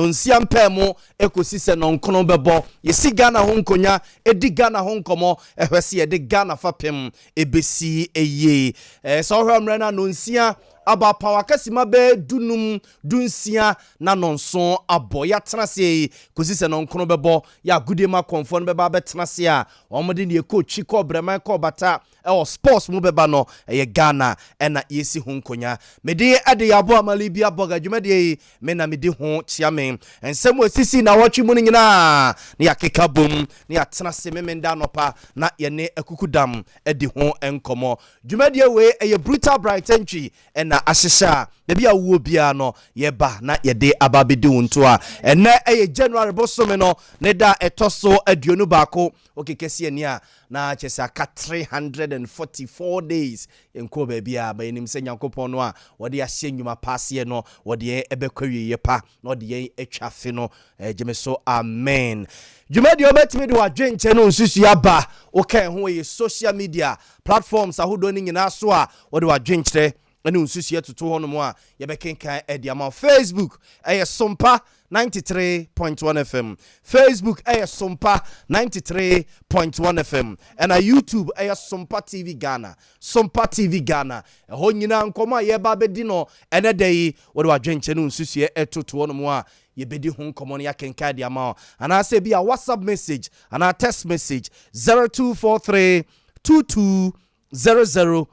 onsia mpemo ekosi se no nkono bebo yesi Ghana ho nkonya edi Ghana ho nkomo ehwese ye de Ghana Fapem ebesi eye so hwamre na nonsia aba pawa kasima be dunum dunsia na nonson abo ya tenase kosi se no nkono bebo ya gudema konfo no beba betenase a omode ne ekochi ko breman ko bata e sports mu beba no ye Ghana na yesi ho nkonya mede ade yabo amali bia boga dwumade me na mede ho chiamen ensem osisi na watchi mu nyina na yakeka bom na yatenase memenda nopa na ye ne akukudam edi ho enkomo dwumade we ye brutal bright entry na ahyehya debi awuo bia no ye ba na ye de ababedi wonto a ene ye January bosome no ne da etoso aduonu baako okekesi ani a na chesa ka 344 days enko ba bia ba enim se Nyankopon no a wode ahye nwuma paase no wode ebekwawie pa na wode ye atwafe no jemeso amen Jumadi obetimi de wadwenche no nsusu ya ba okan ho ye social media platforms ahodo ni nyina so a wode wadwenche ene nsusu ya tutu hono mo a ye bekenkan ediama Facebook Sompa 93.1 FM Facebook Sompa 93.1 FM and YouTube Sompa TV Ghana Sompa TV Ghana ho nyina nkoma ye ba bedi no ene dey wode wadwenche no nsusu ya tutu hono mo a ye bedi ho nkomo no ya kenka dia ma ana se bia WhatsApp message ana text message 0243 220044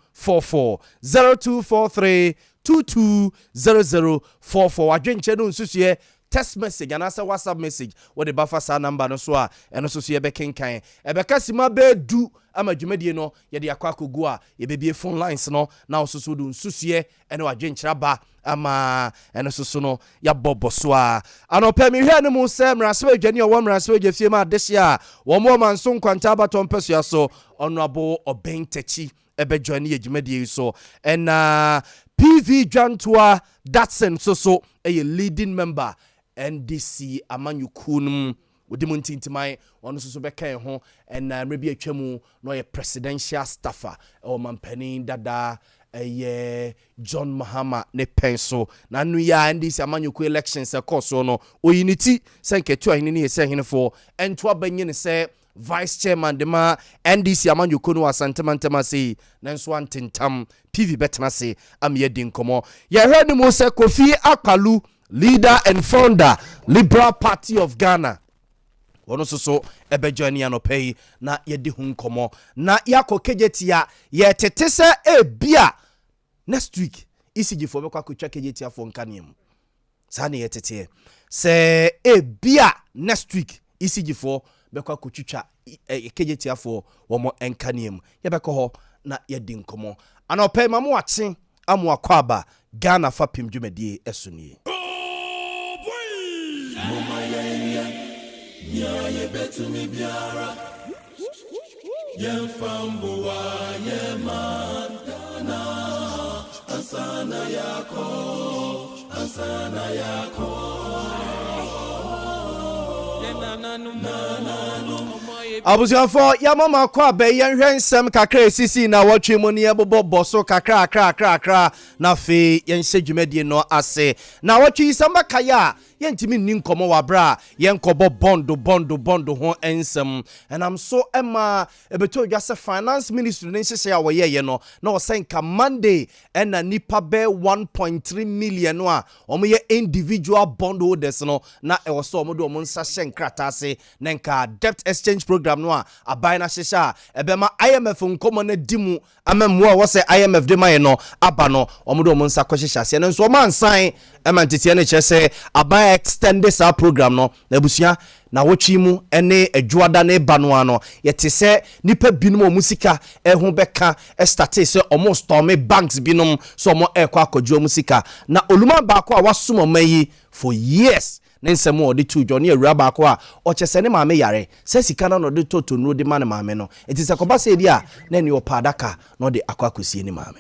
0243 220044 adwenche no nsusu ye text message and answer WhatsApp message what the buffer sa number no so a eno so ye be kenkan e be kasima be du amadwumadie no ye de akwa kogu a ye bebie phone lines no na so do nsusue eno adwenkyira ba ama eno so no ya boboso a anopa mi hwe ne mu se mrase adwane o mrase adwafie ma adehia wo mo manso nkwanta abaton pesua so honorable obentachi ebe join ye dwumadie so and PV Jantua Datsen so a leading member NDC amanyukunum odimuntintimai ono so beka ho and maybe atwamu no ye presidential staffer o mampani dada John Mahama ne penso na nu ya NDC amanyuku elections course no oyiniti senketu ahini ne yese hene for ento abanye ne se vice chairman de ma NDC amanyuku no asantema sei nanso antentam PV betena se am ye din komo ye hwani mo se Kofi Akpalu leader and founder Liberal Party of Ghana wono so ebejani anopei na yedi hu nkomo na yakokejetia ye tetese ebia next week ECG for bekwa kotwa kejetia for nkanem sane ye tete se ebia next week ECG for bekwa kotwa kejetia for womo nkanem ye beko ho na yedi nkomo anopei mamu ache amu akwaba Ghana Fapem dwumadie esuni ye betu mi biara ye fambuwa ye mantana asana yako Abusiafo ya mama kwa be yenhwensem kakra sisi na watwe mu ne ebobo boso kakra na fe yenhye dwumadie no ase na watwe isamba kaya yentimi nni nkomo wabra yenkobo bondo ho ensem and I'm so emma ebeto just finance ministry ne nhye ya woye no na osenka Monday and na nipa be 1.3 million no a omoye individual bond holders no na e woso omodo omo nsa hyenkrata ase nenka debt exchange program no a abai na hyehya ebema IMF nkomo na dimu amammo a wo se IMF de maye no aba no omodo omo nsa kwohyehya ase ne nso o mansan emantete ne kyese abai extend this program no na busia na wochi mu ene adwuada ne ba no ano yete se nipa binum omusika ehun beka starte se omo storm banks binum so omo ekwa akwadwo omusika na oluma ba ko a wasom omayi for years nensemo odi tu jo ne awura ba ko a o kyese ne maame yare se sika na no de toto no de ma ne maame no etise ko ba se bia na ne opadaka no de akwa kosie ne maame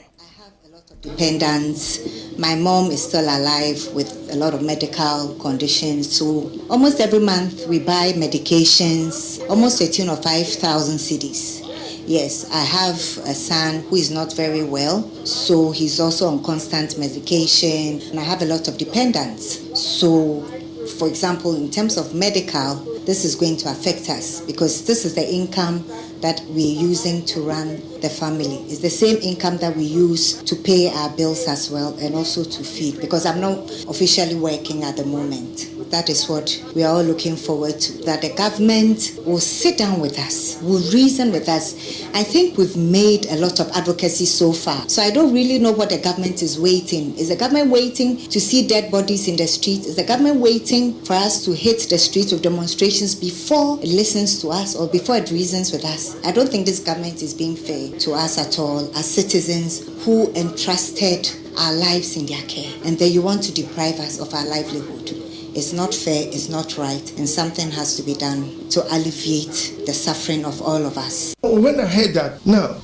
dependents. My mom is still alive with a lot of medical conditions, so almost every month we buy medications, almost a tune of 5,000 cedis. Yes, I have a son who is not very well, so he's also on constant medication, and I have a lot of dependents. So for example, in terms of medical, this is going to affect us because this is the income that we're using to run the family. It's the same income that we use to pay our bills as well and also to feed, because I'm not officially working at the moment. That is what we are all looking forward to, that the government will sit down with us, will reason with us. I think we've made a lot of advocacy so far. So I don't really know what the government is waiting. Is the government waiting to see dead bodies in the streets? Is the government waiting for us to hit the streets with demonstrations before it listens to us or before it reasons with us? I don't think this government is being fair to us at all as citizens who entrusted our lives in their care. And then you want to deprive us of our livelihood. It's not fair, it's not right, and something has to be done to alleviate the suffering of all of us. When I heard that, now,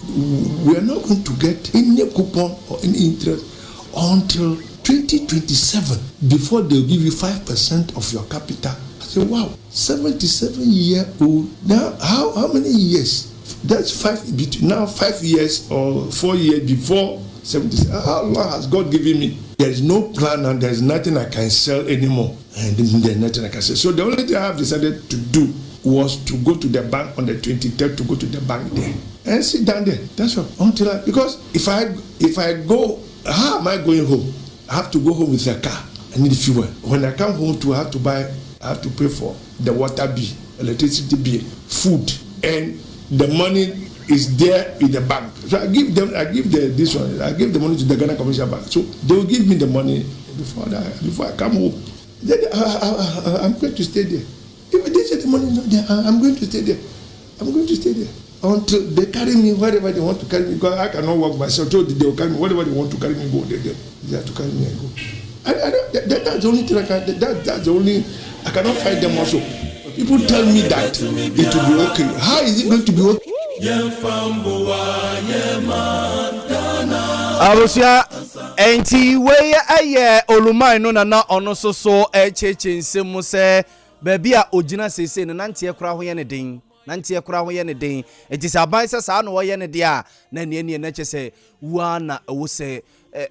we are not going to get any coupon or any interest until 2027, before they'll give you 5% of your capital. I said, wow, 77-year-old. Now, how many years? That's 5 years or 4 years before 77. How long has God given me? There is no plan and there is nothing I can sell anymore. And there's nothing I can sell. So the only thing I have decided to do was to go to the bank on the 23rd, to go to the bank there and sit down there. That's all. Because if I go, how am I going home? I have to go home with a car. I need fuel. When I come home I have to pay for the water bill, electricity bill, food, and the money is there in the bank. So I give the money to the Ghana Commercial Bank. So they will give me the money before I come home. Then I'm going to stay there. If they say the money is not there, I'm going to stay there. I'm going to stay there until they carry me wherever they want to carry me, because I cannot walk myself. So they will carry me wherever they want to carry me. Go there. They have to carry me and go. That's the only thing I can. That's the only. I cannot fight them also. People tell me that it will be okay. How is it going to be okay? Abusia enti we aye olumai no na ono so echeche nsemu se baby a ogina sese no nante ekura ho ye ne den nante ekura ho ye ne den enti se aban se sa no wo ye ne de a na ne na che se wa na wo se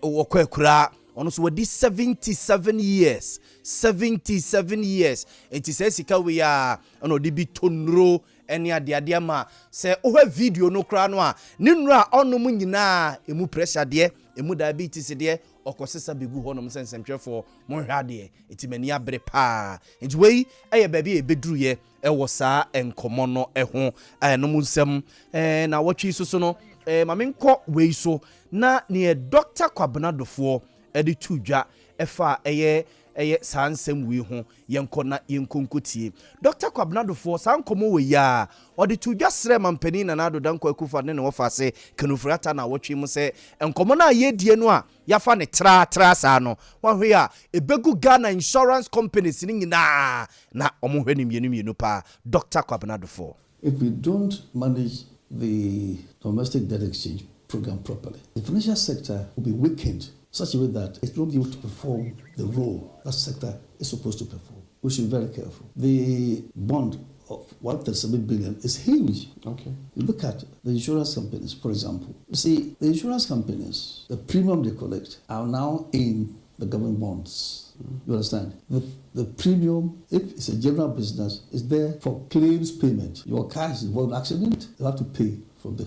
wo kwa ekura ono so wadi 77 years enti se sika we ya ono de bi tonro eni ade ma se ohwa video no kra no a ne nura ono mu nyina emu pressure de emu diabetes de okosesa begu honom sensentwefo mo hwa de etimani abre pa enti wei eye ba bi ebeduru ye ewo saa enkomo no eho no mu nsem na wotwi so no ma menko wei so na ne Dr. Kwabenadofo edi tudwa efa eye sansem wi ho yenko na yenkonkotie Dr. Kwabenadofo sankomo we ya odi tudwa sre mampani na nado danko akufa ne wo fa se kanufrata na wotwe mu se enkomo na yedie no a yafa ne tra sa no wahwe a ebegu Ghana insurance companies ni nyina na omohwe ni mienu pa Dr. Kwabenadofo. If we don't manage the domestic debt exchange program properly, the financial sector will be weakened such a way that it won't be able to perform the role that sector is supposed to perform. We should be very careful. The bond of 1.7 billion is huge. Okay. You look at the insurance companies, for example. You see, the insurance companies, the premium they collect are now in the government bonds. You understand? The premium, if it's a general business, is there for claims payment. Your car is involved in an accident, you have to pay from the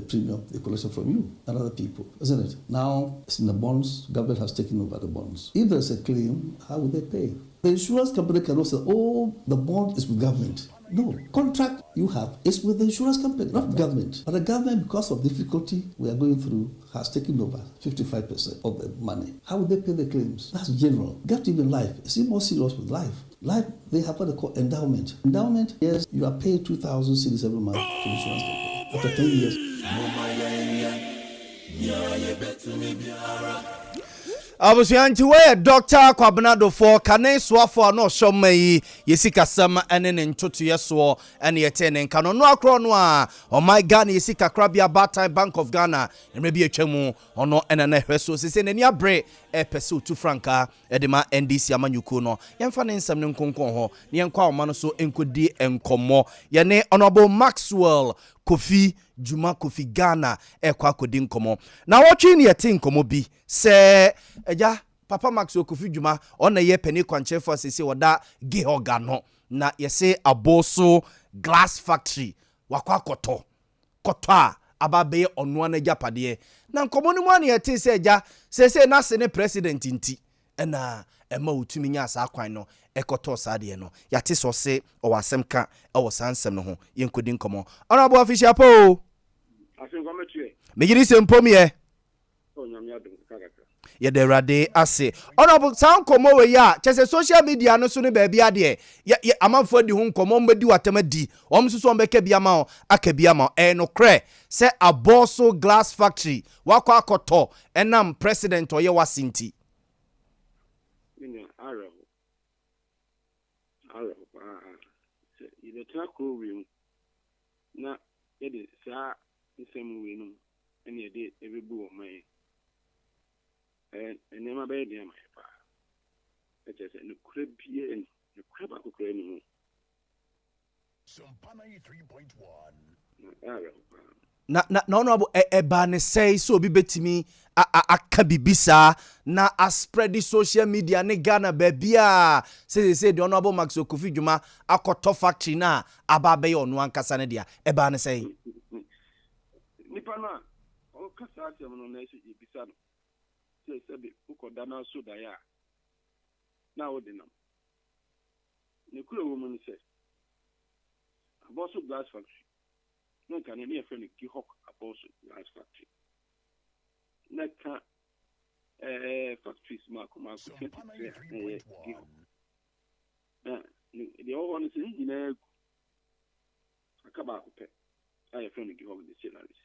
premium they collected from you and other people, isn't it? Now it's in the bonds, government has taken over the bonds. If there's a claim, how will they pay? The insurance company cannot say, oh, the bond is with government. No, contract you have is with the insurance company, not government. But the government, because of difficulty we are going through, has taken over 55% of the money. How will they pay the claims? That's general. You have to live in life. It's more serious with life. Life, they have what they call endowment. Endowment, yes, you are paid 2,000 cedis every month to the insurance company. After 10 years. Abusianti we Dr. Kwabenadofo kane soafo no hwomai yesika sam ene ne ntoto yeso ene yete ne nka no akro no a oh my Ghana yesika krabia Batime Bank of Ghana emrebi atwamu ono ene na hweso sese nani abre pese otu franka edema NDC amanyuku no yemfa ne nsam ne nkonkon ho ne yenkwa oma no so enkodi enkomo ye ne honorable Maxwell Kofi Juma Kofi Ghana ekwa kodi nkomo na wotwe ne yete nkomo bi se eja Papa Max Okufidjuma on ye penny kwanche for sisi wada Gehogano na yese aboso glass factory wakwa koto a ababe onwa na japade na nkomo ni mu an yete se eja se na se ne president nti na ema otumi nya asa kwan no ekoto sade no yate so se o wasem ka e wo sansem no ho yenkodi nkomo honorable official po asenko metue megiri se mpom ye onyamya dum kakaka ye de rade ase honorable san komo we ya chese social media no so ne ba bia de ye amanfo di hu nkomo mbedi watamadi omsusu ombeka bia ma aka bia ma no kre se aboso glass factory wakwa akoto enam president oye wasinti ni arrow se ile takro wi na yede sa nsem wi no ene yede ebebu o mai enema be de mai pa echese no kure bie ni no kure ba kokore ni mu Sompa 93.1 arrow na honorable eba ne say so obi betimi aka bibisa na a spread the social media ne Ghana babia say the honorable Max Okufidjuma akoto factory na ababe onu ankasa ne dia eba ne say nipa na o kasa atem no na ese ibisa no se be ukoda na so da ya na odinam ne kuro wo mu se aboso glass factory no kan ne e friend ki hok aboso glass factory na ka factories ma kuma ko na the all one is in na akaba ko pe ay friend ki hok the salaries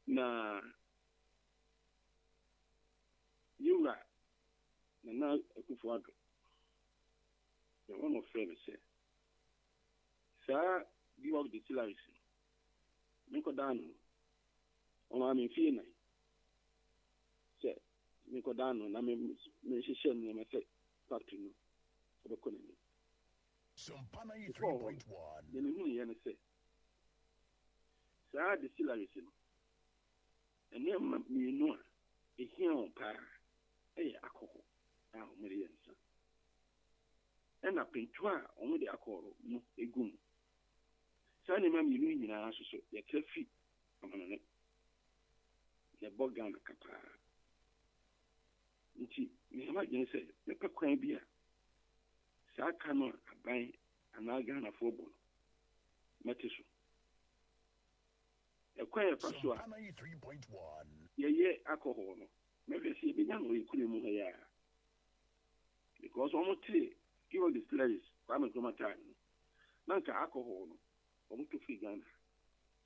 na yura na Akufo-Addo the one of friend say sa give up the salaries nko dan on am fie na se nko dan na me hihye ne me say factory no obeko na ni Sompa 93.1 ye ne hu ye ne say sa the salaries no ene ma mi no a ehia on pa akoko a o mere yensa ena pentwa o mo de akoro no egum sa ne ma mi no nyina asoso ye krafi amanane ye bogana kapa nti me ma gene se me pa kwan bi a sa ka no aban anaga na fo bo matiso e kwan e fa so a 93.1 ye alcohol no maybe see be nya no ikure mu ya because almost give all the distilleries kwame kromatan nanka alcohol no almost to free Ghana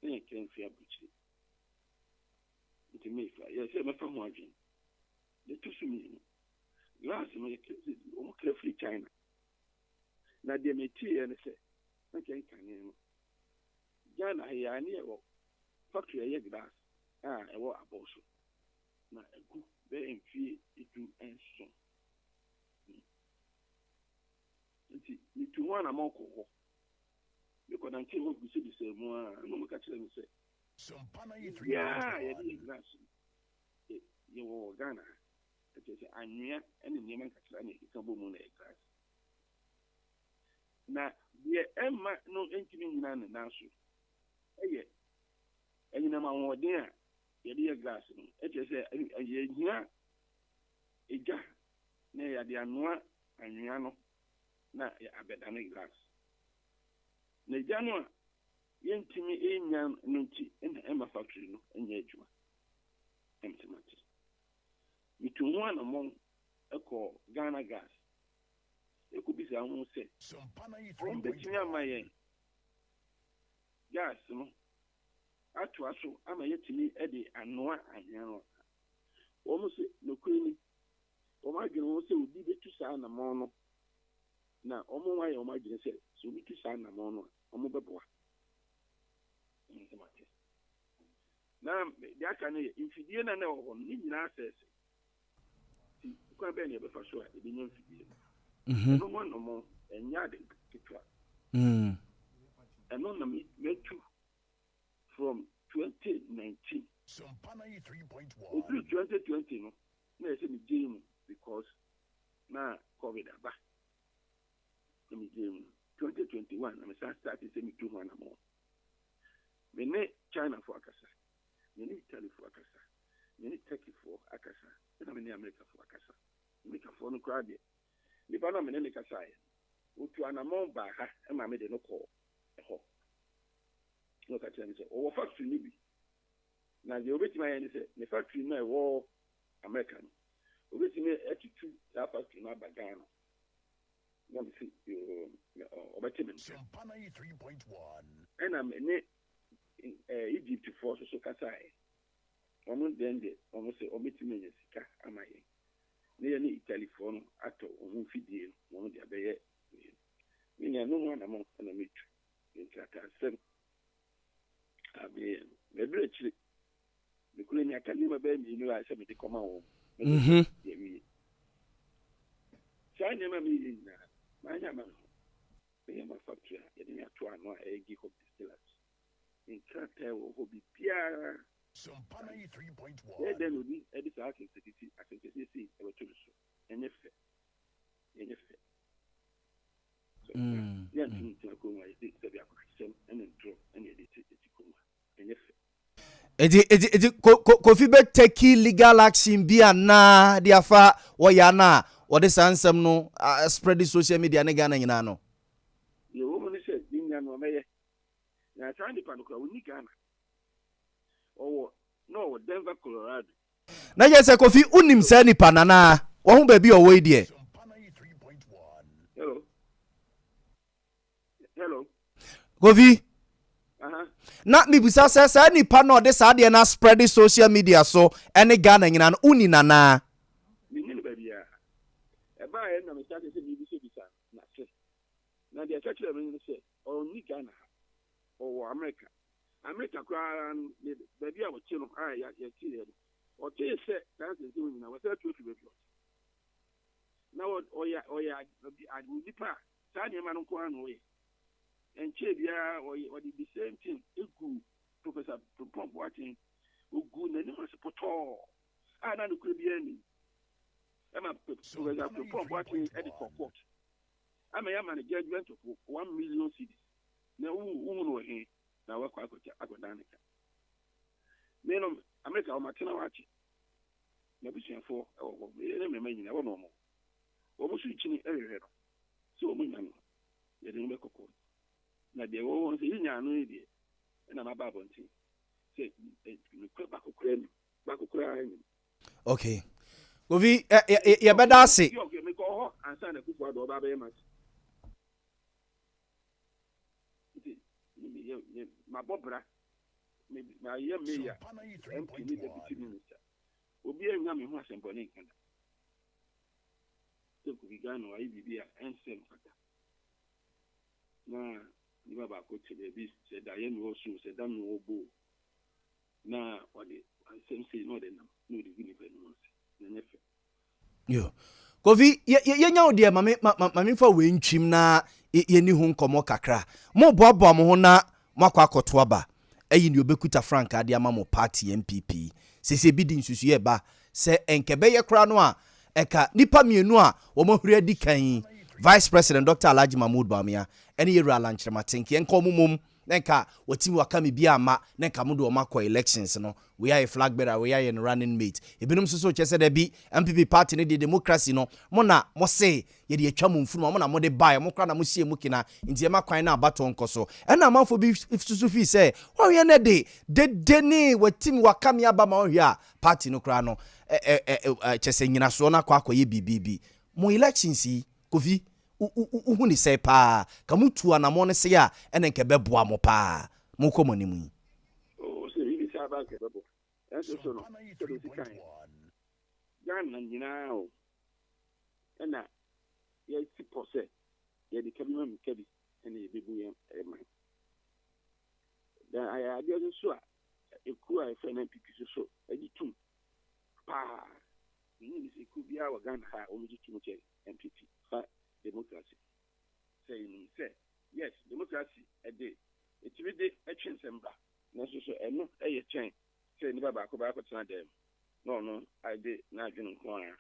e ken fi abuchi nti me fa ye se me fa ho adwen the two sumi glass no ye almost free China na de metie ne se na ken kan no Ghana ya ne e factory ye glass e wo aboso na egu be enfi edu enso nti ni tuwa na moko ho because na nti ho bisi bisi mu a no mo ka kire mi se Sompa yeah ye 93.1 di glass ye wo Ghana ete anwea ene niam ka kire na ka bo mu na glass na ye emma no entimi nyina na naso eye enyina ma wodin a ye di glass no ete se ye hia eja na ya di anoa anwea no na ya abedane glass na eja no a yentimi enya no nti na ema factory no enya adwuma emtimati mitu ho na mo eko Ghana gas ekubisa ho se Sompa betimi ama 93.1 yen gas no atu aso ama yetimi ede anoa anwea no omo se no kwini omo agene wo se odi betu saa na mo no na omo wa ye omo agene se so betu saa na mo no omo beboa na de aka ne infidie na wo ni nyina asese ti kwa be ne be fa so a e be nya infidie no mo no mo enya de kitwa eno na metu from 2019 Sompa 93.1 obi 2020 no na say me game because na COVID aba. Me game 2021 na me start say me 2 1 more. Me ne China for akasa. Me ne Italy for akasa. Me ne Turkey for akasa. Na me ne America for akasa. America for no crowd. Ni ba na me ne kasa ye. Otu anamon ba ha e ma me de no call. Ho. No ka tell me say o factory ni bi. Na the obeti my say the factory na wo American. Obeti me attitude that factory na bagano. Na me see obeti me. Sompa 93.1. And I'm in Egypt for so kasai. Omo den de omo say obeti me sika amaye. Na ye Italy for no ato omo fidie no de abeye. Me nya no na mo na metu. Intrata sem. Abi me brechi the Kulenya can never be you I said me come home. China never me my yaman. The Yama factory, getting a to no a gig of distillers. In Krater will be Pierre. Sompa 93.1. Then will be Edith Arkin City, I think you see, ever to so. And if so, yeah, to go my dick, the Yakusham, and then draw and edit it. And if Edi Kofi be take legal action bi na dia fa wo ya na wo de sansem no spread social media ne Ghana nyina no. Ye woman said dinya no meye. Na tandi panuka uni Ghana. Oh no Denver Colorado. Na je se Kofi unim se nipa na na wo hu ba bi o we die. Sompa 93.1. Hello. Hello. Kofi na mibusa se nipa no de sa de na spread social media so ene Ghana nyina no uni na na. Minni ba bia. E ba e na me start say bi bisa na se. Na de church le me say o ni Ghana o America. America kwa ba bia wo chi no ya chi le. O chi se na se se ni na wo say to fi be. Na o ya nipa sa ni ma no kwa no we. And Chebia or the same thing, Ugu, Professor Pump watching Ugu, and no support all. I know the Caribbean. I'm a Professor Pump watching Eddie Court. I'm a judgment of 1 million cities. Now, who know him? Now, what I got done. Men of America or Martina watching. Never seen for, or remaining, I don't know more. Almost reaching area. So, you didn't make a call. Na de wo won se yinya no ide na ma ba bonti se ba ko kura ni. Okay Kofi ye beda ase Yo me ko ho ansa na kufu ado ba be ma ni ma bobra me ma ye me ya MP ni deputy minister obi enwa me ho asembo ni nkanda se ku bigano ayi bibia ensem fata na ni baba ko tele bi se da ye no so se da no obo na o de ansem se no de nam no de gini pe no se na nyefe yo Kofi ye nya ode mame fa we ntwim na ye ni hu nkomo kakra mo boabo mo ho na makwa akoto aba ayi ni obekuta frank ade ama mo party MPP sese bi di nsusu ye ba se enkebe ye kra no a eka nipa mienu a wo mohwere di kan Vice President Dr. Alhaji Mahmoud Bawumia ene ye rala nchirematenki enka mumum nenka watimi wakami bia ama nenka mudu o makwa elections no we are a flag bearer we are a running mate ebinum so chese da bi MPP party ne the democracy no mo na mo say ye de atwa mo mfunu mo na mo de buy mo kra na mo sie mu kina ntie makwan na abato nkoso ena amanfo bi susu fi say wo ye ne de ni watimi wakami aba ma ohwe a party no kra no chese nyina so na kwa ye bibibi mo elections yi Kofi uhu ni say pa kamutu anamo ne se ya ene nke beboa mo pa mo komoni mu o se bi sa ba ke bebo so no so do si kan Ghana nyina o ena ye ti pose ye di kemi mam kebi ene ye bebu ye man da aya ade so a eku a fe na pipi so agi tum pa ni si ku bia wa Ghana ha o mi tum che MPP fa democracy saying yes democracy a day it will be a chance and back no so eno e ye chen say ni baba ko ba ko tana dem no I did not get inquire.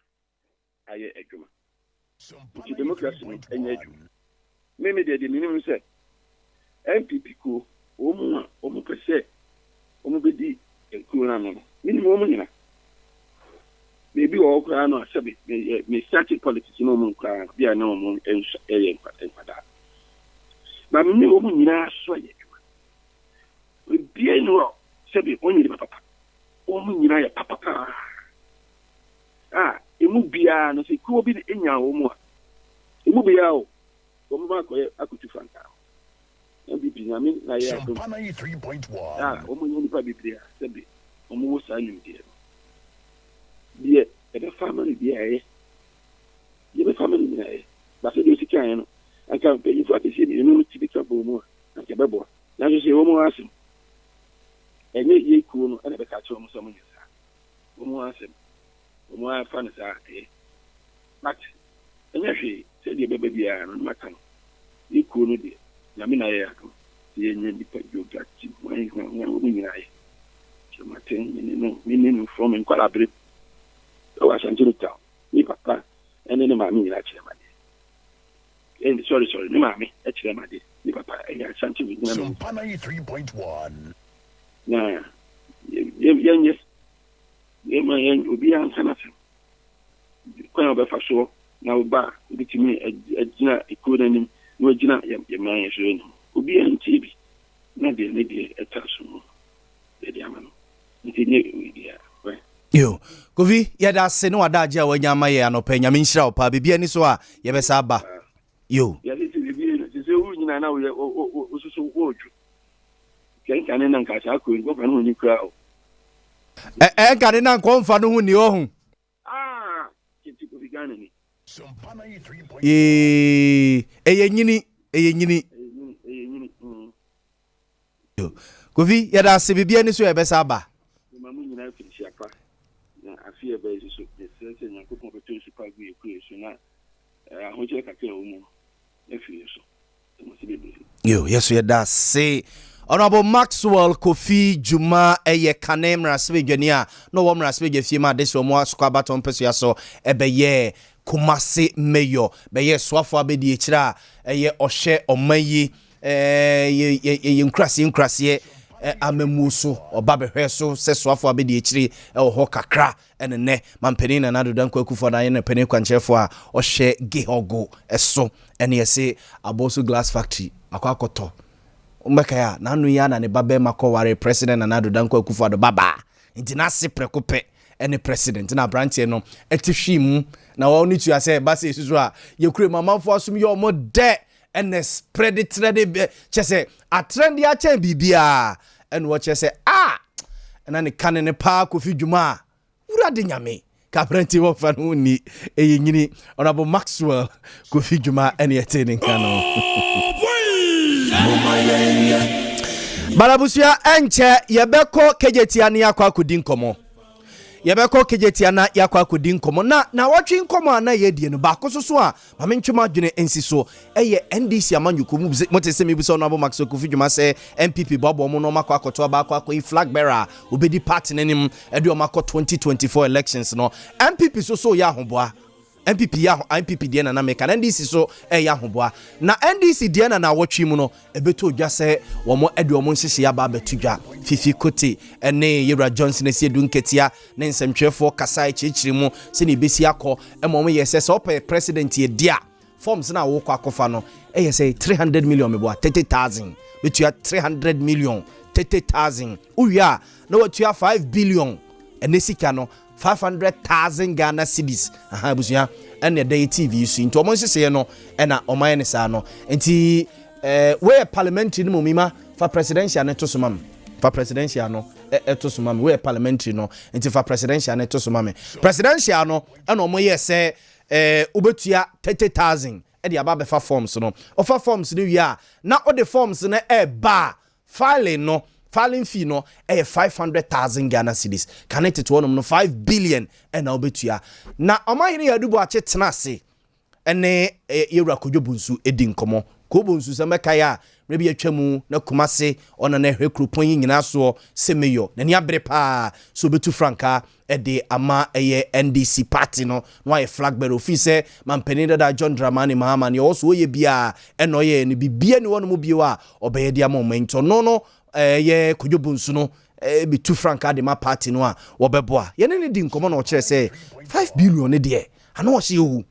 I a juma. Sompa Democracy 93.1. Maybe they didn't say MPP ko omu pese omu bedi ekuna no minimum nyina maybe all kra no sabi me start politics no mu kra bia na omu enfada ba me omu nyina so ye bia no sabi onyi papa omu nyina ya papa emu bia no se ko bi enya omu emu bia o omu ba ko akutu fanta MPP na me na ya Sompa 93.1. omo nyoni pa biblia sebe omo wo sa nim die e family die ye family na ba se do sikan no aka pe you for say no ti be trouble mo aka bebo na so say omo asem enye ye ku no na be ka che omo so mo nyesa omo asem omo afa na sa but enye hwe se die bebe bia no maka no ye ku no die na me na ye ako ye nyi pa yoga ti wai na omo nyina ye matin no from in Qualabre. I was until town. Me papa and then mammy actually my day. And sorry, me mammy actually my day. Me papa and I sent you Sompa 93.1. Nah, yes. Yeah, my end will be answer nothing. Quite over for sure. Now, bar, with me a dinner, a good and no dinner, your man is doing. Will be on TV. Not the lady a person. Lady Amano. Yo, Kofi, yada se no adaje a wanyama ye anopa nyame nhyira wo pa bibia ni so a ye besa aba. Yo. Ya se bibia ni se wu nyina na wo so wo oju. Kan na nka sa ko ngo fa no ni kra o. Kan na nko mfa no hu ni o hu. Kiti ko bigana ni. Sompa 93.1. Eye nyini. Yo. Kofi, yada se bibia ni so ye besa aba. Mamu nyina finish apa. Na afie ba so se nyankopon beto su pa gu ekue so na ahoje ka kira wo mu. Afie so. Mo se bebu. Yo, yes we da say Honorable Maxwell Kofi Juma eye kanem rasbe dwania no wo rasbe je fie ma de so mo asukwa baton peso ya so ebeye Kumasi mayor beye swafo abedi ekira eye ohye omayi ye nkrase amemuso obabehwe so se swafo abedi ekiri ho kakra enene mampeni na nado danko akufo na ye na peni kwanchefo a ohye gehogo eso ene yese aboso glass factory akwakoto umbekaya na anu ya na ne babe makoware president na nado danko akufo ado baba ntinase prekope ene president na branch no etihwim na wo ni tu ase base susu a yekure mamafo asum ye omo de ene spread it chese a trend ya chen bibia ene wo chese na ne kan ne pa Kofi Juma ura de nyame ka prenti wo fa no ni eyinyini Honorable Maxwell Kofi Juma ene yetene kano Barabusia enche yebeko kejetia ne akwa kodi nkomo yebeko kejetia na yakwa kodi nkomo na watwe nkomo ana yedie no ba kososo a mame ntwema dwene ensiso eye NDC amanyuko mu motese mebuso no abo Maxwell Kofi Juma se MPP bobo mo no makwa akoto ba akwa flag bearer obedi party nanim ede o makwa 2024 elections no MPP so ya hoboa MPP die na meka NDC so ya hoboa na NDC die na watwe mu no ebeto odwa se wo mo ede o mo nhihye ya ba betudwa Fifi Kote ene Yera Johnson esi edunketia ne nsemtwefo kasa chichiri mu se ne besi akọ emom yese se ope president ye dia forms na wo kwa akofa no yese 300 million mebo 30,000 betua 300 million 30,000 uya na watua 5 billion ene sika no 500,000 Ghana cedis busuya ene day TV so into omo sese no ena oman ne sa no enti we parliamentary no mumima for presidential ne to so mam for presidential no to so mam we parliamentary no enti for presidential ne to so mam presidential no ena omo yese ubetua 30,000 e dia ba be fa forms no offer forms no wi a na o the forms na ba filing fee no 500,000 Ghana cedis connected to one no 5 billion and now betua na omahiri yadubo ache tenase ene yewura kodwobunsu edi nkomo kobunsu se mekaya rebi atwamu na kumase ona na hwekropon nyina so semeyo na ni abre pa so betu franka ede ama NDC party no why flag bearer office mampeni da John Dramani Mahama ne also ye bia eno ye ni bibia ni wono mu biwa obeye dia momento no ye kodwobunsu no betu franka de ma party no a wobeboa ye ne di nkomo na o kire se 5 billion ne de ana o hye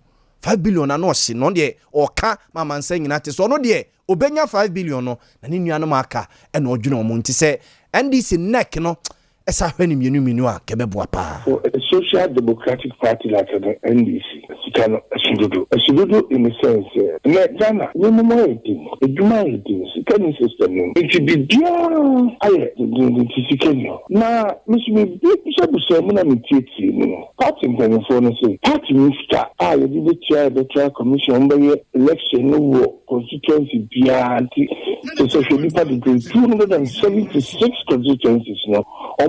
5 billion ano hye no de oka mama nsa nyina te so no de obenya 5 billion no na ne nuanom aka e na odwene omo nti se NDC neck no esa hwani mienu a kebeboa pa a social democratic party like the NDC sikano asidodo in the sense na Ghana we mo eduma edin sikani system no it be dia aye the sikani na misimi bi so mo na mititi no party for no say party minister you did the chair commission by election no constituency bia anti so should party 276 constituencies no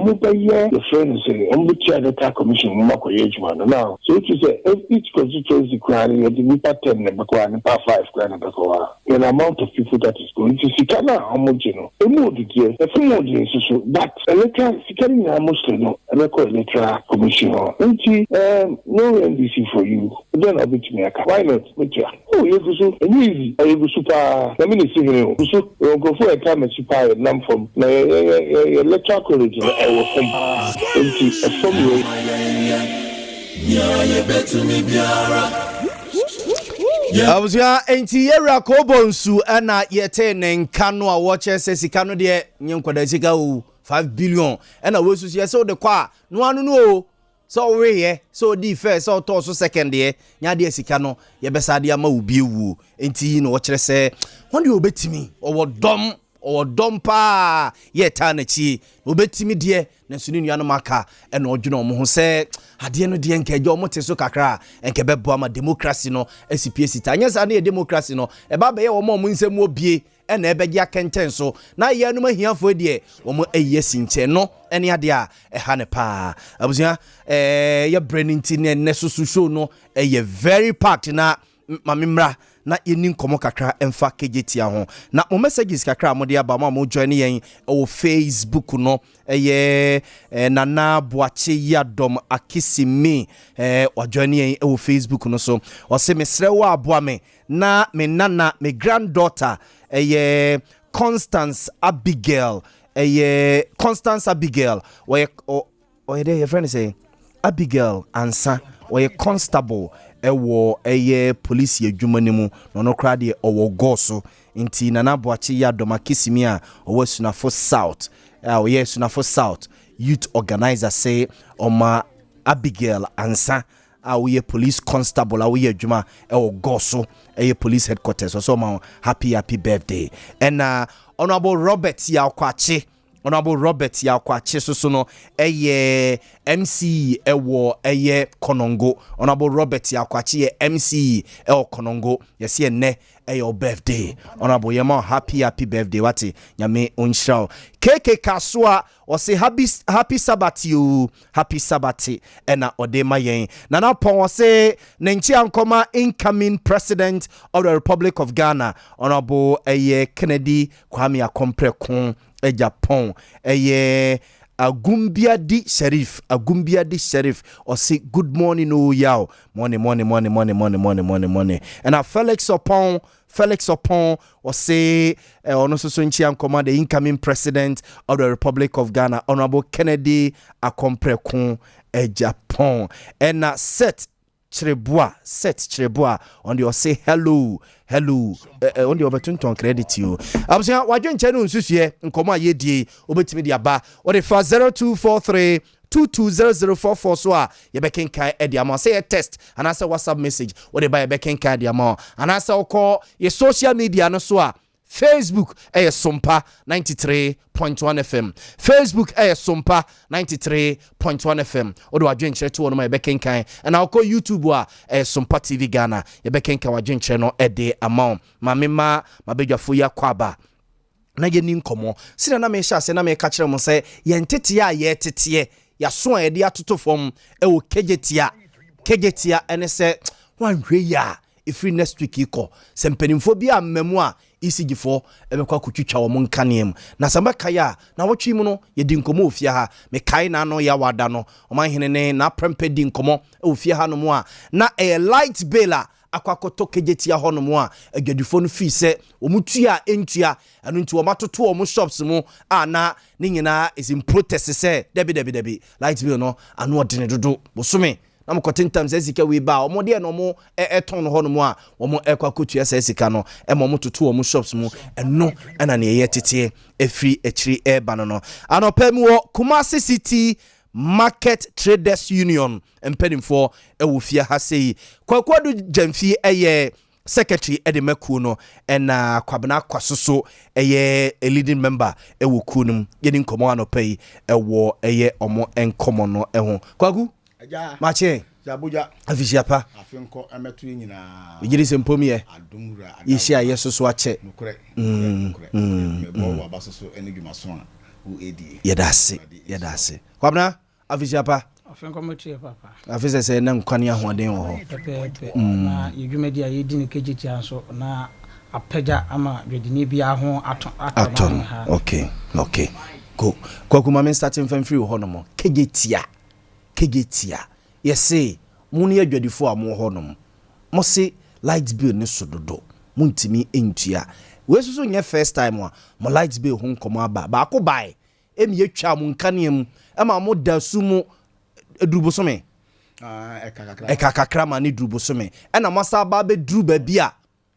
the friends say the commission now so it is each constituency crying the NIPA 10 number 5 the amount of people that is going to see Ghana homogeneous that electoral security electoral commission no NDC for you then I'll be to me why not you so easy you super let me see you so go for a time super number from electoral college Abuzia enti yewra kobonsu na yete nenka no a woche se sika no de nyenkwada sika o 5 billion na wosu se de kwa no anu no so we so di first so to so second ye nya de sika no ye besa de ama obi ewu enti no wo kire se won de obetimi owo dom pa ye ta na chi obetimi de na sunu nuanom aka na odwene omo ho se ade no de enka je omo te so kakra enka bebo ama democracy no SPC ta anya sa na democracy no e ba be ye omo nsem obie na ebegia kenten so na ye no mahiafo de omo eye sinche no ene ade a ha ne pa abusia ye branding ne susu show no ye very packed na mamimra na yeni nkomo kakra emfa kejetia ho na mo messages kakra mo de aba mo join yen o Facebook no nana boache yadom akisimi o join yen o Facebook no so o se mesre wa aboa me na me nana me granddaughter Constance Abigail o your friend say Abigail Ansa o constable ewo police adwumani mu no kra de owo goso nti nana boache ya domakisimi a owo sunafo south sunafo south youth organizer say oma Abigail Ansa we police constable we adwuma ewo goso police headquarters so ma happy birthday and honorable Robert Yakwache so no MC ewo Konongo honorable Robert Yakwache MC Konongo yes ne your birthday honorable yema happy birthday wati nyame onshao KK Kaswa o say happy Sabbath you happy Sabbath ena odema yen nana pon o say nenchi ankoma incoming president of the Republic of Ghana honorable Kennedy Kwame Akompre kon Japan Agumbia di Sheriff or say good morning oh yao money and Felix Opon or say ono so nchi command the incoming president of the Republic of Ghana honorable Kennedy Akompre kon Japan and set Chireboa on the say hello on the opportunity credit you I'm saying wadwen chenu nsusuye nkomo ayedie obetimi dia ba o de fa 0243 220044 so a ye bekenkan e dia ma say a test and answer WhatsApp message o de ba ye bekenkan dia ma and answer call ye social media no so a Facebook Sompa 93.1 FM. Facebook Sompa 93.1 FM. Odo wadwen chere to no bekenkan and I'll call YouTube Sompa TV Ghana. Ye bekenkan wadwen chere no de amount. Ma bedwafo ya kwaba. Na ye ni nkomo. Sina na me sha se na me ka chere mo se ye ntete ya ye tete ya so de atoto fom wo kegetia ene se wanhwe ya free next week iko sempenimfo bi amemu a ECG for ebekwa kutwitwa wo nkanem na samba kaya na wotwi mu no ye di nkomo ofia ha me kai na no ya wada no omanhene ne na prempe di nkomo ofia ha no mu a na light bill akwakoto kejetia hono mu a adwadifo no fi se omutua entua anu nti omatoto omu shops mu na ne nyina is in protest se debi light bill no anu odene dodo bosome na mkotin times ezika we ba omode no mo eton hono mu a omo ekwakotua se sika no emo toto omu shops mu eno na ne ye tete efri echiri eba no anopem wo Kumasi City Market Traders Union empenimfo ewufia ha sei kwakwadu jamfi secretary edemaku no na kwabena kwasoso a leading member ewoku num yeni nkomo anopai ewo omo enkomo no eho kwagu aja mache Abuja afisia pa afenko emetu nyina yiri sempomie adumura yishia yesoso ache nukure mebo abasoso enedwumaso a uedi yedase kwabena afisia pa afenko metu papa afisa se na nkwane ahoden wo ho na yedwumadi a yedi ne kejiti anso na apega ama dwedini bia ho aton okay go kwakuma men starting from free ho no mo kegetia yese muni adwadifo amo ho no mo se light bill ne sododo muntimi entua we so nye first time a mo light bill ho nkomo aba ba ko bai emi atwa mo nkanem ama mo dasu mu edurubosome ekakakra ma ne durubosome ena masa ba be duru ba bia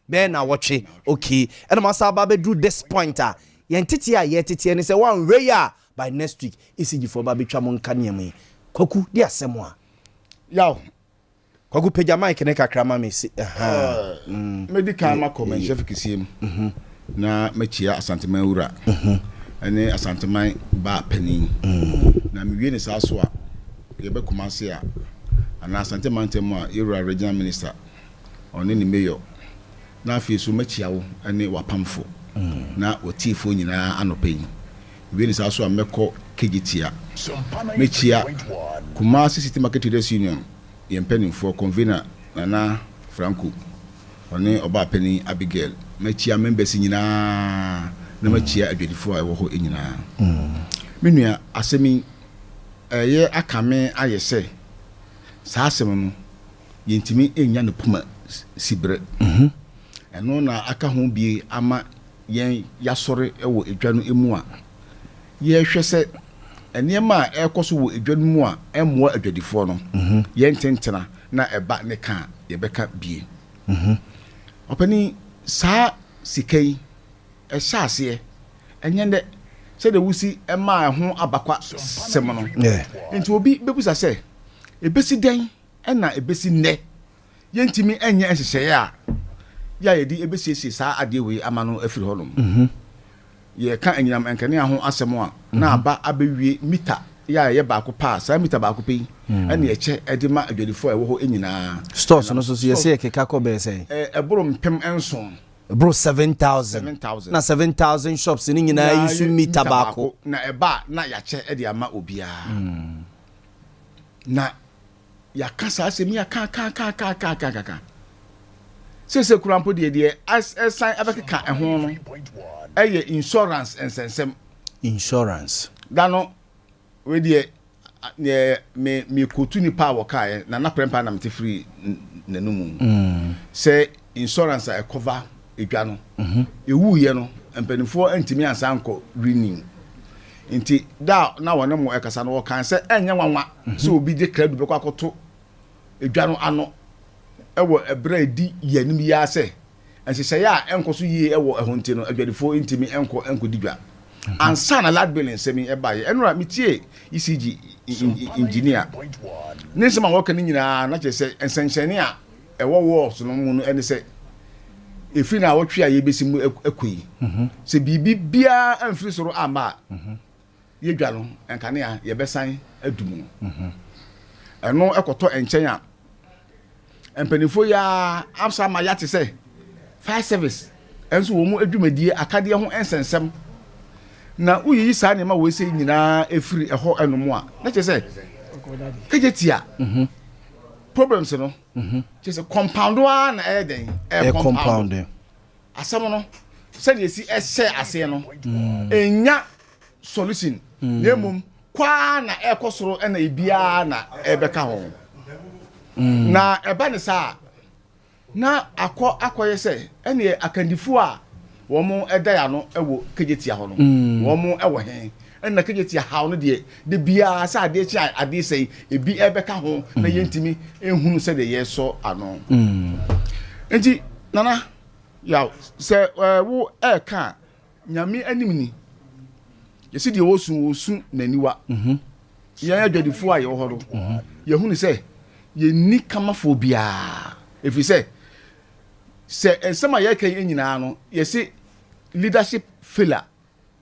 be na woche okay ena masa ba be duru this point a yentete a yetete ne se one way a by next week ECG for ba betwa mo nkanem kwaku di asemo a yaw kwaku peja mic ne kakra ma mesi medical ma comment chef kisiem na machia asanteman wura ene asanteman ba panin na miwie ne saso a yebe Kumasi a ana asanteman temu a yura regional minister oni ni mayor na afi so machia wo ene wapamfo na otifo nyina anopen miwie ne saso a mekọ kegitia mechia Kumasi City Market Traders Union yempenimfo convener na Franco oni oba pani Abigail mechia members nyina na mechia adwadifo a ewo ho nyina menua asemi ye akame ayese saa asem no yentimi enya ne puma sibre eno na aka ho bi ama yen yasore ewo edwa no emu a ye hwese eniema ekoso wo edwanu mu a emmo adwadifo no ye ntentena na eba ne ka ye beka bie opani saa sikai ehyaase enyende se de wusi ema ho abakwa semo no enti obi bebusa se ebesi den na ebesi nne ye ntimi enye ehyehyeye a ya yedi ebesi saa ade we amano afiri honom ye ka anyinam enkane ho asemo a na aba abewie mita ya ye ba ko pa sa mita ba ko pe ene ye che edima adwadifo ewo ho enyina stores no so ye se keka ko be say eboro mpem enso bro 7,000 na 7,000 shops ni nyina yusu mita ba ko na eba na ya che ede ama obia na ya kasa asemi ya ka se kurampo de assign abeka eho no eye insurance ensensem insurance dano we de me kotu ni pa wo kai na prempa na mte free nanumu say insurance a cover edwa no ewu ye no empanifo antimi ansanko renew nti da na wona mo ekasa no wo kan se enya nwanwa so obi de kradu be kwakoto edwa no ano ewo ebra di yanim ya se enhyehyɛ ya enkoso yie ewo ehonti no adwadifo ntimi enko digwa ansa na lad billing semi ebaye enura mitie ECG engineer ninsema woka ni nyina na kyese ensenhyene a ewo wo so no mu no ene se efi na wotwe a yebesi mu akui se bibi bia amfiri soro ama yedwa no enkane a yebesan adumu eno ekoto enchen a empanifo ya amsa ma ya te se fire service enso wo mu adwumadie akade ho ensensem na uyi saa ne ma wo se nyina efiri eho enomo a na che se kejetia problems no just compound one na den compound asam no said you see ese ase no enya solution nemum kwa na ekosoro na ebia na ebeka ho na eba ne sa na akoye se ene akandifo a wo mo eda ya no ewo kejetia ho no wo mo ewo hen na kejetia ha no de bia sa ade chi ade sei ebi ebeka ho na yentimi ehunu se de yeso ano enti nana ya se wo eka nyame anim ni yesi de wosu naniwa ya adwadifo a ye ho do ye hunu se ye ni kamafo bia efi se ensema ye kan enyina no yesi leadership failure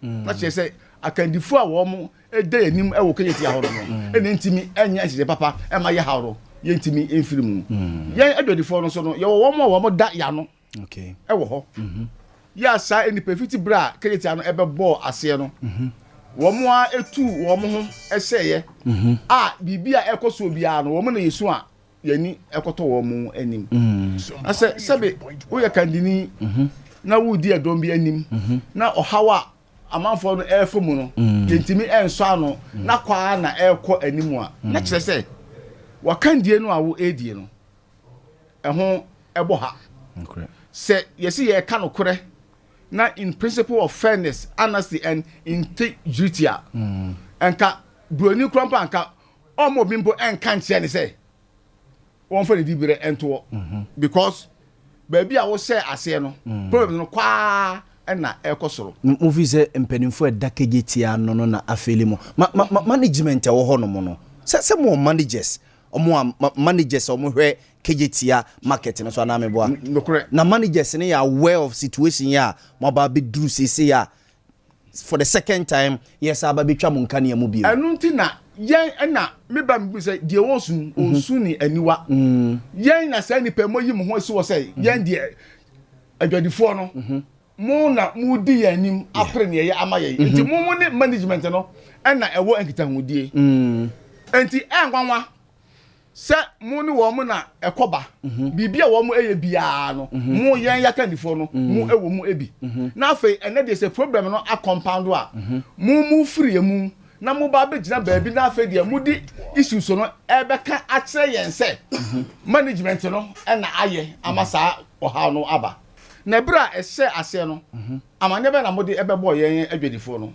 na che se akandifo a wo mo eda anim e wo kanyeti ahoro no ene ntimi enya hye papa e ma ye hawro ye ntimi enfiri mu ye adwadifo no so no ye wo mo da ya no okay e wo ho ya sa eni perfect bra kanyeti ano e be ball ase no wo mo a etu wo mo ho e seye a bibia ekoso bia no wo mo na yesu a yani ekoto wo mo anim ase sabe wo ye kandini na wo di adom bi anim na ohawa amanfo no efomu no yentimi enso ano na kwa na ekọ animu a na kire se wakandie no a wo edie no eho ebo ha se yesi ye ka no kore na in principle of fairness, honesty and integrity enka broni krampa anka omo bimbo enka nche ne se won fa ne dibire ento because baby a wo share ase no problem no kwa na ekosoro movie say empanimfo edakegetia no na afeli mo management wo ho no mo no se mo managers omo managers omo hwe kegetia market no so na mebo na managers ne ya aware of situation ya mo ba be dru sese ya for the second time yes aba betwa mo nka ne mu bi anu ntina yen na me ba mbi say de osu ni aniwa yen na say ni pe mo yi mo ho si wo say yen de adwadifo no mo na mu di yanim apre ne ye amaye nti mo ne management no na ewo enkita hodie enti engwanwa se mo ni wo mo na ekoba bibia wo mo eye bia no mo yen yakandifo no mo ewo mo ebi na afei ene de se problem no a compound a mo free mu na mo ba begina baabi na afei de mo di issues no ebeka a kire yen se management no na aye amasa oha no aba na bra ehye ase no amane be na mode ebebo yen adwadifo no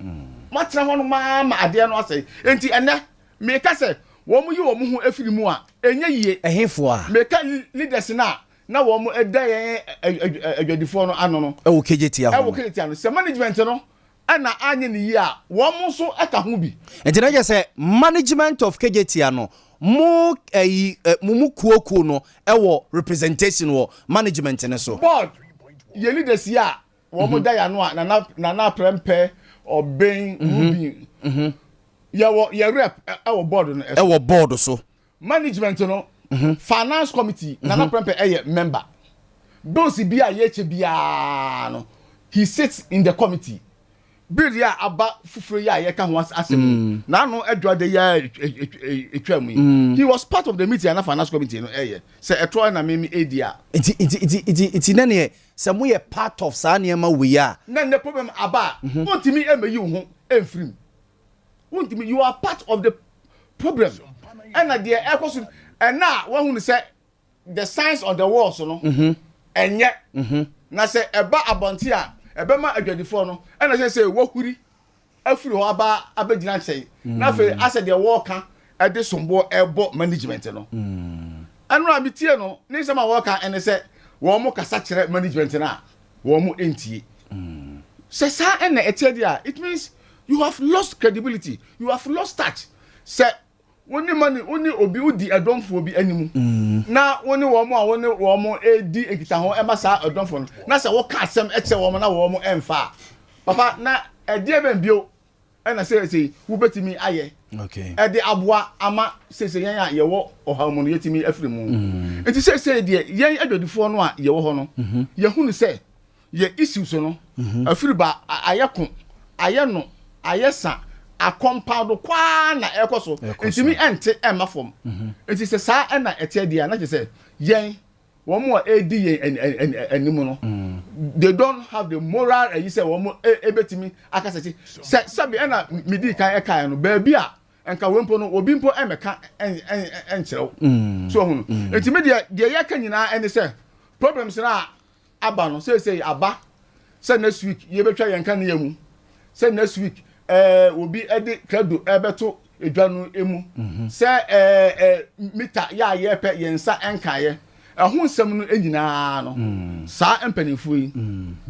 matena ho no ma ade no ase enti ene me ka se wo mu yi wo mu ho afiri mu a enye yie ehefo a me ka leaders na wo mu eda yen adwadifo no ano no e wo kegetia no se management no ana anye ne yi a wo mu so aka ho bi enti na je se management of kegetia no mo mu kuoku no e wo representation wo management ne so board ye leaders ya wo mo da ya no a na prempe oben rubi ya rep e wo board so management no finance committee na prempe member those bi a ye che bia no he sits in the committee bill ya aba fufuro ya ye ka ho asem na no adwade ya etwamu he was part of the meeting na finance committee no say etro na me edia iti na ne se mo ye part of sa na ma we ya na the problem aba wontimi emeyi ho emfrim wontimi you are part of the problem and na there ekoso and na wo hu say the signs on the walls no enye na say eba abonti a ebe ma adwadifo no na say wo huri afiri ho aba abegina chei na fe ase de wo ka e de sombo ebo management no anu abitie no ni se ma wo ka ene say wo mo kasa kire management na wo mo entie say sa ene etie dia it means you have lost credibility, you have lost touch. Say woni mani woni obi udi adonfo obi animu na woni wo mo edi ekita ho ema sa adonfo no na se wo ka asem eche wo mo na wo mo emfa papa na ede ben bio na say wo betimi aye okay ede aboa ama say yan ya ye wo ohamu no yetimi afiri mu enti say de yan adodifo no a ye wo ho no ye hunu say ye issues no afiri ba ayekon ayeno ayesa a compound kwa na ekoso ntimi ente ema fom enti se saa na ete dia na say yen wo mo edi yen enimu no they don't have the moral and you say wo mo ebetimi akasati se be na midi kan ekan no ba bia enka wempo no obi mpo emeka enkyerɛw so hu enti me de yaka nyina ene say problems na aba no say aba say next week ye betwa yenka na yamu say next week obi edi credo ebeto edwanu emu say mita ya ye pe yensa enkaye ehun nsem no enyina no saa empanifo yi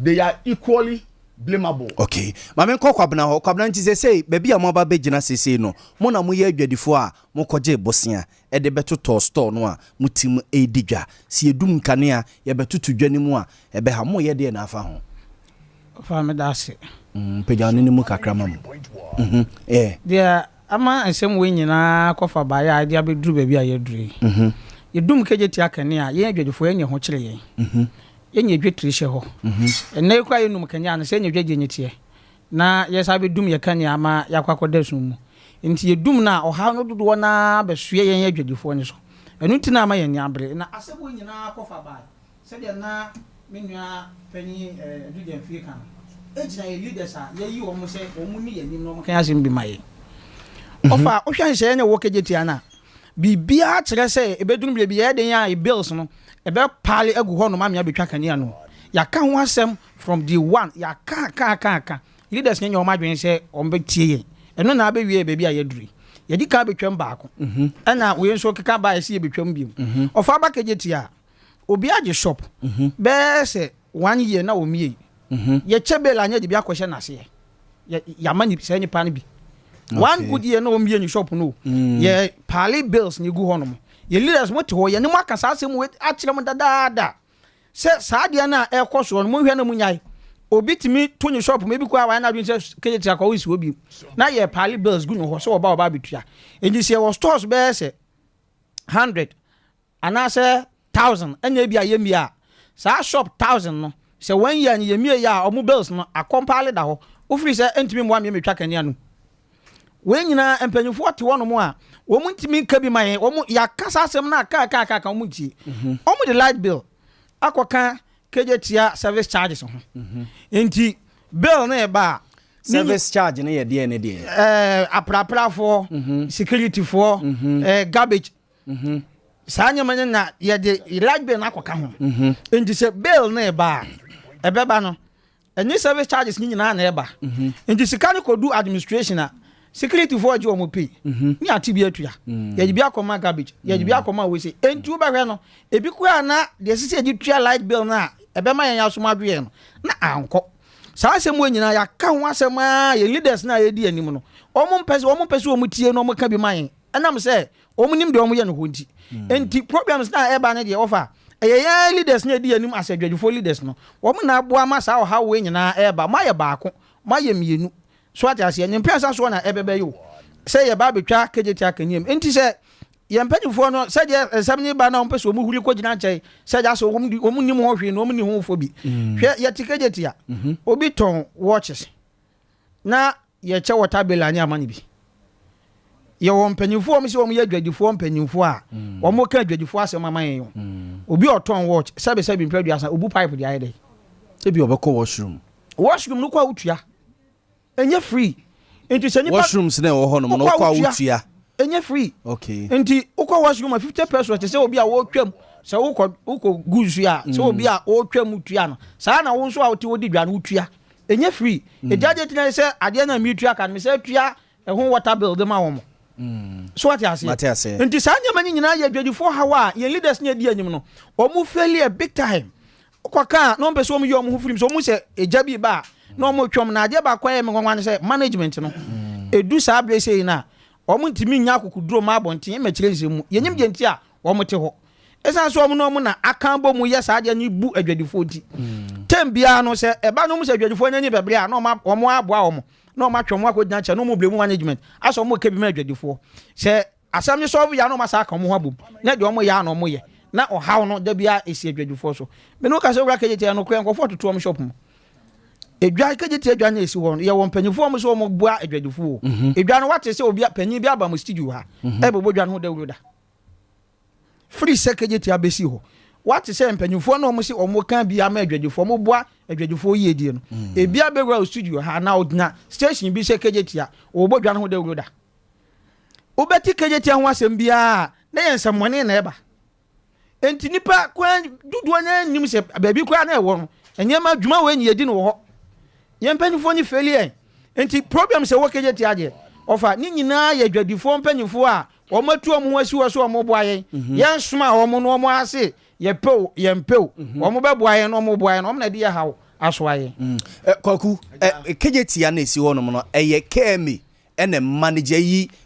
they are equally blamable. Okay, mame kwabna ho kwabna nti say baby a mo ba begina sese no mo na mo ye adwadifo a mo koje bosia e de betoto store no a mutim edidwa si edum nkane a ye betoto dwani mu a e be ha mo ye de na afa ho fa me dase pejane ni mu kakra mam dia ama ensem we nyina kofa ba ya dia beduru baby a ye dure yedum kejeti akane a ye adwadifo ye ho kire ye yenye dwetri hye ho enne kwa yenum kanya na se nye dwagye nyetie na yesa be dum ye kanya ama yakwakoda sum mu nti yedum na oha no dodo na besue yen adwadifo ne so enu ti na ama yen abre na asebo nyina kofa ba se de na menua pani dudem fie kan ejina ye leaders a ye yi wo mo se wo mu ni yenim no mo kan asem bi maye ofa ohwa hye yen wo kejeti ana bibia kire se ebedum bia ye den ya bills no ebe pali egu ho no mamia betwa kania no yaka ho asem from the one yaka ka leaders nyanya o madwen se o mbetie yen eno na be wie baby a yeduri yedi ka betwam baako ana we nso keka ba ese ye betwam biom ofa ba kejeti a obi age shop be se 1 year na o mie ye chebela anya de bi akohye na se ya mani se nyi pa ne bi one good year na o mie ni shop no ye pali bills ni gu ho no ye leaders mo te ho ye ne mo aka saasem we akire mo dadaada se saade na ekoso no mo hwe na mo nyai obi timi to ni shop me bi kwa wa na dwen se kejeti akwa wisi obi na ye pali bills gu no ho so oba bitua enji se wo stores be se 100 ana se 1000 enya bi ayemi a sa shop 1000 no se 1 year ni yemi ya omo bills no akompale da ho ofiri se entimi mo am metwa kania no we nyina empanyufo te wono mo a wo mu ntimi ka bi maye wo mu yakasa asem na ka wo mu tie wo mu the light bill akoka kejetia service charges ho enti bill na e ba service charge na ye de aprapra for security for garbage sanya manya na ye de light bill na akoka ho enti se bill na e ba ebeba no any service charges ni nyina na e ba enti sikani kodu administration a security for jo mo pay ni ati bi atua ye bi akoma garbage ye bi akoma we say enti u ba hwe no ebi kwa na de sisi edi tua light bill na ebe ma yan asoma adwe no na anko saa asem we nyina ya ka ho asem a ye leaders na ye di anim no omo mpese omo tie no omo ka bi man enam se omo nim de omo ye no ho nti enti problems na eba na de offer ye leaders na di anim asedwadufo leaders no omo na aboa ma saa ha we nyina eba ma ye baako ma ye mienu so ati ye nyempesa so na ebebe yo say ye ba betwa kejeti akaniem enti se ye mpanyufo no se je examine ba na ompese omu huri ko gina nchai se ja so omu nim ho hwe no omu ni ho fo bi hwe ye tikejeti a obi ton watches na ye che water bill anya amani bi ye wo mpanyufo omu se omu ye adwadifo mpanyufo a omu ka adwadifo asem aman yo obi oton watch sebe mpadu asa obu pipe di ayede ebi obekọ washroom no kwa utua enye free enti se nipa washrooms na wo ho no kwa utua enye free okay enti ukwa washroom 50 pesos se obi a wo twam se uko guzu ya se obi a wo twam utua no sa na wo nso a wote wodi dwa no utua enye free ejaje tina se ade na mi utua kan me se tua ho water bill de ma wo mo so what you say enti sa nyama nyina ya dwadifo hawa ye leaders na di anyim no o mu failure big time ukwa no mpe so omu yo omu ho firim so omu se ejabi ba no mo twom na ade ba kwa ye ngwanwan se management no edu sa abrese na omo ntimi nya akukuduro ma abonten e mekire nsemu yenyim je nti a omo te ho esan so omo no omo na akan bo mu ye sa ade ni bu adwadifo nti tembia no se eba no mu se adwadifo nyanyi bebre a no omo aboa omo no omo atwom akodina cha no mo blemu management aso omo ke bi ma adwadifo se asam ni solve ya no ma sa aka omo habom na de omo ya na omo ye na ohaw no da bia esi adwadifo so me no ka se wura kejeti no kwen ko foto to omo shop mu edwa kagye edwa na esi hɔ no ye won panyimfo mo so mo bua edwadifo edwa no wate se obi panyin bi aba mo studio ha e bebo dwa no ho dawuro da free sekagye tia besi hɔ wate se panyimfo no mo se omo kan bi ama edwadifo mo bua edwadifo yie die no ebi abewura studio ha na odna station bi sekagye tia obo dwa no ho dawuro da obeti kagye tia ho asɛm bia na yensamone na eba enti nipa kwan dudu anya nim se baabi kwa na ewo no enyema dwuma we nyi edi no ho yempanifo ni failure enti problem se wo kagye tia age ofa ni nyina ye dwadifo mpanifo a o matu o mo asi wo so o mo boa yen yen soma o mo no o mo ase ye pew o mo be boa yen no mo boa yen o mo na de ye hawo aso aye kwaku kagye tia na esi ho no no eye kemi ene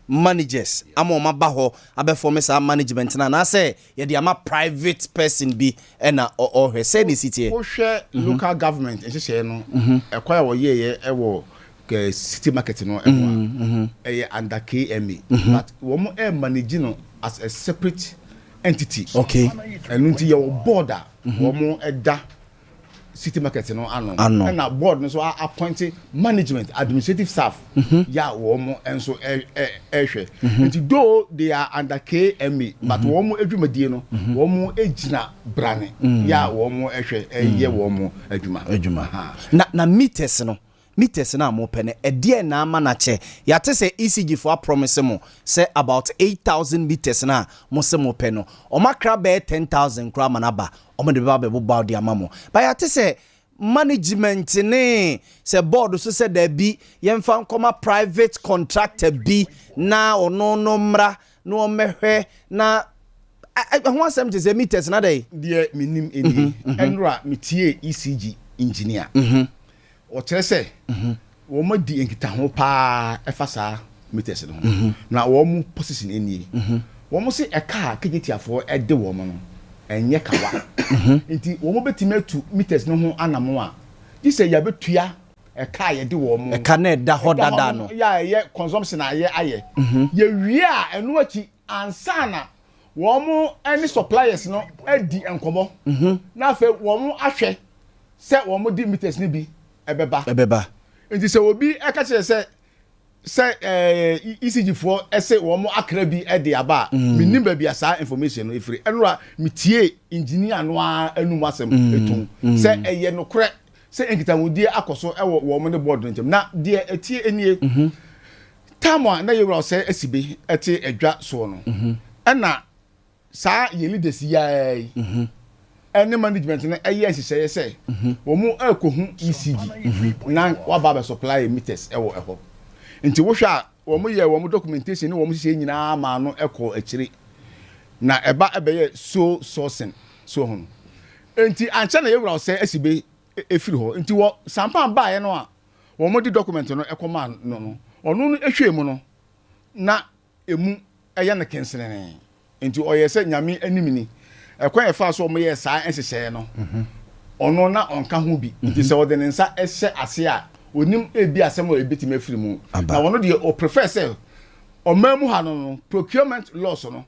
managers ama oma ba ho abeform sa management na say ye de ama private person bi ena or say the city wo hwe local government ehye no ekwa wo ye ewo city market no eye under KMA but wo mo manage no as a separate entity okay enu nti ye wo border wo mo eda city market no ano na board no so appoint management administrative staff ya wo mo enso ehwe nti though they are under KMA but wo mo adwumadie no wo mo ejina brane ya wo mo ehwe ye wo mo adwuma na meters na mo pene edie na ama na che ya te se ECG for promise mo say about 8,000 meters na mo se mo peno o makra be 10,000 kra manaba o mo de ba be bo de ama mo ba ya te se management ne se board so se da bi yemfa nkoma private contractor bi na ono no mra no omehwe na ho asem te se meters na dey de minim eni enra metie ECG engineer o kire se wo ma di enkita ho pa efa sa meters no na wo mu position eni wo mu se eka kegetiafo ede wo mo no enye kawa nti wo mo betime atu meters no ho anamo a di se ya betua eka ye de wo mo eka na eda ho dada no ya ye consumption aye ye wie a eno achi ansana wo mo any suppliers no adi enkomo na fe wo mo ahwe se wo mo di meters ni bi ebeba nti se obi eka kire se ECG for ese wo mo akra bi e de aba minim ba bia sa information no efiri enura mitie engineer no anum asem etun se eye no kore se enkitamudie akoso e wo mo ne board ntem na de etie enie tamwa na yewra se asibe ete adwa so no ena sa ye leaders ya any management na eye nhihye se wo mo akohu ECG na wa ba supply meters e wo eho nti wo hwa wo mo ye wo mo documentation ni wo mo hye nyina ma no eko akiri na eba ebeye so sourcing so hono nti ancha na yewura se asibe efiri ho nti wo sampa ba ye no a wo mo di document no eko ma no ono no ehwe mu no na emu eye na kensenene nti oye se nyame animini ekwan e fa so mo ye saa ensehye no ono na onka ho bi nti se wo de nsa ehye ase a onim ebi asem o ebetime afiri mu na wono de o prefer say o mamu ha no procurement laws no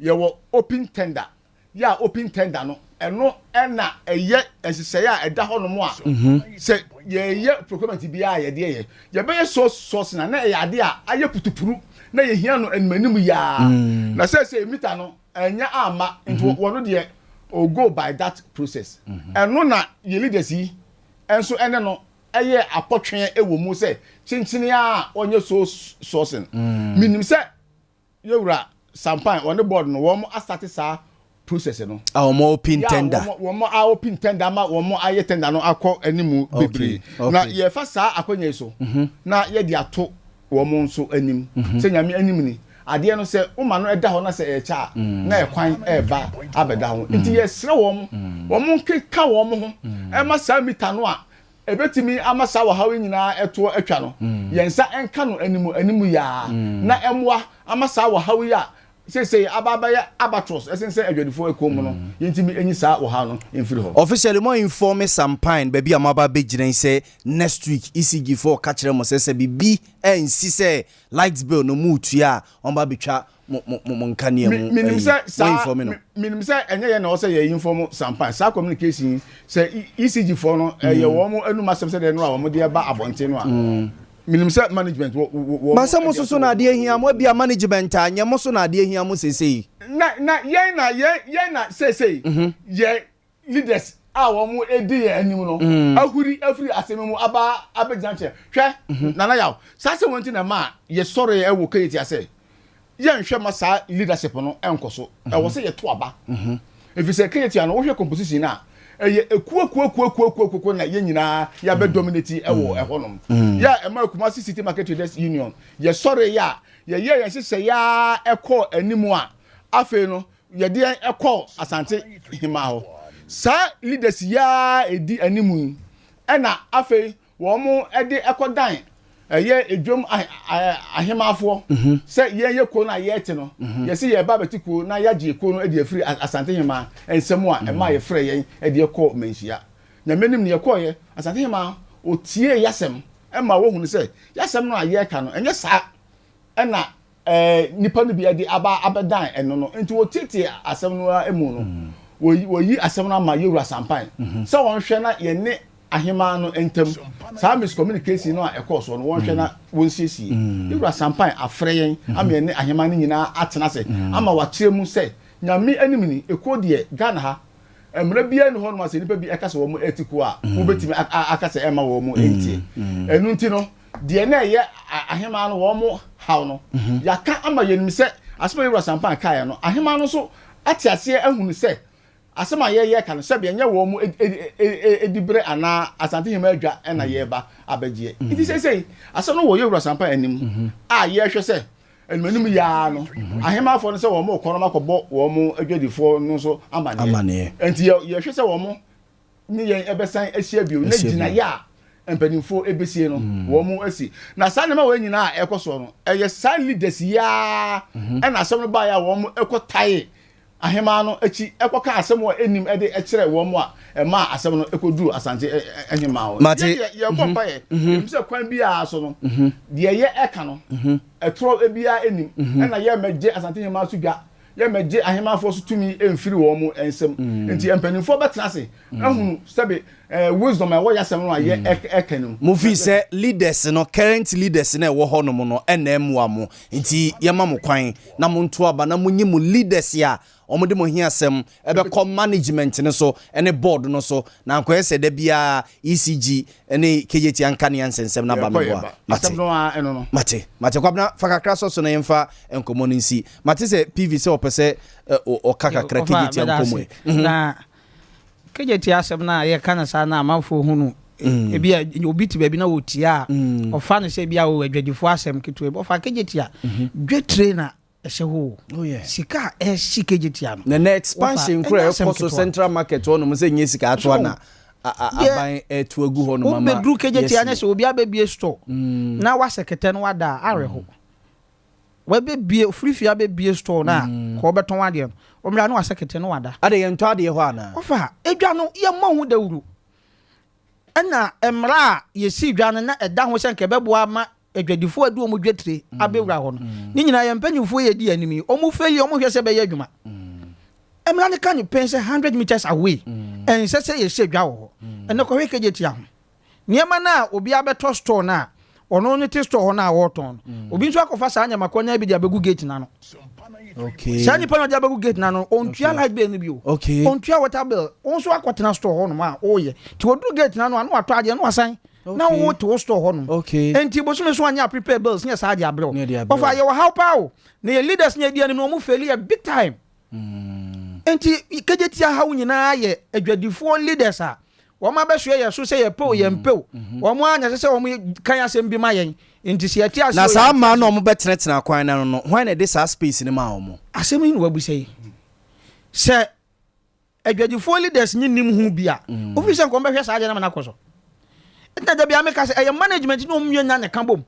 ye wo open tender ya open tender no eno na eye ensese ya eda ho no mo a se ye procurement bi a ye de ye be source na ye ade a aye putupuru na ye hia no enmanim ya na say meter no enya ama into wono de o go by that process eno na ye leaders yi enso ene no eye apotwe ewo mu se chinchini a onye so sourcing minim se yewura sampan on the board no wo mo start sa process no mo open tender wo mo open tender ma wo mo aye tender no akọ animu bebre na ye fa sa akonya so na ye di ato wo mo nso anim se nyame anim ni ade no se uma no eda ho na se e cha na e kwan e ba abeda ho nti ye sre wo mo keka wo mo ho e ma sa mita no a ebetimi amasa wa hawe nyina eto atwa no yensa enka no animu ya na emwa amasa wa hawe ya say ababaya abatros esense adwadifo ekom no yentimi enyi saa wo ha no emfiri ho officially more inform Sampine baby amaba begiren say next week ECG4 ka kire mo say bibi ensi say light bill no mutua on ba betwa mo nkane mu minim say enye ye na o say ye inform Sampine saa communication say ECG4 no ye wo mo anu masem say de no a wo mo de ba abonte no a minim say management masa mo so na de ahia mo bia management anya mo so na de ahia mo sesei na say ye leaders wo mo edi ye anim no ahuri afri asem mu aba abejanche hwe nana yaw sa se wonti na ma ye sore e wo kayeti ase ye nhwe ma sa leadership no enkoso e wo se ye to aba if you say kayeti an wo hwe composition na eye ekuo na ye nyina ya be dominate ewo ehonom ya ema Kumasi City Market Traders Union ye sore ya ye sese ya ekọ animu a afi no ye de ekọ Asante hima ho sa leaders ya edi animu ena afi wo mo ede ekọ dan eye edwom ahemafo se ye ko na ye te no ye se ye ba betiko na ya je ko no e de afiri Asante hima ensem a e ma ye frɛ ye e de ko menhia na menim ne ye ko ye Asante hima o tie yasem e ma wo hunu se yasem no aye ka no enye sa e na nipa no bi de abedan eno no enti wo tete asem no emu no wo yi asem no ma yewura Sampine se won hwɛ na ye ne ahema no entem saa miscommunication no a ekoso no won hwe na won siesie yewura Sampine afreyen ama ne ahema no nyina atena se ama wakire mu se nyame anim ni ekode Ghana ha emra bia ne ho no ase nipa bi ekase wo mu etiko a wo betimi akase ema wo mu enti enu nti no de na ye ahema no wo mu haw no yaka ama yenim se asema yewura Sampine kae no ahema no so atiase ehunu se asema ye kan se be nya wo mu edibre ana Asante hima adwa na ye ba abagie it is say asema no wo yewura Sampine anim a ye hwe se enmanum ya no ahema fo no se wo mu kono makobo wo mu adwadifo no so amane enti ye hwe se wo mu ni ye ebesan ahia bio na gina ya empanimfo ebesie no wo mu asi na sa ne ma wo nyina a ekoso no eye sa leaders ya na asem no ba ya wo mu ekotae ahema no echi ekoka asem wo enim ede ekire wo mu a ema asem no ekoduru Asante ahema wo ye kompa ye mse kwan bi a so no de ye eka no etro ebia enim na ye meje Asante ahema so dwa ye meje ahema fo so tumi emfiri wo mu ensem enti empanimfo betena se ahunu sebe wisdom e wo yasem no ye ekanum mo fi se leaders no current leaders na wo ho no mo no enemu amo enti ye ma mo kwan na mo nto aba na mo nyi mo leaders ya omode mo hiasem ebe com management ne so ene board no so na nko ese da bia ECG ene KJT anka ne ansensem na ba me boa asem no a eno no mate kwabna fakakra so na yemfa enkomo nsi mate se PV se opese o kakakra KJT enkomo na KJT asem na ye kana sa na amanfo hunu ebia obi ti baabi na wotia ofa ne se bia wo adwadifo asem keto e ofa KJT a dwe trainer ho sika KJT ano na expansion kura ekoso central market ono mo se nye sika ato na aban etu agu ho no mama obedru KJT anya se obi abebie store na wa sekete no wada areho wa bebie free abebie store na ko beton wade o mra na wa sekete no wada ade ye nto ade ho ana ofa edwa no ye ma hu dawuru ana emra ye si dwa no na eda ho se nke beboa ma adwadifo adu omu dwetire abewura ho no ni nyina ye mpanyimfo ye di animi omu feli omu hwese be ye adwuma emra ne kan pense 100 meters away en sese ye hye dwa ho ene ko hwe KJT aho niema na obi abeto store na ono ne te store ho na woton obi nso akofa sa anya makonya bi dia begu gate na no okay sani pa na dia begu gate na no ontua light bill ni bio okay ontua water bill onso akotena store ho no ma oye ti odu gate na no anu ato ade no asan na wo to store ho no okay enti bosume so anya prepare bills nya sa ade abro ofa ye wo how power na ye leaders nya dia ni no mu fail a big time enti KJT ha nyina ye adwadifo leaders a wo ma be so ye so se ye pe o ye mpe o wo mo anya se wo mo kan asem bi ma yen enti se yati aso na sa ma no mo betenetena kwan na no when dey sa space ni ma wo mo asem ni wo bu se adwadifo leaders nyinim hu bia official ko be hwe sa ade na na koso enta da bia me ka se management no mwe nya ne kan bom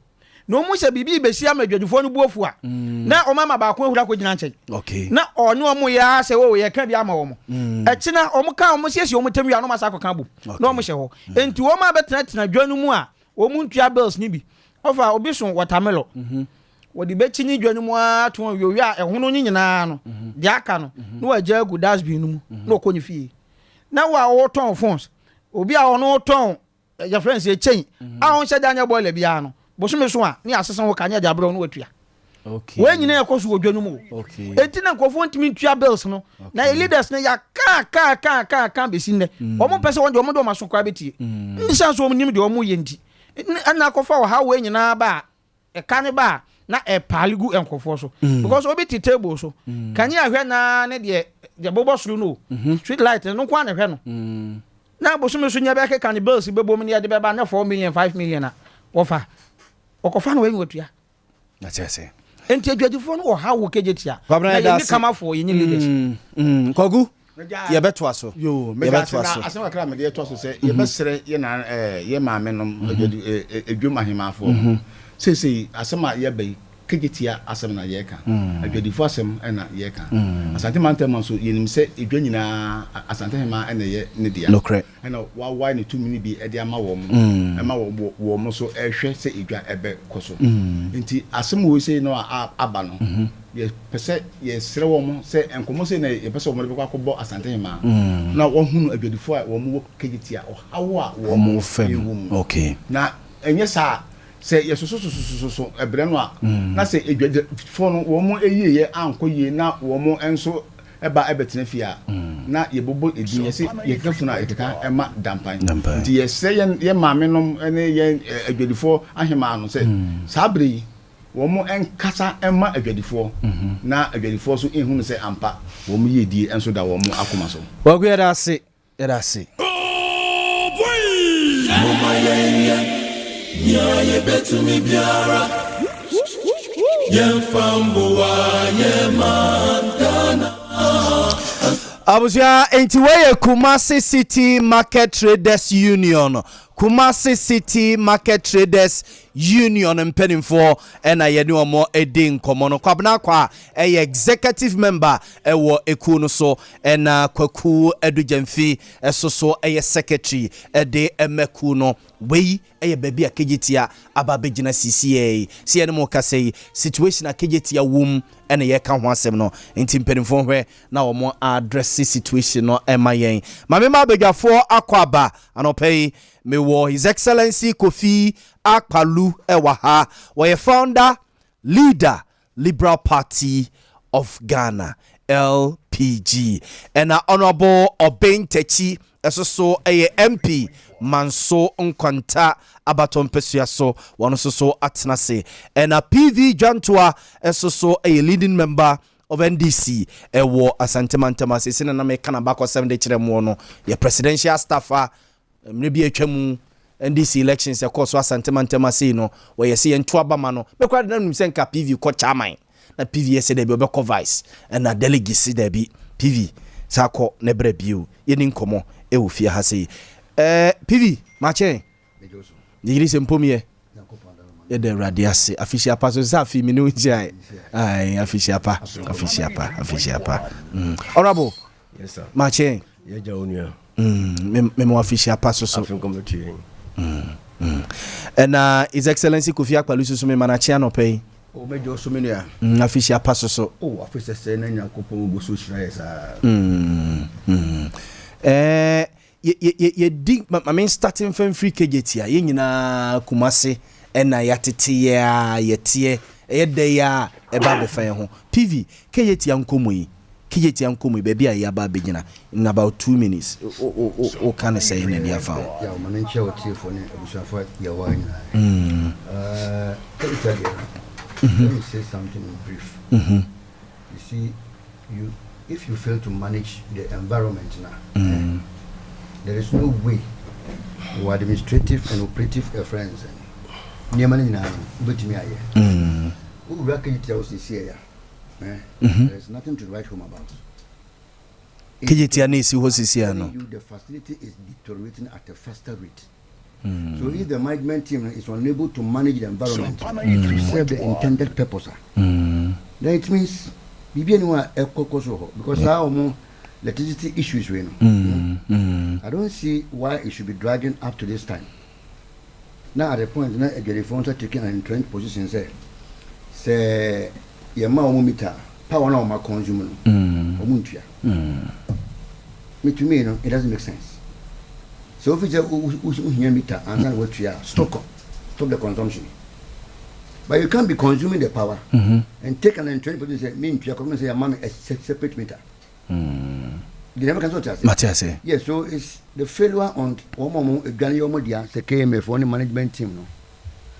no mu se bibi be sia madwadifo no buofu a na o mama ba ko ehura ko gina nche okay na onu omo ya se wo ye ka bi ama wo mo e chi na o mo ka o mo siesie o mo tamia no masa ko ka bo na o mo hye ho enti wo ma betena tena dwanu mu a o mu ntua bills ni bi ofa obi so watermelon wodi be chi ni dwanu mu a to wi a ehono ni nyina no de aka no no agya gu dustbin no mu na okonyi fie na wa wo ton phones obi a ono ton your friends e chain a on hye danya boiler bia no bosome so a ni asesan wo kanya de abro no watua okay we nyina ekoso odwanu mu okay enti na nkofo ntimi ntua bills no na leaders na ya ka be sinne omo pese wonde omo do maso kwa betie nsan so omo nim de omo yendi na akofa wo ha we nyina ba e kane ba na e paligu enkofo so because obi ti table so kanya ahwe na ne de bobo suru no street light no kwa na hwe no na bosome so nya be ka kan bills be bom ne de be ba na 4 million 5 million na ofa okofa no we nwatua na chese enti adwadifo no ha wo kejetia na ye kama fo ye leaders kogu ye beto aso yo me ga asem akra me de to aso se ye besere ye na ye maame nom adwuma hemafo sei asema ye be kejetia asem na ye ka adwadifo asem na ye ka asante mantem so yenim se edwa nyina asante hema na ye ne dia nokre na wa ne 2 minute bi e de ama wo mo ema wo mo so ehwe se edwa ebe koso nti asem wo sei no aba no ye pese ye sere wo mo se enkomo se na ye pese wo mo be kwakobo asante hema na wo hunu adwadifo a wo mo kejetia o hawo a wo mo fem okay na enye sa se yesoso ebre no a na se edwade fo no wo mo eyiye ankoye na wo mo enso eba ebetena fia na ye bobo edin ye se ye kafu na ekeka ema dampan nti ye se ye maame no ene ye edwadefo ahema no se sabre wo mo enkasa ema edwadefo na edwadefo so ehunu se ampa wo mo ye die enso da wo mo akoma so wagu era se oh boy mama ye betu mi biara ye famboa ye mandana abuja enti we Kumasi City Market Traders Union Kumasi City Market Traders Union mpenimfo ena ye ne omo edin komo no kwabna kwa executive member ewo eku no so ena kwaku edujamfi esoso secretary ede emeku no wei baby akejetia ababegina CCA sie ne mo kasei situation akejetia wom ena ye ka ho asem no enti mpenimfo hwe na omo address situation no emayen mame ma begafo akwaba anopei mewo His Excellency Kofi Akpalu Ewaha, where founder, leader, Liberal Party of Ghana, LPG, and Honorable Oben Techi, so a MP, Manso Nkwanta, Abaton Pesuaso, one so Atnase, and a PV Jantua, so a leading member of NDC, a war Asante Mantama, Sina Namekana Bako 7 day Chiremono, your presidential staffer, maybe a chemu. NDC elections of course was Santemantema say no where you see en twabama no be kwa dem say nka PV ko chairman na PV say dey be ko vice and na delegacy dey be PV sa ko ne bra biu yeni nkomo e wo fie ha say PV ma chen digiri se mpomie ye de radiase official pa so sa fi mi no jai ai official pa honorable yes sir ma chen ye ja onua me mo official pa so and His Excellency Kofi Akpalu so me manachia no pay o mejo so me nua official pass so o official say na nyakopon go so shira yesa ye dig I mean starting from free kejetia ye nyina Kumasi na yatete ya yetie ye de ya e ba be fan ho PV kejetia nkomo yi Kijeti Ankomu baby a yaba begina in about 2 minutes. O can say in the found. Yeah, man, show tea for your wine. Let me say something in brief. You see, if you fail to manage the environment now, there is no way your administrative and operative friends. Near money now, but me, who reckon it was this year. There's nothing to write home about. Kijeti anisi hosisi ano. The facility is deteriorating at a faster rate. So if the management team is unable to manage the environment to serve the intended purpose, then it means because our electricity issues I don't see why it should be dragging up to this time. Now at the point now the phones are taking an entrenched position say your meter power now my consumer me to me it doesn't make sense. So if it's a meter and then what you are stop the consumption. But you can't be consuming the power and take an entrenched position mean you are coming say a separate meter. The never can say. Yes, so it's the failure on Ganyomodia, the KMF only management team. No,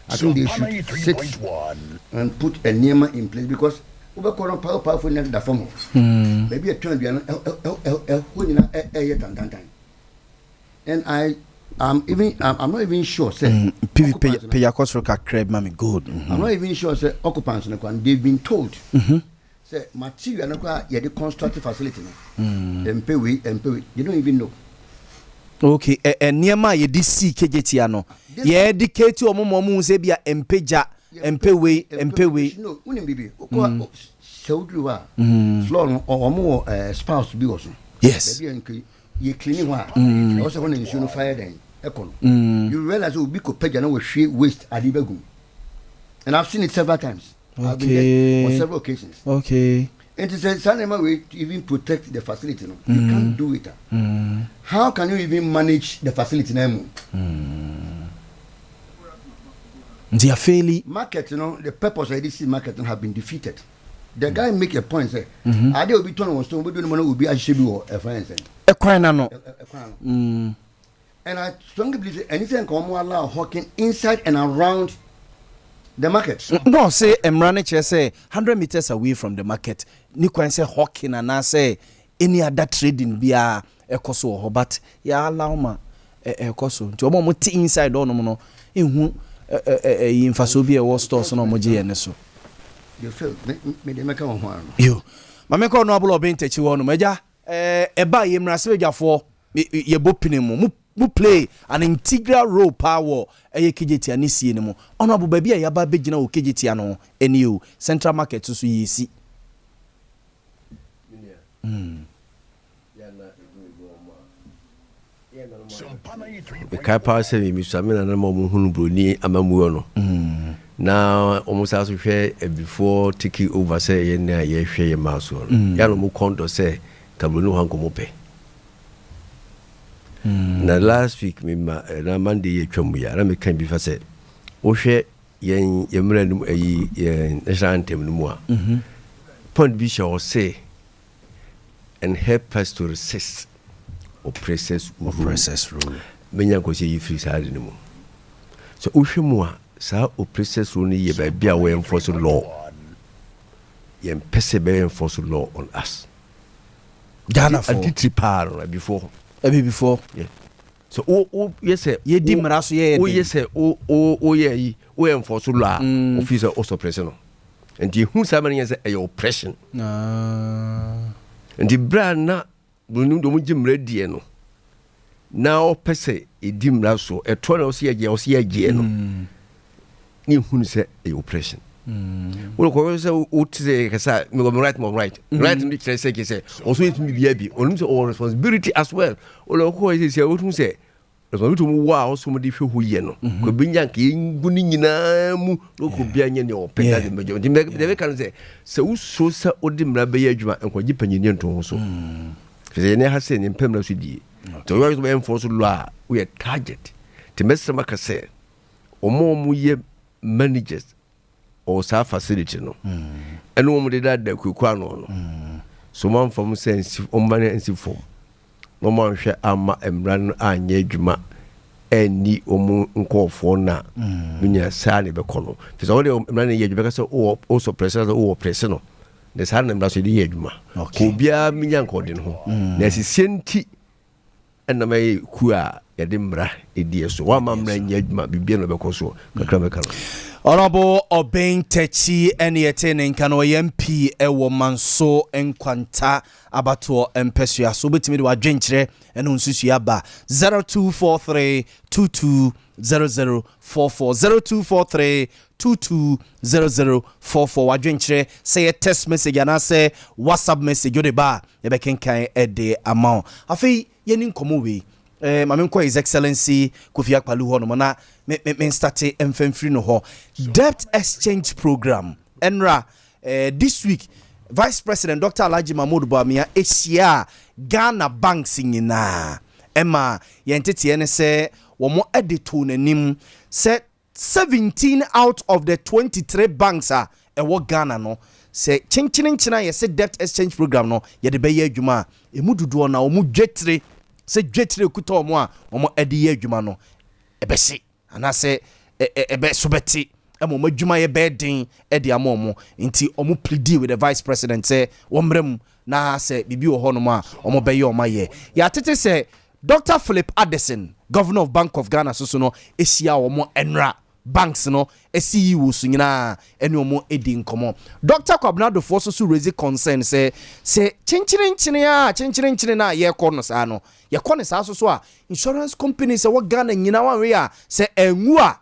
I think they should sit and put a NEMA in place because over powerful than the form of maybe a turn and I'm not even sure say pay your cost for crab mammy good. I'm not even sure say occupants they've been told. Say material no the constructive facility no pay we you don't even know. Okay, niema ye di see KJT ano ye dedicate omomo say bia empeja empewe no unim bibi ko sewdruwa floor no omo spouse bi was. Yes, you cleaning wa also when you fire then you realize you be ko peja na we waste adibagum, and I've seen it several times. I've been there on several occasions. Okay. And it's a certain way to even protect the facility. No? You can't do it. How can you even manage the facility now? They are failing. Market, the purpose of this market have been defeated. The guy make a point, say, I will be torn on stone, but will be a shibu or a friend. A crime, no. And I strongly believe anything can allow hawking inside and around the market. No, say Emraniche say 100 meters away from the market. Ni kwan say hawking and I say any other trading bia ekoso ho but ya allow ma ekoso. Nti omo ti inside on no ehu infaso bia wo stores no mo je ne so. You feel me dey make one one. Yo. Ma me ko no ablo obintechi wo no maja eba ye mrase bejafo ye bopine mu play an integral role power KJT anisi ni mo ono abu baby ya ba begina o KJT ano eni o central market so yesi Kai power say mi so na mo hunu broni amamuo no na almost as we before taking over say ye na ye hwe ye maso ya no mo kondo say kabroni han ko mo pe na last week me na Monday ye twam ya na me kan bi fa say wo hwe yen yemra num ayi national anthem no mu a point bi shall say and help us to resist oppressors rule menya ko say yi free side no mu so wo hwe mu a sa oppressors rule ni ye ba bia we enforce law yen pese be enforce law on us Ghana for anti-tripar before yeah. So yes ye di mraso ye yes ye we enforce law officer also oppression and the who say yes oppression and the brand na bunu do mu jimre die no na pese e di mraso e to na o se ye no ni hu say oppression we ko say o tse kasa me go right in the say say also it me bia bi onum say all responsibility as well o ko say o tun say responsibility mu wa also mo di hwe hu ye no ko binya ka yengu ni nyina mu ko bia nya ne o pega de mejo de kan say so so sa o di mra be ya adwuma enko gi panyini nton so say ne ha say ne mpamra so die to we go enforce law we target to mesema ka say o mo ye managers or sa facility no and wo de da kwekwa no so man from sense o man ensi form no man hwe ama emran anya adwuma eni omu nkofo na minya sa ne be kono fi so de emran ye adwuma ka so o so pressure o pressure no de sa na emran so de ye adwuma ko bia minya nkode no na sisienti ɛna mɛyɛ ku a yɛde mmara ɛdiɛ so wama mmara nyɛ adwuma biribia no bɛkɔ so kakra mɛka no Honorable Obeng Techi Eniete Nenkano MP Ewo Manso Enkwanta Abato Empesua so betimi de wadwenkyere ene nsusu aba 0243220044 0243220044 wadwenkyere say text message ana say WhatsApp message yo de ba e be kenkan e de amount afi yeni nkomo we Mamenko His Excellency Kofi Akpalu ho no na me start emfamfiri no ho debt exchange program enra this week Vice President Dr. Alhaji Mahmoud Bawumia esia Ghana banks nyina ema yentete ne se wo mo edito nanim se 17 out of the 23 banks a ewo Ghana no se chinchina ye se debt exchange program no ye de beye adwuma emu dudu na wo mu dwetire se dwetire kuta omo a omo edi ye adwuma no ebese anase ebe sobeti emo madwuma ye bedin edi amomo nti omo plead with the vice president say womrem na se bibi wo hono ma omo beye omaye ya tete se Dr. Philip Addison governor of Bank of Ghana so no esia omo enra banks no esi wo so nyina ene omo edi nkomo Dr. Kwabnado for so raise concern say chinchire na ye kono sa no ye kono sa so a insurance companies e wo Ghana nyina wan we a say enwu a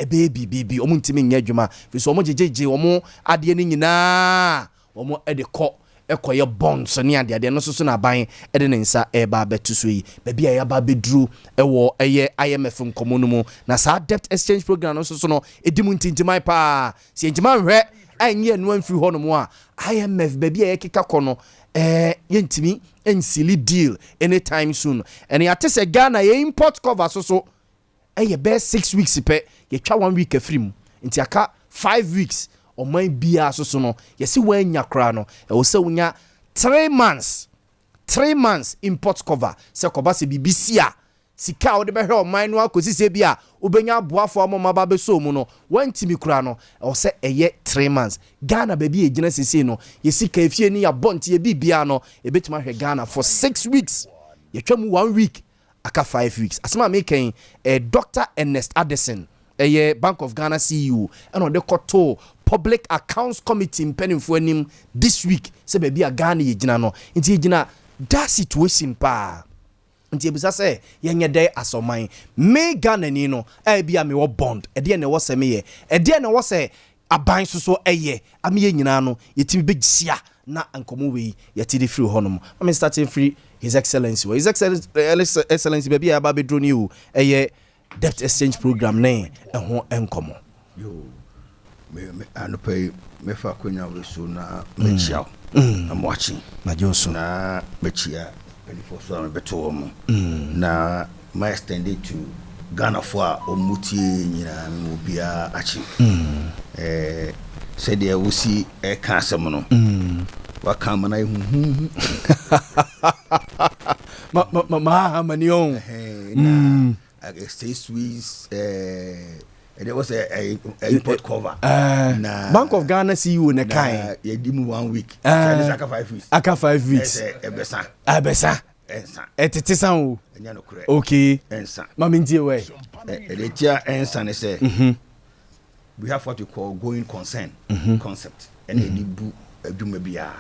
bibi omo ntimi nya adwuma fi so omo jejeje omo ade ni nyina omo ede ko ekoye bonds ne ade no so na ban ede ne nsa eba betu so yi ba bia ya ba bedru ewo eye IMF nkomo no mu na sa debt exchange program no so no edimu ntintimai pa si entima hwe anye no amfiri ho no mu a IMF ba bia ye keka kono yentimi ensili deal anytime soon and ya tese Ghana ye import cover so eye be 6 weeks pe ye twa 1 week afrim nti aka 5 weeks o man bia so no yesi wanya kra no e wo se wonya 3 months import cover se koba se BBC a sika wo de be hwe o man no akosi se bia obenya aboafo amoma ba be so mu no wantimi kra no e wo se eye 3 months Ghana ba bi egina sisi no yesi ka efie ni ya bonte ye bibia no e betima hwe Ghana for 6 weeks ye twam 1 week aka 5 weeks asema making Dr. Ernest Addison Bank of Ghana CEO and on the koto Public Accounts Committee mpenimfo anim this week se baby a Ghana yegina no nti yegina that situation pa nti ebisa se yenye dey asoman me Ghana ni no bia me wo bond de na wo se me ye de na wo se aban so eye ame ye nyina no yetimi begisia na ankomo we yetidi free honom am starting free His Excellency baby aba be drone you debt exchange program ne ho enkomo yo me anopai me fa kwenya we so na mechia I'm watching na joso na mechia before so am beto mo na my extended to Ghana for omutie nyina me obia achi said there we see e ka asem no wa kan mana hu ma manion na stay Swiss there was a import cover na Bank of Ghana CEO ne kan ye di mu 1 week aka 5 weeks aka 5 weeks ebesa etete san o enya no kure okay ensa mama ndie we edetia ensa ne say we have what we call going concern concept and e bu adwuma bia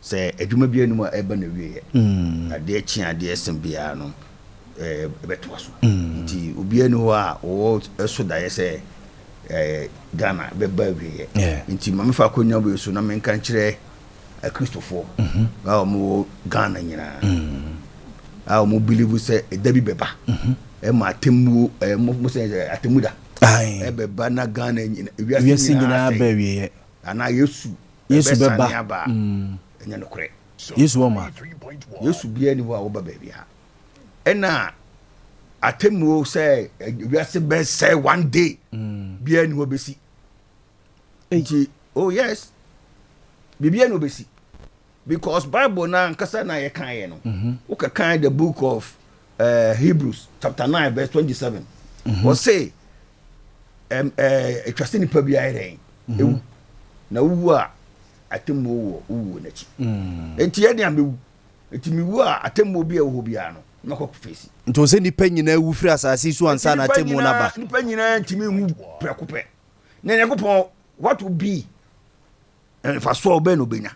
say adwuma bia no ma eba na wie ade chi ade esem bia no beto aso nti obi anu ho a wo eso da ye say Ghana beba wie nti mama fa konya bo so na menka nkire a Christopher ga mo Ghana nyina a mo believe say dabi beba e ma temu mo say atemu da beba na Ghana nyina wiase nyina ba wie ana Yesu beba enya no kure Yesu oma Yesu bia ni wo ba bia ena atemu say wiase be say one day bia ni wo besi enti oh yes bibia no besi because Bible na nkasa na ye kan ye no wo ka kan the book of Hebrews chapter 9 verse 27 wo say trust ni pa bia ire na wu a atemu wo na chi enti ye dia mewu enti mi wu a atemu bia wo bia no na ko face nto se nipa nyina wu firi asase so ansa na temu na ba nipa nyina ntimi hu prekope na Yakopon what will be and fa so obe no benya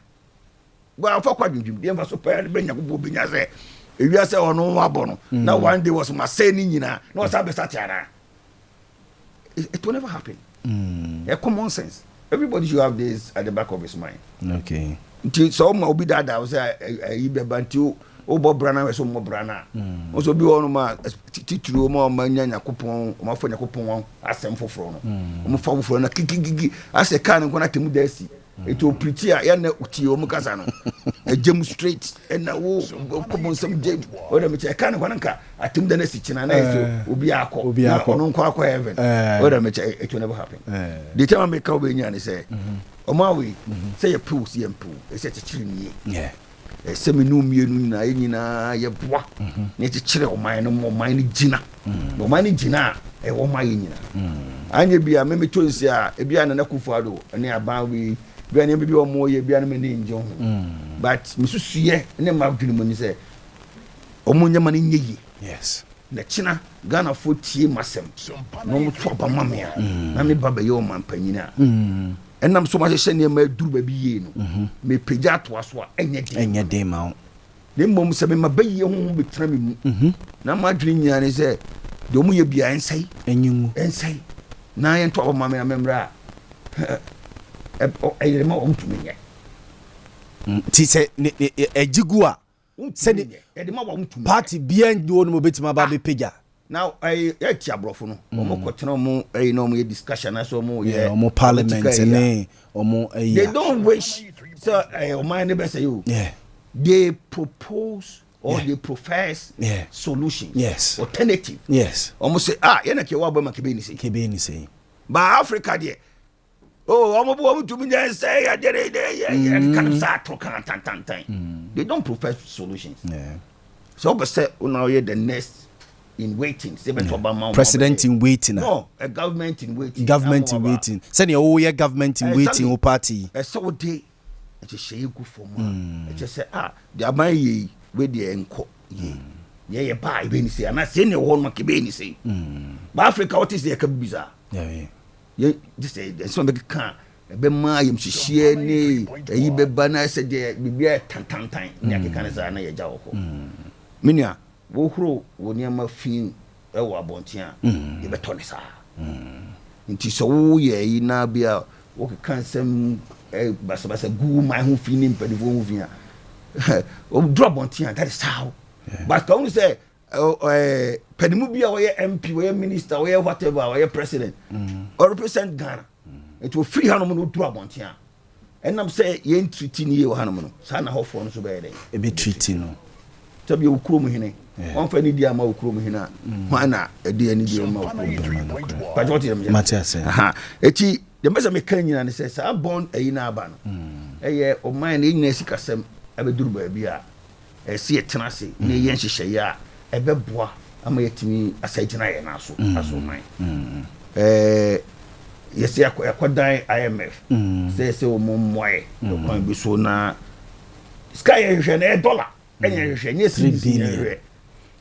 ba fa kwa dwudwum dem fa so pa benya ko benya se ewia se ono wabo no na one day was my say ni nyina na o sa be satiara it will never happen. A common sense. Everybody should have this at the back of his mind. Okay. So ma obi dada o say ibe bantu o bo brana we so mo brana. O so bi ono ma tituru ma nya Yakopon o ma fo Yakopon asem foforo no. O mo fa foforo na kikikiki ase kan nko na temu da si. It will preach ya na uti o mu kasa no. E jam straight and na wo common some jam. O da me che kan nko nka atem da na si china na so obi akọ. Ono nko akọ heaven. O da me che it will never happen. The time me ka we nya ne say o ma we say your pool see em pool. E say chichiri ni. Yeah. E say me no mienu na nyina ye boa. Na chichiri o man no mo man ni gina. O man ni gina e wo man nyina. Anya bia me tonsi a e bia na kufu ado ne aban we bia ne bi o mo ye bia na me ne nje ho. But misusuye ne ma dwene mo ni say o mo nyama ni nyeyi. Yes. Na china Ghana fo tie masem. No mo to ba mamia. Na me baba ye o man panyina. Enam so ma hye ne ma duru ba bi ye no. Me pagya to aso a enye de ma o. Ne mom se me mabayi ho betena me mu. Na ma dwene nya ne say de o mo ye bia ensai ensai na ye to ba mamia memra e ma o mutumi nye. Ti se ejigu a se ni party bia ndo no mo betima ba be pagya. Now I ti abrofo no o mo kwotena mo no mo ye discussion na so mo ye o mo parliament ne o mo they don't wish so o man ne be say you they propose or they profess solutions. Yes. Alternative. Yes. Almost say ye na ke wa ba ma kebe ni say ba Africa there omo bo to me say ya dere kan sa to kan tan they don't profess solutions. So but say now you the next in waiting. President in waiting. No, a government in waiting. Government in waiting. Send your yeah government in waiting o party. So day it just say good for man. It just say the aban ye we the enko ye. Yeah buy be ni say na say ne won make be ni say. But Africa what is the kabiza? Yeah. Just say so make can be ma yem hihie ni eyi be ba na say the bibia tan ni akeka na za na ye ja wo ko. Minia wo huro wo niam fin e wo abontia ye beto ne sa nti so wo ye yi na bia wo kan sem basa gu my hu fin ni mpadi wo hu fin a o drop bontia that is how but can you say pedimu bia wo ye MP wo ye minister wo ye whatever wo ye president or represent Ghana it will free hanom no drop bontia enam say ye treaty ni ye wo hanom no sa na hofo no so be dey e be treaty no tabi okuro mu hene on fa ni dia ma okuro mu hene a hwana edi ani dia ma okuro but what you Matias eti de mesa me kan nyina ne say sa born ayi na aba no eye o man na nyina sikasem abeduru ba bia e se etena se na ye nhyehyeye a ebeboa ama yetimi asagina ye na so aso man yes yakodan IMF say o mommoe do kwan bi so na sky hwe na dollar enye hwe nye cedis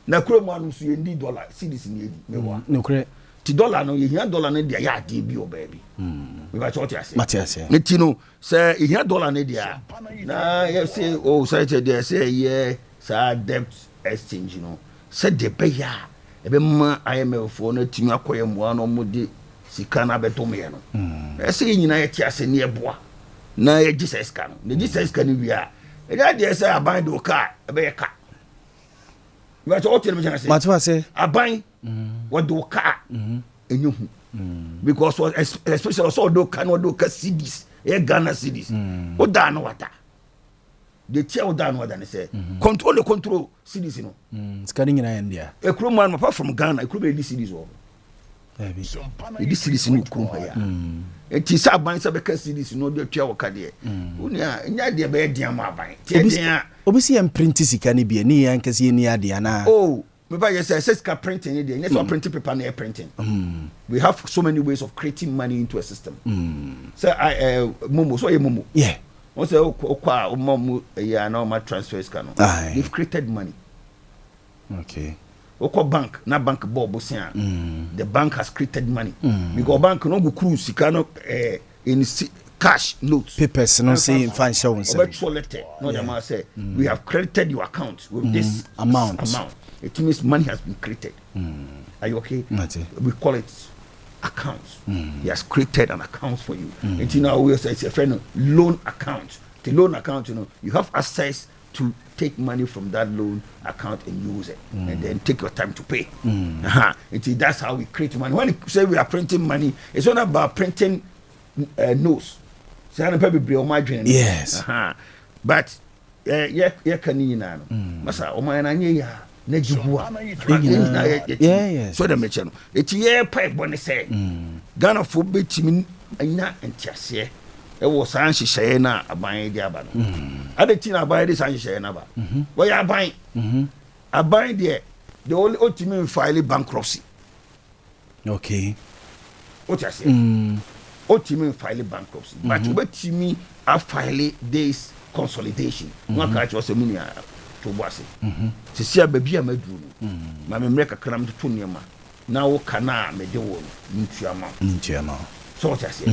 na krom anu so ye ndi dollar cedis ni mewa nokre ti dollar no ye hia dollar ne dia ya de bi obabi we ba choti ase Matias nti no say ye hia dollar ne dia na ye say oh say there say ye sa debt exchange no say de be ya e be ma IMF fo na timi akoye moa no mo de sika na beto me no e say nyina ye ti ase ne e boa na ye Jesus ka no ne Jesus ka ni wi a e da de say aban do ka e be ye ka we to otel me jana say Matias aban what do ka enyu because especially so do ka no do ka cedis e Ghana cedis o da no wata de tia o da no wata ne say control cedis no skani nyina ndia e kro man apart from Ghana e kro be di cedis wo e di cedis no kro ha ya e ti sa ban sa be ka cedis no de tia wo ka de unia nya de be diam aban ti dia obisi em print sika ne bia ni yankase ni ade ana oh me ba yes ska printing there next one printing paper na printing we have so many ways of creating money into a system so I momo so ye momo yeah won say okwa momo ya na ma transfers ka no they've created money Okay. Oko bank na bank bob bosia. The bank has created money. Because bank no go cruise sikano in cash notes. Papers no say financial letter. No the say we have credited your account with this amount. It means money has been created. Are you okay? We call it accounts. He has created an account for you. And you know we say it's a friend loan account. The loan account, you know, you have access to take money from that loan account and use it, and then take your time to pay. That's how we create money. When you say we are printing money, it's not about printing notes. Yes. But can you know? Masa omananya Nejibua. Yes. So the mention it's yeah pipe when they say Ghana for bitumen and tiasie. It was Sanshi Shayna a buying the Abano. I didn't buy this Sanshi Shayna. Why are buying? I buy the only ultimate filing bankruptcy. Okay. What I say? Ultimate filing bankruptcy. But what me are filing this consolidation. One catch was a mini to was it. To see a baby a medroom. My America cram to Tuniama. Now cana me do Ntiama. So what I say?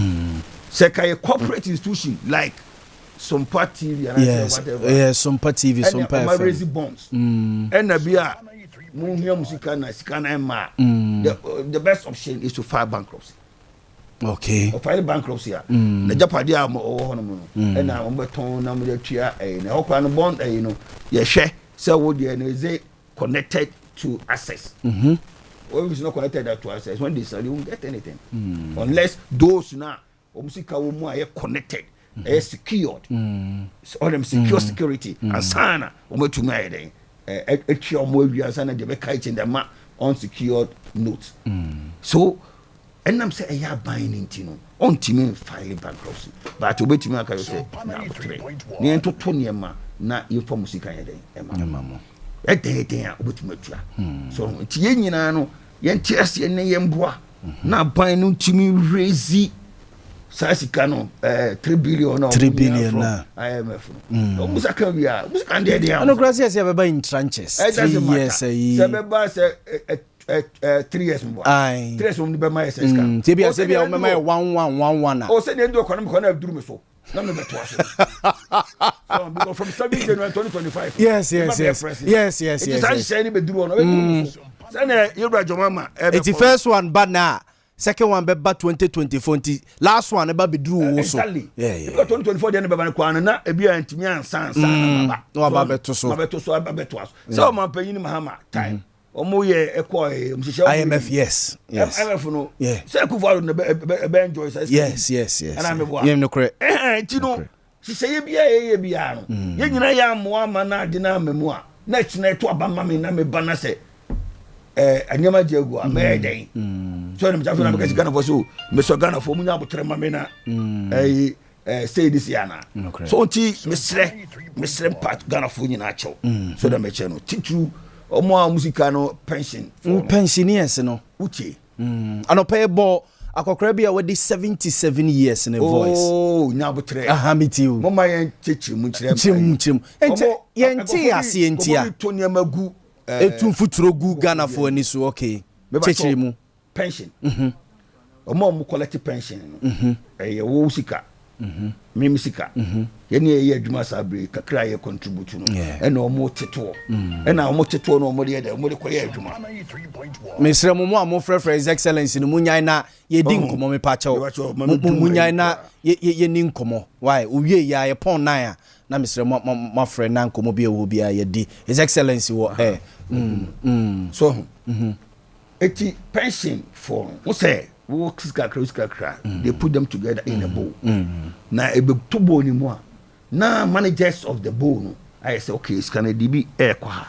Say a corporate institution like Sompa TV and whatever. Yes, Sompa TV, Sompa FM. Raising bonds. And Nabia, Munhia Musicana, Scana Ma. The best option is to file bankruptcy. Okay. Or file bankruptcy. The Japadia or and now on Beton, number Chia, and a Hawk and bond, you know, yes, share. So would you connected to access? Or if it's not connected to access, when they sell, you won't get anything. Unless those now. Omusika wo mu aye connected secured all them security and sana omatumi aye den etwe omo awia sana de be kite in the ma unsecured note so enam say eya buying into no ontimi file bankruptcy but obetumi aka yo say na botre ne entoto ne ma na yefo musika aye den ema mo den a obetumi atua so nti ye nyina no ye ntiase ne ye mboa na ban no ntimi raise Sasika no 3 billion or 3 billion na IMF no musaka bia musaka ndie dia no gracias ya beba in tranches 3 years se beba se 3 years mbo 3 years mbo be ma se ska se bia o me ma 1111 na o se ne ndio kono me kono abduru me so na me beto aso so because from 7 January 2025 yes it is say ni beduru no be so na yebra jomama it's the first one but now second one beba 2024 last one eba beduru wo so yeah 2024 dey beba kwa na ebia antimi ansan baba no aba beto so so man panyin mahama time omo ye ekoi mshisha IMF yes IMF no say kuvaru na be enjoy say yes ana me boa yem no kre tino shisha ye bia no ye nyina ya moa ma na ade na amemu a na china to abama me na me bana say anyama jego ameden so nem jafu na because Ghana for so me so Ghana for munya abotre ma me na say this yana so nti mesre part Ghana for nyina achew so da me che no titu omo a musika no pension pensioners no uche anopa ebo akokra bia we 77 years in a voice nya abotre ahamiti o mama yen chechi mu kire chim ente yenti ase entia to niamagu etum futuro gu Ghana for ani so okay chechiri mu pension omo collect pension no wo sika mimi sika yene ye adwuma sabre kakra ye contribute no ena omo teto ena omo teto no omo de omo de koye adwuma mesre mo amo frefre his excellency no munyan na ye di nkomo me pa chew munyan na ye ni nkomo why owie ya ye pon nan a na mesre mo frɛ na nkomo bi ewo bia ye di his excellency wo so eti pension for wo say wo kiska they put them together in a bowl na ebe to bowl ni mo na managers of the bowl no I say okay it's can DB kwa ha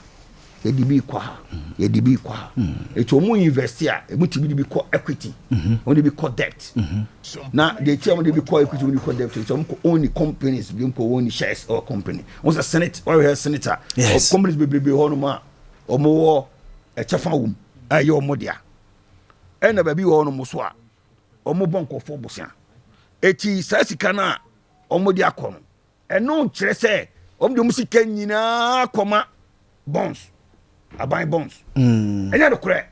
DB kwa ha DB kwa ha eti omo invest a emuti bi ko equity only be called debt na they tell me they be called equity only called debt so omo only companies be ko only shares or company once a senate or a senator or companies be ho no ma omo wo echefa wum ayo omo dia ena ba bi wo no mo so a omo bonkofo bosia eti sasika na omo dia kono eno kire se omo de musika nyina koma bonds aban bonds ɛnyɛ no korɛ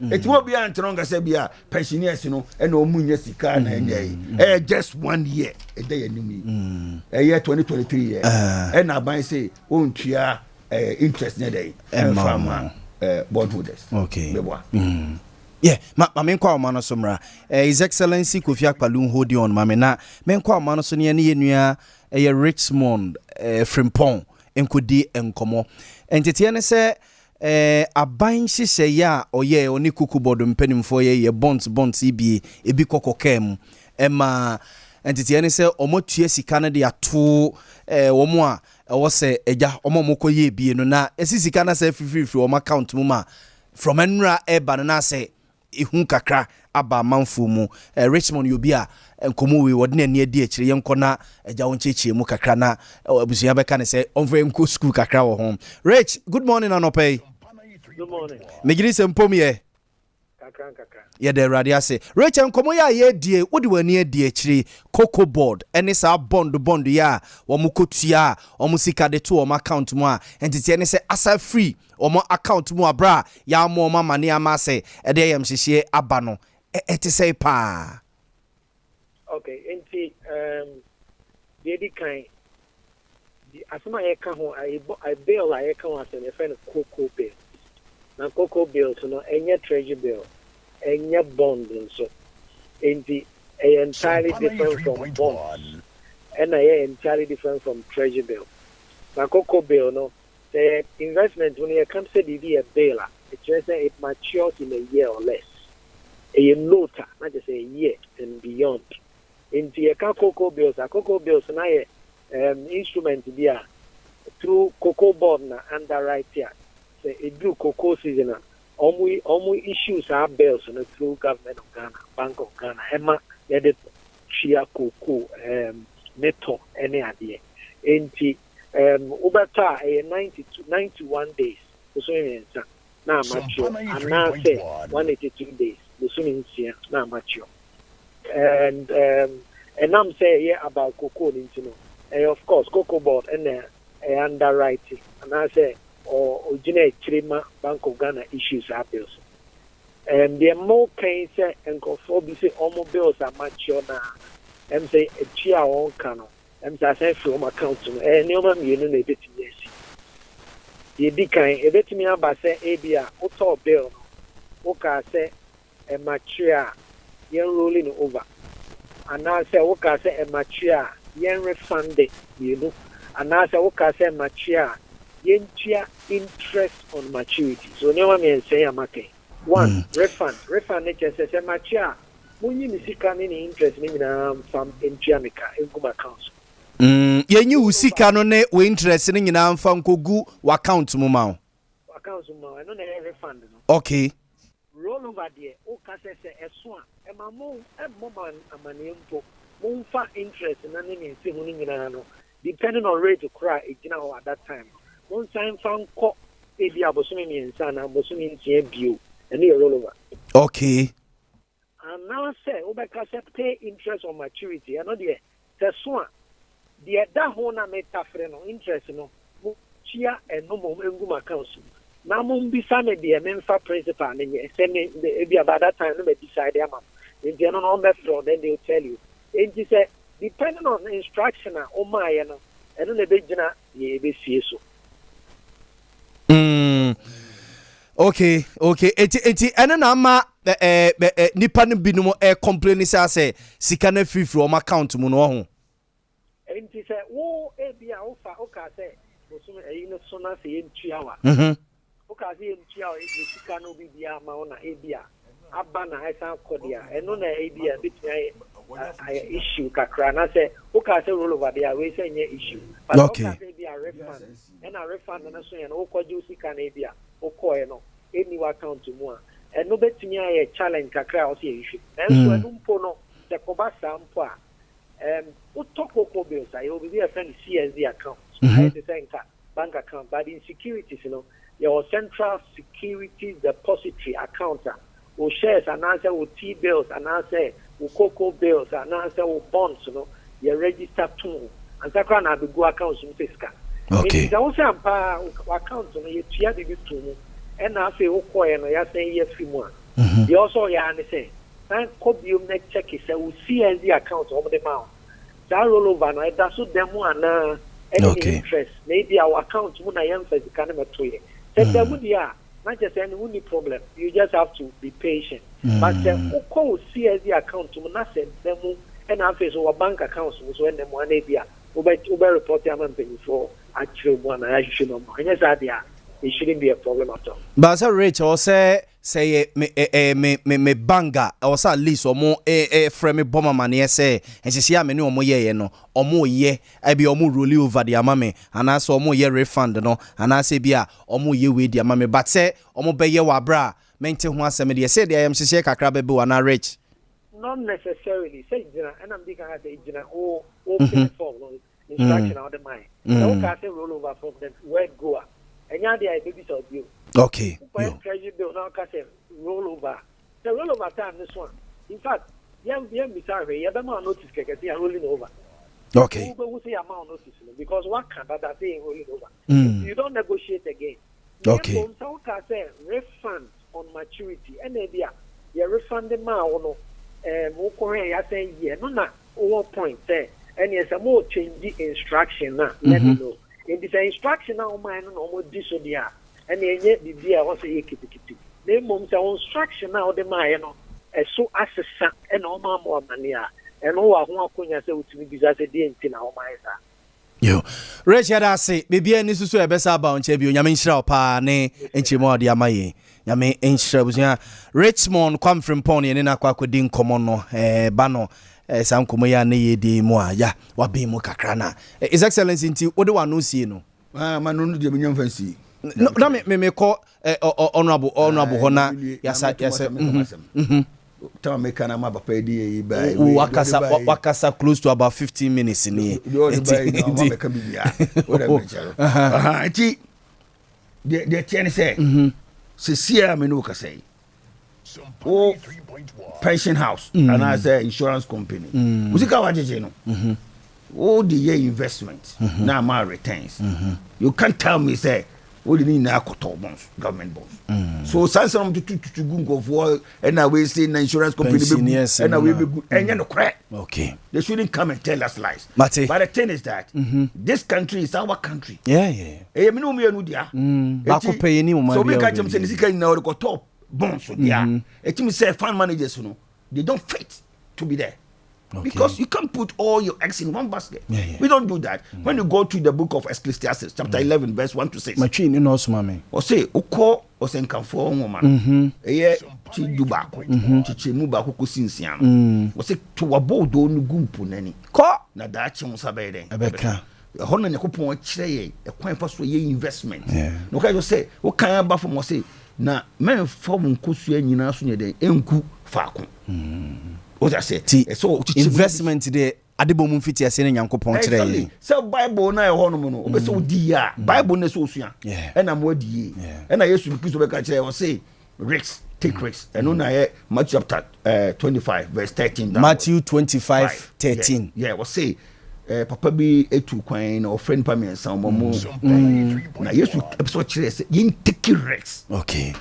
ɛti wɔ bia nteno nga sɛ bia pensioners no ɛna ɔmu nyɛ sika na ɛnyɛ just 1 year ɛda yɛ nim yi ɛyɛ 2023 year ɛna aban sɛ ɔntua interest ne dɛ ɛmfa ma bondholders bɛboa yeah ma me nkwa oma no so mra his excellency Kofi Akpaloo holding on ma me na me nkwa oma no so ne ye nua Richmond Frimpong enkodi enkomo entete ne se aban hyehyɛ ya oyɛ oni kuku bodo mpanimfo ye bonds ibie ebi kokokam ema entete ne se omotua sika ne de ato womo a ɛwɔ sɛ ɛgya omomokɔ ye ebie no na esi sika na sɛ free oma account mu ma from enra eba na sɛ ihun kakra aba manfo mu Richmond yobi a nkomo we wode na adi akire yenko na agya won chechie mu kakra na abusuya beka ne se onfre nko school kakra wo home. Rich, good morning anopay. Good morning. Megiri se mpom ye kakra ye de radio ase Rich nkomo ya ye die wode wani adi akire cocoa board ene sa bond ya wo mu kotua wo mu sika de to wo account mu a entity ne se asa free omo account mu abra ya mo mama ne ama se ede yam hyehye aba no ete say pa. Okay, enti the kind the asma ye ka ho I bill I ka ho ase ne friend cocoa bill na cocoa bill so no enye treasury bill enye bond so enti entirely different from bond and entirely different from treasury bill na cocoa bill no the investment when it comes to the bill it just say it matures in a year or less a note not just a year and beyond into a cocoa bills na instrument there through cocoa board na underwrite here say it do cocoa season almost issues our bills through government of Ghana, Bank of Ghana, Emma the chia cocoa neto any idea into ubata a 91 days so na mature and now say 182 days na mature and I'm saying yeah about cocoa into of course cocoa board and underwriting and I say or originate Chirima Bank of Ghana issues our bills and there are more cases and conform say almost bills are mature now and say a chia on cano and say from account and you know a bit yes the decline a bit me about say abia auto bill okay say a mature yen rolling over and I say okay say a mature yen refunded you know and I say okay say mature yen chia interest on maturity so never me say I'm okay one refund it just say mature when you see coming interest me na from Enchiamika in Guma Council yenyi usika no ne we interest ni nyina mfa nkogu account mu ma account mu ma no na refund no okay roll over there o ka se eso a e ma mo e mo man amane mpo mo mfa interest na ne ni nsi hu ni nyina no depending on rate to cry e gina ho at that time mo nsan fa nko e bi abosomi mi nsa na abosomi ntie bio e na roll over okay and now say o be ka se pay interest on maturity and no there so the da ho na metafre no interest no mo chia eno mo engum account na mo mbisa me de memfa principal ne se me e bi about that time no be decide am if you no be fraud then they will tell you and you say depending on the instruction o maye no eno na be gina ye be sie so okay eti eno na ma nipa no binom complain say sika na free from account mu no ho enti say wo ebia wo fa o ka say bosom eyi no so na say entua wa o ka say entua o sika no bi bia ma ona ebia aba na esa kodia eno na ebia bitia issue kakra na say o ka say roll over there we say nye issue but o ka say bia refund and a refund na so ye no o kwaji sika na ebia o koe no eni wa account mu a eno betimi aye challenge kakra o say issue enso enu mpo no se ko ba sampo a cocoa bills I will be a friend CSD account. I think bank account, but in securities, you know, your central securities depository account will shares and answer with T bills and answer with cocoa bills and answer with bonds, you know, your registered tool. And second, I will go accounts in fiscal. Okay. It's also a account on a tia de bitu and I say okay and I say yes more. You also ya say and copy you next check is we see as the account of the amount. That roll over no that's so demo and any interest. Maybe our account when I emphasize can never to you. Say demo dia not just any problem. You just have to be patient. But okay see as the account to not send demo and I face our bank accounts was when them one area over report them before actually one I should know. And yes idea it shouldn't be a problem at all. But so Rachel say me banga or say at least omo frame bomber man say and she see me no omo ye no omo ye I be omo roll over the amame and I saw omo ye refund no and I say bia omo ye we the amame but say omo be ye wa bra mente ho asem de say dey am hye kakra be wa na rich. Not necessarily say and I'm big at the open form instruction out of mind. No can say roll over from the word go. And yeah, they are babies of you. Okay. Treasury bill now can say roll over. The roll over time this one. In fact, young sorry, you have notice they are rolling over. Okay. Who say amount notice because what can that say rolling over? You don't negotiate again. Okay. Some can say refund on maturity. And maybe you refund the amount. I say yeah, no, not 1 point there. And yes, a more change the instruction now. Let me know. In this instruction now, mine no more disodia. And then yet the dear was a kitty. They mum the instruction now the mine so assess and all more money. And all I want to say to me because I didn't know my. Yo, Richard, I say, maybe any so a best about Chebio, Yamin pa ne, and Chimo de Amaye. Yame ain't sure. Richmond come from Pony and in a quackudin common bano. Sam Kumaya ne de moa ya wabi mo kakrana. His Excellency into what do I know see no? Manu de million fancy. No, me call honorable Hona. Yes, Tell me can I pay the wakasa close to about 15 minutes in here. The ten say, Cecilia Menuka say, oh, pension house, and I say insurance company. Musika wajeno. Oh, the year investment, now my returns. You can't tell me, say, what do you need now? Bonds, government bonds. So, some to go for and I will say insurance company, and I will be good, and you're no crack. Okay. They shouldn't come and tell us lies. But the thing is that this country is our country. Yeah. So, we catch them saying, now go top bonds. Yeah. It means say fund managers, they don't fit to be there. Okay. Because you can't put all your eggs in one basket. We don't do that. When you go to the book of Ecclesiastes, chapter 11, verse 1 to 6. Machine, you know, mami. Or say, Oko, or sen can for woman. Chi dubako, chi muba kuku sinsiano. Or say, to a bodo no gumpu neni. Ko, na dachi musabede. Abeka. A honor ne kupon chile, a coin for ye investment. No, can you say, what can I buy from say, na men form kusu and yinasun de enku faku. What I say, so investment today. Adibom fiti asene Nyankopon kire. So Bible na e hono mo no. Obeso di ya. Bible na so osua. And am wadi. And na Yesu Kristo be ka kire o say risks, take risks. And na ye Matthew chapter 25 verse 13. Matthew 25:13. Yeah, we say papa bi etu kwan na friend pa me nsan mo mo. Na Yesu ebiso kire say yin take risks. Okay.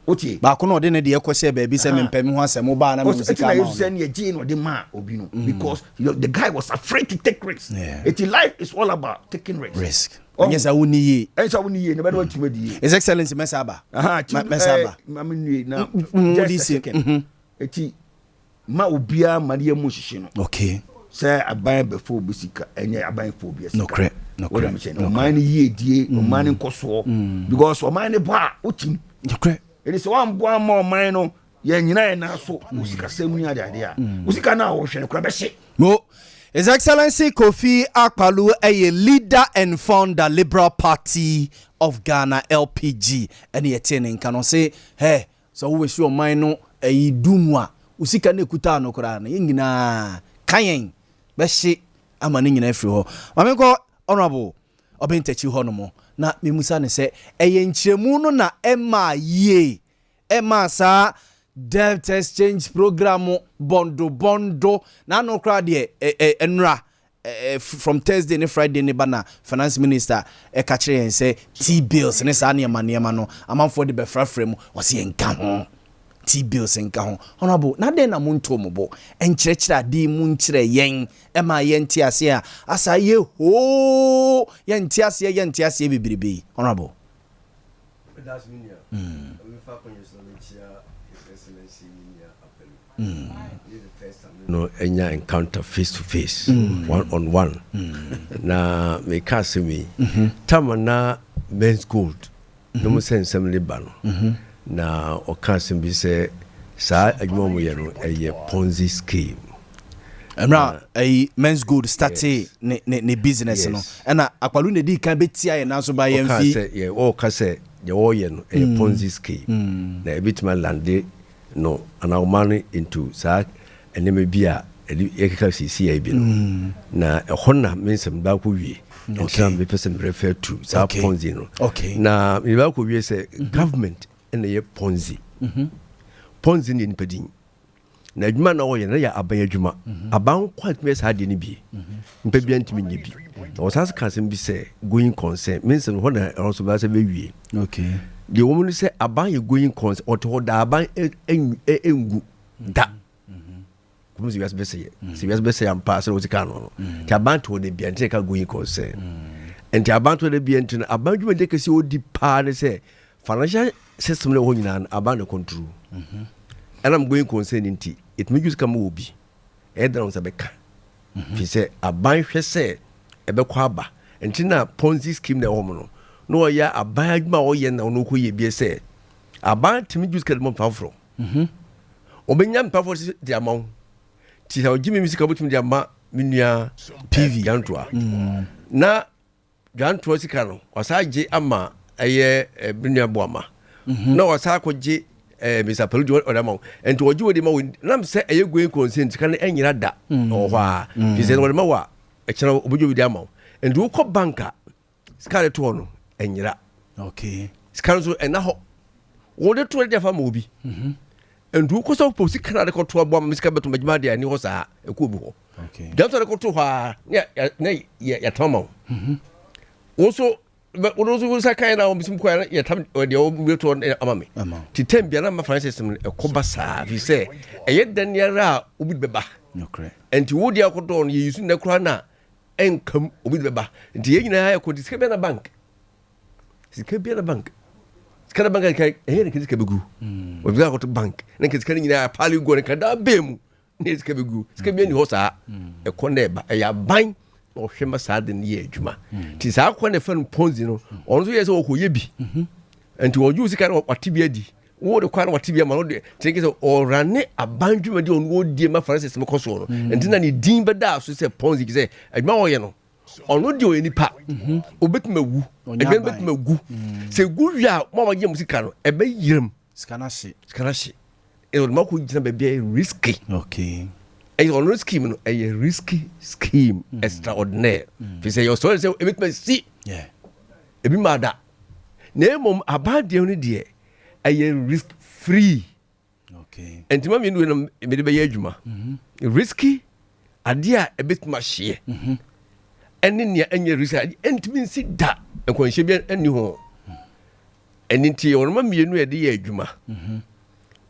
Oti ba ko no de ne de ekose ba bi se me mpam ho asem ba na music ama you say na je no de ma obi no because the guy was afraid to take risks. Life is all about taking risks. Yes, I woni ye. Ensa woni ye na ba do tima di. His Excellency Mesaba. Mesaba. Maminu na just a second. Eti ma obia maria mo hihye no. Okay. Say aban before bisika enye aban for biasa. No correct. No man ye die, no man nkoso because o man ba otim. No correct. It is one more mine. Yenina na so usika semu ya dia usika na wo hwe kura be hye mo His Excellency Kofi Akpalu, a leader and founder Liberal Party of Ghana LPG, and he attending can say hey so we show mine no a dumwa usika ne kuta no kura na yingina kayen be hye amane nyina afri ho mamenko honorable obentachi ho no mo na memusa ne se eye nkyeremu no na ema ye ema sa debt exchange program bondo na no kra de enra from Thursday and Friday ne bana finance minister catch and say T-bills ne sa niema no amanfo de be frafrem o se enka ho T-bills enka ho honorable na den na monto mobo enkyerechira ade mu nkyere yen e ma yen tiase a asa ye ho yen tiase bibiribi honorable that's me we Fapem no enya encounter face to face one on one na me case me tamana men's gold no mo sense me ban na o case be say sa adwuma mo ye no Ponzi scheme Emra men's good start ne business no na akwalu ne di kan betia ye na so ba ye mfi o case ye wo ye no Ponzi scheme na ebitima lande no and our money into sa eneme bia ekeka CCI bi no na ehona mensem ba ko wie and be person refer to sa Ponzi no na me ba ko wie say government and ye Ponzi Ponzi ni npadin na adwuma na wo ye na ya aban adwuma aban kwat me sa de ni bi mpa bia ntimi nyi bi o sa kasem bi say going concern mensem hona also ba say be wie the woman say aban ye going concern or to da aban engu da como se viesse bese am pass no tikano ti aban to de bia nte ka going concern and ti aban to de bia nte aban dwuma de kesi odi pa ne say financial system no ho nyina aban no control and I'm going concern nti it me use come obi e down say beka fi say aban hwe say e be kwa aba nti na Ponzi scheme na ho no no ya aban adwuma o ye na no ko ye bia say aban timi use kadmo pafro obenya mpafo di amon ti ha ogimi misika botum di ama menua PV gantoa na gantoa sika no wasaje ama eye menua boama na wasakogye Mr. Pelujo odamon enti oji wodi ma nam se eye going consent kan enyira da o hwa fi se no ma wa e kira obojo widi ama enti wo ko banka skare to no enyira skare so ena ho wo de to de fa ma obi enti wo ko so posi kana de ko to abo ma sika beto magima de ani ho sa e ko bi ho ganto de ko to hwa ya tama wo so wo sa kai na o bisim ko ya tam de o beto amame ti tem bia na ma Francis e ko basa fi se e ye daniela obi beba enti wo dia ko to no ye yusu na kura na enkam obi beba enti ye nyina ya ko di sika bia na bank skara bank kai e ne kizika begu obi ga ko to bank ne kizika nyina pali go ne kada bemu ne kizika begu sika bia ni ho sa e ko na eba e ya ban o hwema sa de ne ye adwuma ti sa ko ne fa no Ponzi no on so ye se o ko ye bi enti o ju sika no watibia di wo de kwa no watibia ma no de ti se o rane abandwuma de on wo die ma Francis me koso no enti na ne din be da so se Ponzi ki se adwuma wo ye no ono di o enipa obetima wu ebe betima gu se gu wia mo ma je musika no ebe yiram skanashi e o ma ko gina be bia risky e ono scheme no e risky scheme extraordinaire fi se yo so se ebetima si ebi ma da na mom abade oni de e risk free entima mi no me de be ye adwuma risky ade a ebetima hye eni nia enye research entimi si da ekwanhye bi eni ho eni nti onoma mienu e de ye adwuma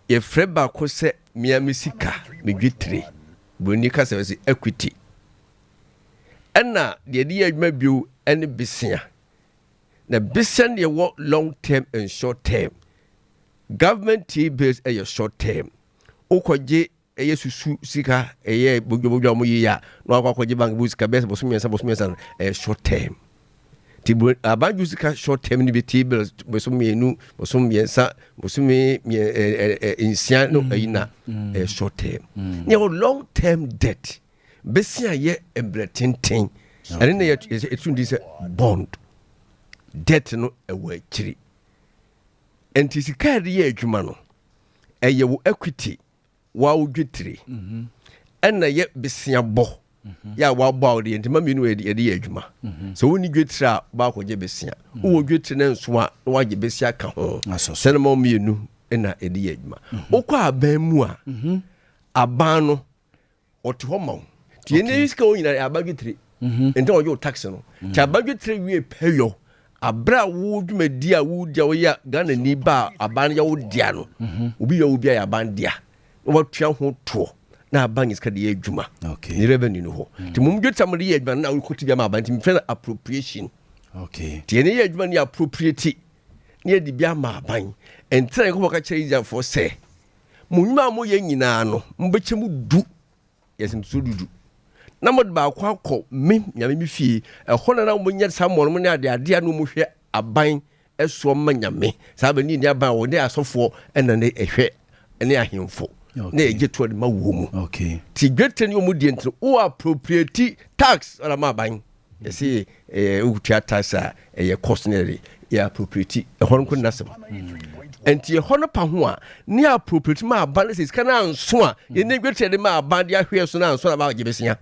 ye freba ko se miami sika medwetire boni ka se equity ena de ye adwuma bio eni besia na besia ne wo long term and short term government T-bills e short term okoje eye susu sika eye bojo mo yiya no akwakoje bank bu sika best bosumiensa short term ti abanju sika short term ni be T-bills bosumiensa insia no ayina short term ni long term debt besia ye embretenten and na etun dis bond debt no ewe chiri enti sika ye adwuma no eye wo equity wa udwetire enna ye besia bo ya wa bo awde ntima minu ye de adwuma so woni dwetire a ba ko je besia wo dwetire na nso a wa je besia ka ho senema mienu enna e de adwuma okwa aban mu a aban no ote ho ma tie ne iska o nyina aba dwetire enti oyo tax no ti abadwe 3 wie payo abra wo dwumadi a wo dia wo ya Ghana ni ba aban ya wo dia no obi ya wo bia ya aban dia wo tua ho to na aban iska de adwuma ni revenue no ho ti mum dweta mo de ya adwuma na wo koti bia ma aban ti mfɛ appropriation ti ne ya adwuma ni appropriate ni edi bia ma aban entra ko ka kyerɛ ya for say munwa mo ye nyina no mbɛkyɛ mu du yesim so dudu na mo ba akɔ me nyame mi fie ɛhɔ na mo nya sammo no ne ade no mo hwɛ aban ɛso ma nyame saa ba ni aban wo ne asɔfo ɛna ne ɛhwɛ ne ahemfo na ɛgye to de ma wo mu ti gwete ne mo die ntro o appropriate tax ala ma aban yɛsi utua tax a ɛyɛ cost ne ya appropriate ɛhɔ no ko nasem enti ɛhɔ no pa ho a ne appropriate ma aban ne sika na anso a ye ne gwete de ma aban de ahwɛ so na anso na ba gye besia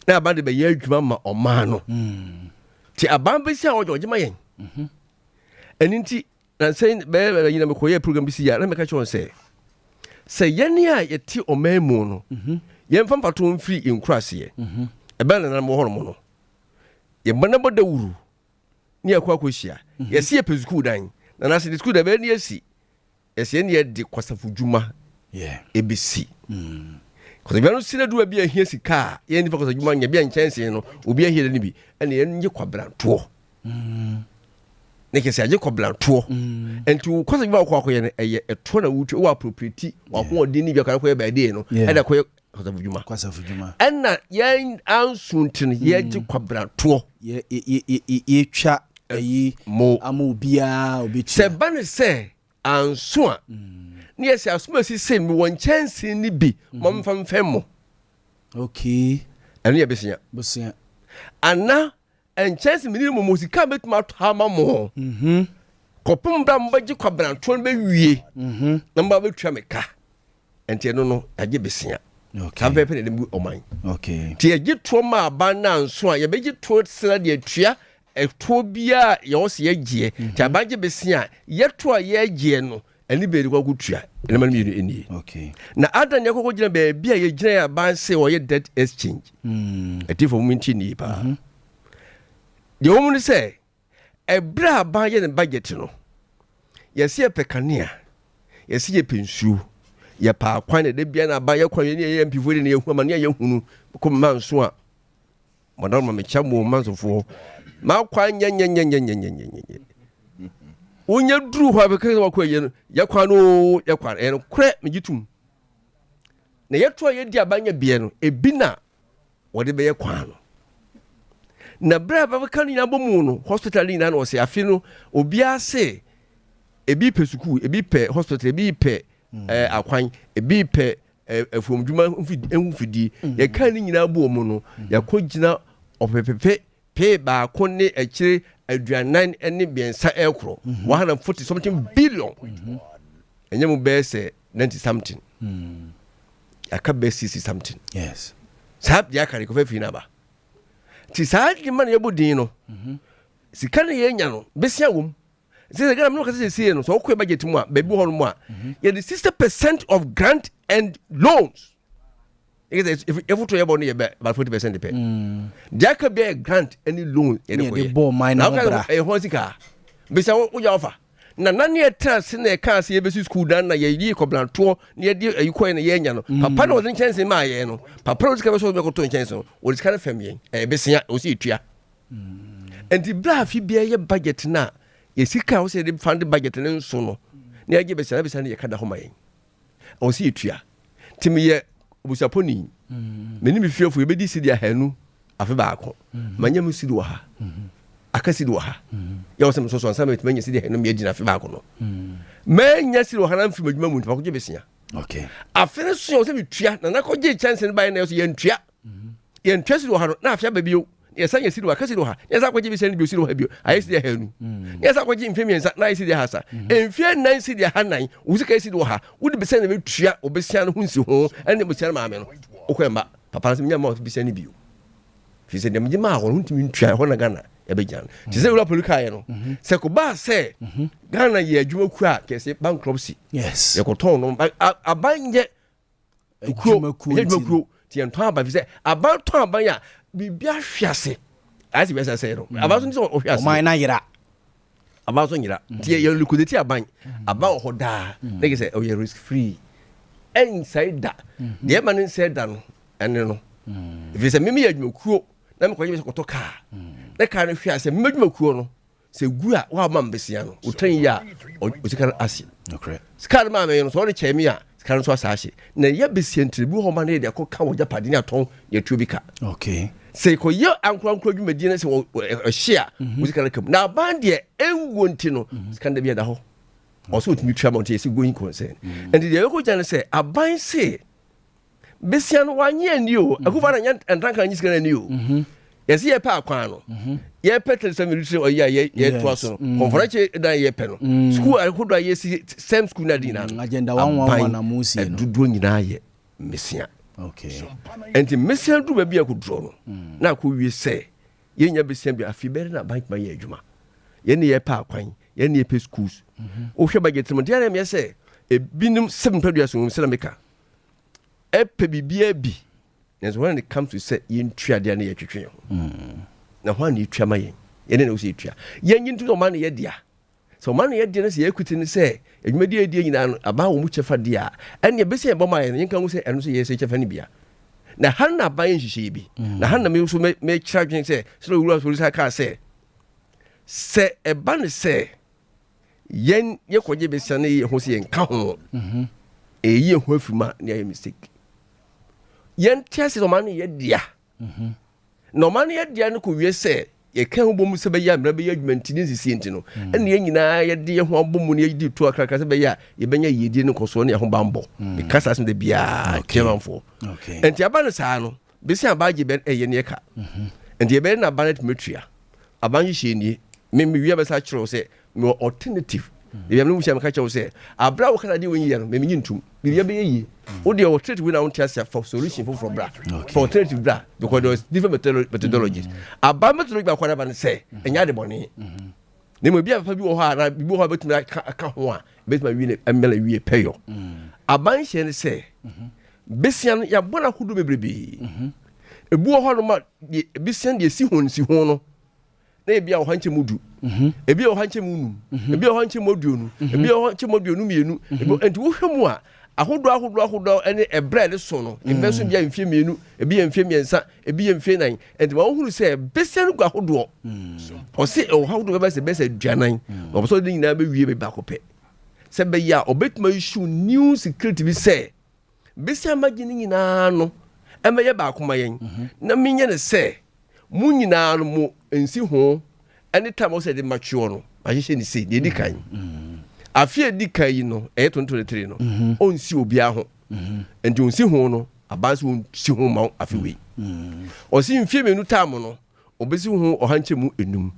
na aban de be ye adwuma ma ɔma no ti aban besia a ɔgye ma yɛn ɛninti na sɛ be yina me koyɛ program bi si ya na me ka kyerɛ sɛ yɛne a yɛte ɔman mu no yɛmfa mpato mfiri nkurase ɛbɛn na mo hɔ no yɛ bana boda wuru ni akwa kohyia yɛsi yɛ pezuku dan na nase school da bɛ ni asi ɛsɛ ne yɛ de kwasafu dwuma ebesi kwasafu no sina duwa bi ahia sika yɛ ni fa kwasafu dwuma nya bi ankyɛnse no obi ahia da ni bi ɛna yɛ nye kwabrantoɔ ne kɛse agye kwabrantoɔ enti kwasafu ba akɔ yɛ no ɛyɛ ɛtoɔ na wutu wo appropriate wa ko ɔdi ni bi akɔ yɛ ba de no ɛda kɔ kwasafu dwuma ɛna yɛ ansuntin yɛ gye kwabrantoɔ yɛ twa ayi mo amobia obitu se bane se anso a ne yesi asoma si se mi won chance ni bi mom famfem mo enu ye besia ana en chance mi ni mo musika betuma to ama mo kopum bra mbaji kwabranto be wie na mba betwa meka enti eno no agye besia kampe pe ne mu oman ti agye to ma aban na anso a ye beji to sena de atua eto bia ye wo se yagye ti abagye besia yeto a yagye no ani be ri kwakutua ene man mi eni na adan ye kokko gina be bia ye gina ya ban se wo ye debt exchange etifo minti ni pa de wo mu se ebra aban ye ne budget no ye se ye pekania ye se ye pensuo ye pa kwan de bia na aban ye kwan ye mpifo de ne ye hu ma ne ye hunu ko manso a madam ma me chamo mansofo ma kwa nya unya dru ho abeka wa kwa ye no ya kwa no ya kwa no kre megitum na yeto ye di abanya bie no ebi na wode be ye kwa no na bra ba ka ni abomu no hospital ni na no se afi no obi ase ebi pe suku ebi pe hospital ebi pe akwan ebi pe afomdwuma mfidi ye ka ni nyina bo mu no ya kogina opepepe pe ba ko ne akire aduanan ene biensa ekro 140 something billion enye mu be say 90 something aka be 60 something yes sab ya kare ko fafi na ba ti saadi man ye bodin no sika ne ye nya no besia wom se Ghana no ka se no so ko budget mu a be bi ho no mu a ye the 60% of grant and loans. If you to about 40% depend. There could be a grant any loan anyway. Now a hosika. Besides what you offer. Na nani a trans in a car see a school done na ye coblan tour near dear you coin a yano. Papa wasn't chance in my yano. Papa was going to go to chance or it's kind of family. A besia or see tria. And the bluff he be a budget now. Ye see cows said found the budget and so no. Near give a service and ye can't home. Or see tria. Timmy busaponi meni mi fiofo ebedi sidi ahanu afi baako manya mu sidi wa ha akasi di wa ha ya wosem so so ansama menya sidi ahanu me agina afi baako no menya sidi wa ha na mfi madwuma mu ntako je besia afi so yo se bitua na nakogye chance ne bae na so ye ntua sidi wa ha no na afia ba bio ye sanya sidi wa akasi di wa ha ye sa kogye besia ne bio sidi wa ha bio ayi sidi ahanu ye sa kogye mfe miensa na ayi sidi ha sa emfie nan sidi ha nan usika sidi wa ha wudi besia ne betua obesia no hunsi ho ene besia ma ame no okwemba papa se nyama besia ne bio fi se dem gima ho ntimi ntua ho na Ghana e be jan ti se wura polika ye no se ko ba se Ghana ye adwuma ku a kese bankruptcy yes ye ko ton no abanye adwuma ku ti enton aba fi se aban ton aban ya bibia hwiase as be say no aba so ni so hwiase o na yira aba so nyira tie ye liquidity aban aba ho da like say oh you risk free inside that the man said that no ene no if you say me adwumakuo na me kwaje be koto car na car no hwiase me adwumakuo no se gu a wa ma mbesia no otan ya o sika ase okay sika ma me no so re chemi a sika no so asase na ye besia ntribu ho ma na de ko ka wo japade ni aton ye tuo bi ka okay se ko ye ankwankwa dwumadi na se wo hia wo sika na kam na ban de enwo nti no sika da bi da ho also to mutual amount is going concern and the yoko jana say aban say besia no wanye ani o akufa na entranka nyi sika ani o yes ye pa akwan no ye petel some military o ye to aso conference da ye pe no school ahodo ye same school na din na agenda 111 na musi no dudu nyina ye mesia okay and mesia du ba bia kodro no na ko wie say ye nya besia bia afibere na bank ma ye adwuma ye ne ye pa akwan ye ne ye pe schools o hwe budget mo dia na me say ebinim 7 paduaso se na meka epe bibia bi and when it comes to say yin twa dia na ye twetwe na ho na twa ma yen ye ne o se twa yen yin to ma na ye dia so ma na ye dia na se equity ni say edwumadi edie nyina no aba wo mu chefa dia ene be se ebo ma yen yin kan wo se eno so ye se chefa ni bia na han na ba yen hihye bi na han na me so me kira dwen say so wura so sa ka say se eba ne say yen ye koje be se na ye ho se yen ka ho ye ho afuma na ye mistake yen tiase no man ye dia no man ye dia no ko wie se ye kan ho bom se be ya mra be ya adwumanti ni sisi enti no ene ye nyina ye de ye ho bom ne ye di to akaka se be ya ye benya ye die no koso ne ye ho bambo because as de bia kemanfo enti aba no saa no be se abaje be ye ne ka enti ye be na banet metria abanje hye ni me wie be sa kiro se no alternative ye me wucha me ka kiro se abra wo kana de won ye no me nyintum be ye be ye wo de alternative we na won tiase for solution for bra for alternative bra because there is different methodologies aba methodology ba kwada ba ne say enya de bone ne mo bia fa bi wo ha na bi wo ha betumi aka ho a betumi wi ne emela wi peyo aban hye ne say besian ya bona hudu bebrebe ebu wo ho no ma besian de si ho no na ebia wo hanche mudu ebia wo hanche munum ebia wo hanche moduonu ebia wo hanche moduonu mienu enti wo hwemu a ahodo ene ebrede so no ebeso bia mfie mienu ebia mfie miensa ebia mfie nan enti wo huru se besian gu ahodo o se o ahodo be se bese duanan o so de nyina be wie be ba kope se be ya obetuma issue new security bi se besian magini nyina no emeye ba akoma yen na menye ne se mu nyina no mu ensi ho anytime o se de mature no ahye ni se de di kan afie di kai no 2023 no onsi obi aho enti onsi ho no abanse onsi ho ma afiwe osi mfie menu tam no obesi ho ohanche mu enum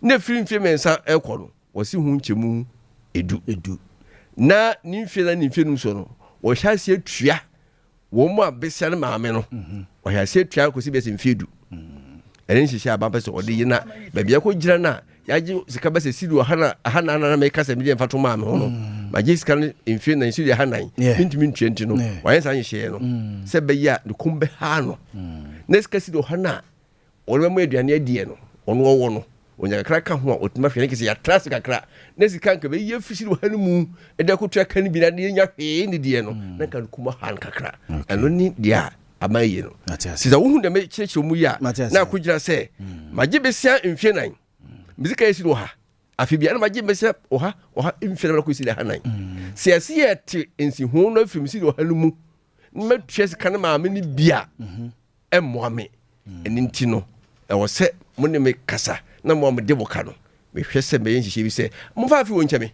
na firi mfie mensa ekọ no osi ho nche mu edu na ni mfie na ni mfie nu so no wo hyase atua wo mu abesia ne maame no wo hyase atua ko si besi mfie edu ene nhihye abamba so ode yi na ba bia ko gira na yaji sika bese sidu hana na me kasa mi mfato ma me hono maji sika mfie na sidu hanan mintimi ntwenti no wayen sa nhye no se be ya de kumbe ha no na sika sidu hana onwe mu aduane adie no ono wo no onya kakra ka ho a otuma hwe ne kese ya trust kakra na sika nka be ye fisidu hanu mu e de ko tua kan bi na de nya hwe ne die no na kan kuma han kakra eno ni dia amaye no siza wo hu de me chirechiro mu ya na kugira se maji besia mfie nan mizika yesi do ha afibia na maji besia oha mfie na ko yesi da hanan siasi yete ensi hu no afim si do ha no mu metwes kan ma me ni bia emmoame eninti no e wo se mo ne me kasa na mo de boka no me hwese me yenhihye bi se mo fa afi wo nchame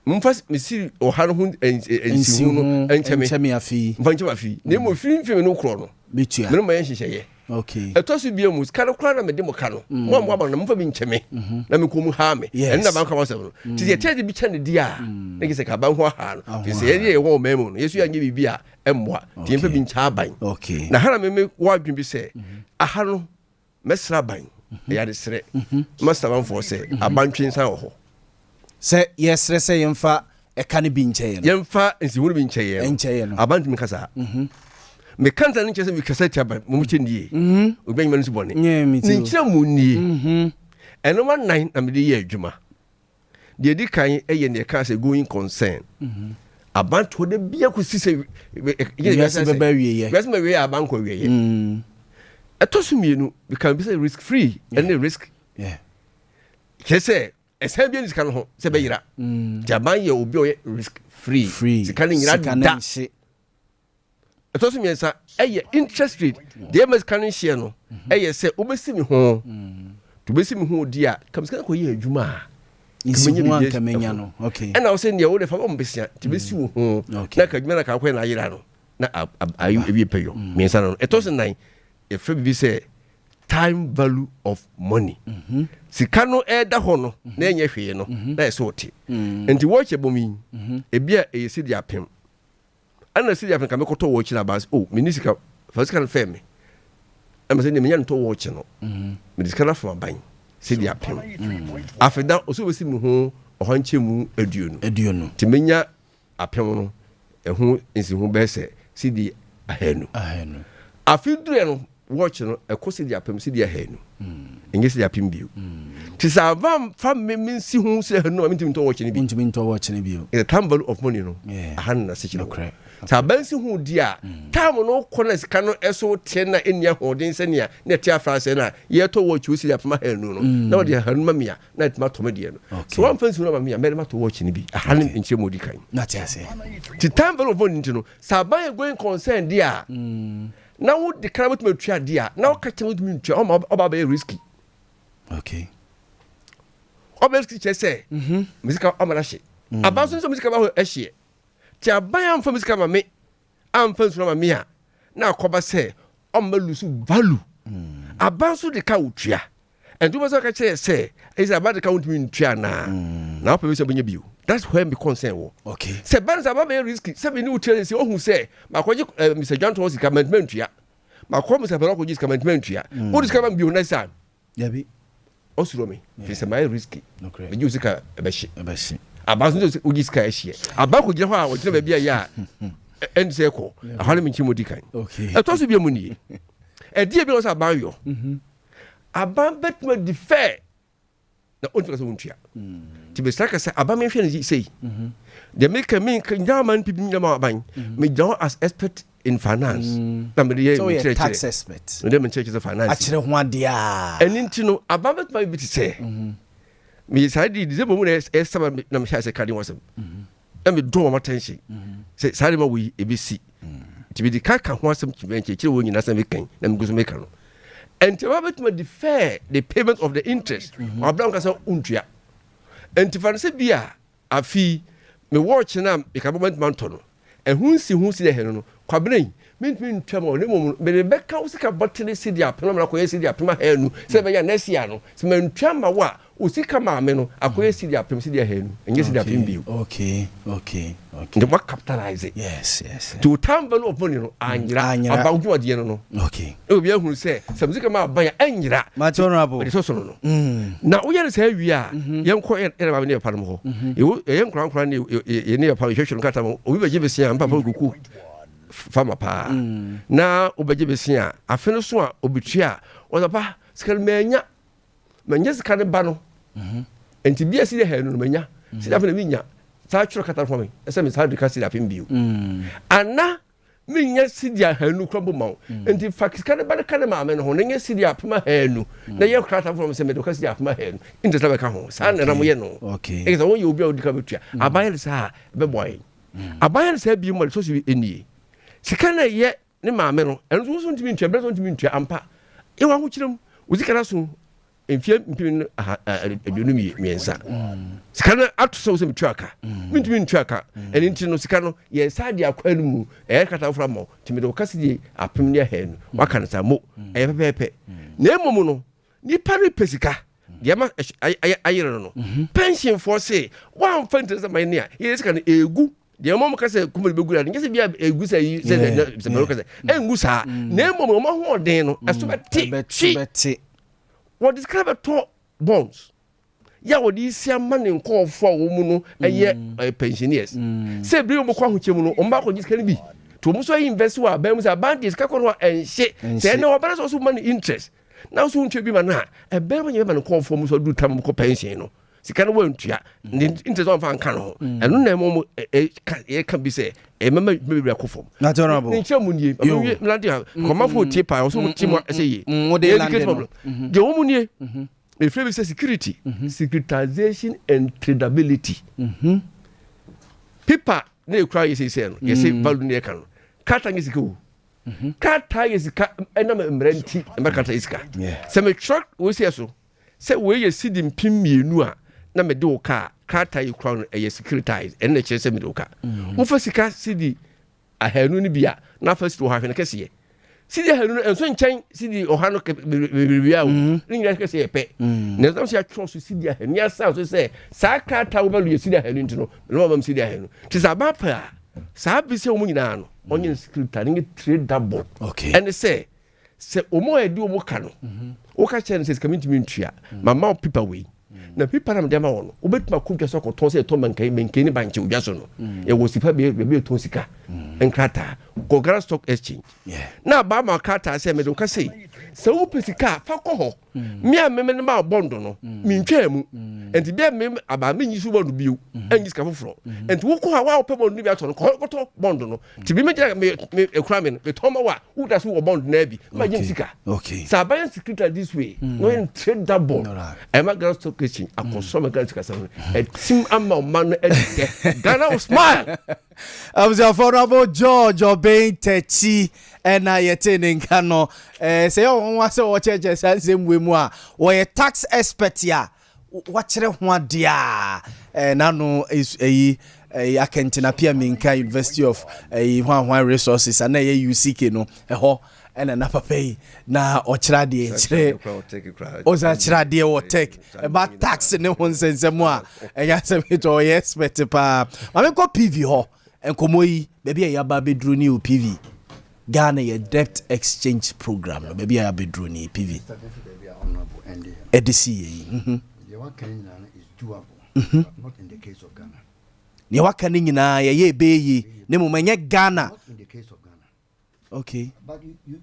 mo fa me si oha no hu ensi hu no enchame afi mfa nchame afi ne mo firi no kro no betua me no ma yenhihye ye okay etosu bia mu kana kura na me de mo ka no mo mo na mo fa bi nchame na me ko mu ha me na ba ka wasem no ti ye tede bi cha ne dia na gise ka ba ho ha no fi se ye wo memu no yesu anye bibia emmoa ti mfa bi ncha ban okay na hana me wa dwen bi se aha no mesra ban ya de sere master ban for se abantwen san ho se yesre se yemfa e kan bi ncheye no yemfa nsi hu bi ncheye no no abantwen kasa me kanta no kyerɛ sɛ me kasa tia ba mo mkyɛ nie obi anyima no so bɔne me ne kyerɛ mu nie ɛno ma nan na mede yɛ adwuma deɛ di kan ɛyɛ ne ɛka sɛ going concern abanto de bia ko si sɛ yes bɛbɛ wieyɛ yes ma wieyɛ abanko wieyɛ ɛtɔ so mienu we can be say risk free and risk kyerɛ sɛ ɛsɛ bia ne sika no ho sɛ bɛyera gyaban yɛ obi ɔyɛ risk free sika no nyira da ɛtɔ so miɛnsa ɛyɛ interest rate deɛ ma sika no hyɛ no ɛyɛ sɛ wobɛsi me ho to bɛsi me ho di a kam sika no kɔyɛ adwuma a kamenya no okay ɛna wo sɛ nea wo de fa bɛsia te bɛsi wo ho na ka adwuma na ka kɔyɛ na ayera no na ayu ebi pɛ yo miɛnsa no ɛtɔ so nan ɛfɛ bibi sɛ time value of money sika no ɛda hɔ no na ɛnyɛ hwee no na ɛsɛ wote nti wɔkyɛ bomi ebi a ɛyɛ sidi apem ana sidi apem ka mekɔtɔ wɔkyi na bas oh mini sika fa sika no fɛ me ɛma sɛ ne menya ntɔ wɔkyi no me sika na fa ban sidi apem afeda oso bɛsi mu ho ɔhankyɛ mu aduonu ti menya apem no ɛho nsihu bɛsɛ sidi ahanu afidure no watch no ɛkɔ sidi apem sidi ahanu ɛnyɛ sidi apem bio ti sɛ ava fa me nsi ho sɛ ahanu a mentimi ntɔ watch no bi mentimi ntɔ watch no bio the time value of money no ahan na sɛ no sɛ abansi ho di a time no kɔ na sika no ɛso teɛ na ɛnia hoɔden sɛnea na ɛte afra sɛ na yɛtɔ watch wo sidi apem ahanu no na wɔde ahanu ma mia na ɛtuma tɔmɛ deɛ no sɛ wɔmfa nsi no ma mia mɛde matɔ watch no bi ahan nkyerɛ mu odi kan na te ase ti time value of money nti no sɛ aban yɛ going concern di a na wo de kra bɛtumi atua di a na wo ka kyɛ bɛtumi ntua ɔba bɛyɛ risky okay ɔba risky kyerɛ sɛ musika ɔmana hye aba so nso musika ba hɔ ɛhyeɛ ti aban amfa musika ma me amfa nsura ma me a na akɔba sɛ ɔmma lusu value aba so de ka wo tua ɛnti wobɛsɛ ka kyerɛ sɛ ɛyɛ sɛ aba de ka wo ntumi ntua na wopɛ bi sɛ bɛnya bio that's where me concern wo okay sɛ ban sɛ aba bɛyɛ risky sɛ bɛni wo tua sɛ ɔhu sɛ makɔgye Mr. John Thomas sika mantuma ntua makɔ Mr. Pɛrɛ kɔgye sika mantuma ntua wode sika ma bio na sɛ yabi ɔsuro me firi sɛ mayɛ risky bɛgye wo sika ɛbɛhye aba so sɛ wogye sika ɛhyeɛ aba kɔgyina hɔ a wɔgyina baabi a yɛ a ɛnti sɛ ɛkɔ ɛhɔ ne menkyɛ mu di kan ɛtɔ so bia mu nie ɛdeɛ bi wɔ sɛ aban yɔ aban bɛtuma defer na ɔntumi sɛ wontua nti bɛsra ka sɛ aba menhwɛ no sei deɛ meka nyama no pibi nyama aban megya hɔ as expert in finance na mede yɛ mekyerɛkyerɛ mede mekyerɛkyerɛ sɛ finance akyerɛ ho adeɛ a ɛno nti no aba bɛtuma bi te sɛ meyɛ saa de december mu na ɛsaba na mehyɛ sɛ kade wasɛm na medɔ wɔ matɛnhye sɛ saa de ma wɔyi ɛbɛsi nti mede ka ho asɛm kyerɛ wɔ nyina sɛ mekan na megu so meka no ɛnti aba bɛtuma defer the payment of the interest ɔbra nka sɛ wontua ɛnti fa no sɛ bi a afii me watch na meka bɛbɛntuma ntɔ no ɛho nsi ho si dɛ hɛ no kwabena mentumi ntua ma ɔne mmom mede bɛka wo sika bɔtene sidi apem na akɔyɛ sidi apem ahanu sɛ bɛyɛ next year no sɛ mantua ma wo a wo sika maame no akɔyɛ sidi apem sidi ahanu ɛnyɛ sidi apem bio okay nti wa capitalize yes to time value of money no anyira aba dwumadeɛ no okay obi ahunu sɛ sɛ sika ma aba ya anyira much honorable de so no na woyɛ no saa wie a yɛnkɔ yɛ ba ne yɛ pa no hɔ yɛ nkora ne yɛ ne yɛ pa hwehwɛ no kata ma obi bɛgye besia mpa pa kuku fama paa na wobɛgye bɛsi a afe no so a obitua wɔsɛ pa sika no manya sika no ba no enti bia si de ha no manya si da fa na menya saa tworo kata fo me ɛsɛ me saa de ka si da pem bio ana menya si de ha no kro ma enti fa sika no ba de ka ne maame no ho na nya si de apem ha no na yɛ kata fo me sɛ me de ka si de apem ha no enti sa be ka ho saa na mo yɛ no okay ɛsɛ wɔn yɛ obi a odi ka betua abayɛ saa be boy abayɛ saa bi mo so so enie sika na yɛ ne maame no ɛno so ntimi ntua brɛ so ntimi ntua ampa e wa ho kyerem wo sika na so mfie mpim aduonu miensa sika na ato so so metua aka ntimi ntua aka ɛne nti no sika no yɛ sa de akwa no mu ɛyɛ kata fra mo timi de wakasi de apem ne ha no waka na sa mo ɛyɛ pepepe na emom no nipa no pesika deɛ ma ayere no pension for say one fantasy my ne yɛ sika no egu deɛ mom ka sɛ kumuli begura ne sɛ bia egu sɛ yi sɛ mero ka sɛ engu saa na emom mo ho ɔden no ɛso bɛte what describe to bonds ya wo di sia ma ne nkɔfo a wo mu no ɛyɛ pensioners sɛ bi mo kwa ho kyemu no o mba ko gisika ne bi to mo so invest wa ba mu say bank is ka kono enhye say na obere so money interest now so ntwe bi ma na e be ma nyeba no conform so do tam ko pension no sika no wantua interest on fan kan ho eno na mo e kan bi say e mama be akofom na honorable ni nche mu nie amewie mlade koma fo tie pa so ti mo say ye de land de wo mu nie e free say security securitization and tradability people na e cry say no ye say value ne kan kata ngi sika wo kata ngi sika ena mrenti e kata isika se me truck wo say so se we ye sidi mpim mienu a na me de wo ka kata yi crown e securitize en na che se me de wo ka wo fa sika sidi ahanu ni bia na fa sidi wo ha hwe na kese sidi ahanu enso nchen sidi ohano bia wo ni nya kese ye pe na so se atro so sidi ahanu ya sa so se sa kata wo balu ye sidi ahanu ntino no mam sidi ahanu ti sa ba pa sa bi se wo nyina no onye securitize ni trade double and say omo edi omo ka no wo ka chen se community ntua mama pipa we na pipa na dem awon obetuma kudwa so ko ton se to mankai ni banche udwa so no e wo sipa be to sika enkrata ko grand stock exchange na ba ma kata se me do ka sei se wo pesika fa ko ho me a me ma bondo no mi ntwa mu enti be me aba me nyi su bondo biu anyi sika foforo enti wo ko ha wa pe bondo bi ato no ko to bondo no ti bi me ekura me to ma wa wo da so wo bondo na bi ma nyi sika sa ba secret this way no in trade double e ma grand stock exchange akonsoma grand sika sa e tim ama man no e Ghana smile was affordable George obeying techi and I attending cano say oh one so watch same way more or tax expert ya watch one dia nano is a Akentina Minka University of one resources and a UCK no a ho and another pay na ochradie oza chradie or take about tax no one sense more and ya say it or yes but pa I go PV ho and komoyi baby ya ba bedru ni PV Ghana ye debt exchange program no baby ya bedru ni PV EDC the one can is doable but not in the case of Ghana ni waka ni nyina ye be yi ne mo manye Ghana not in the case of Ghana okay but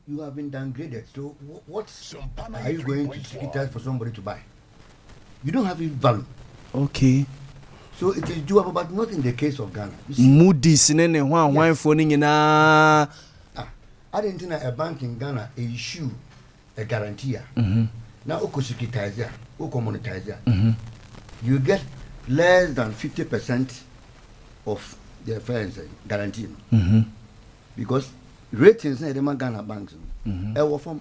you have been downgraded so what are you going to securitize for somebody to buy you don't have it value okay so it is doable but not in the case of Ghana Moody's ne hwan fo ni nyina I didn't know a bank in Ghana issue a guarantee now oko securitize oko monetize you get less than 50% of the funds guarantee because ratings na dem Ghana banks e wo from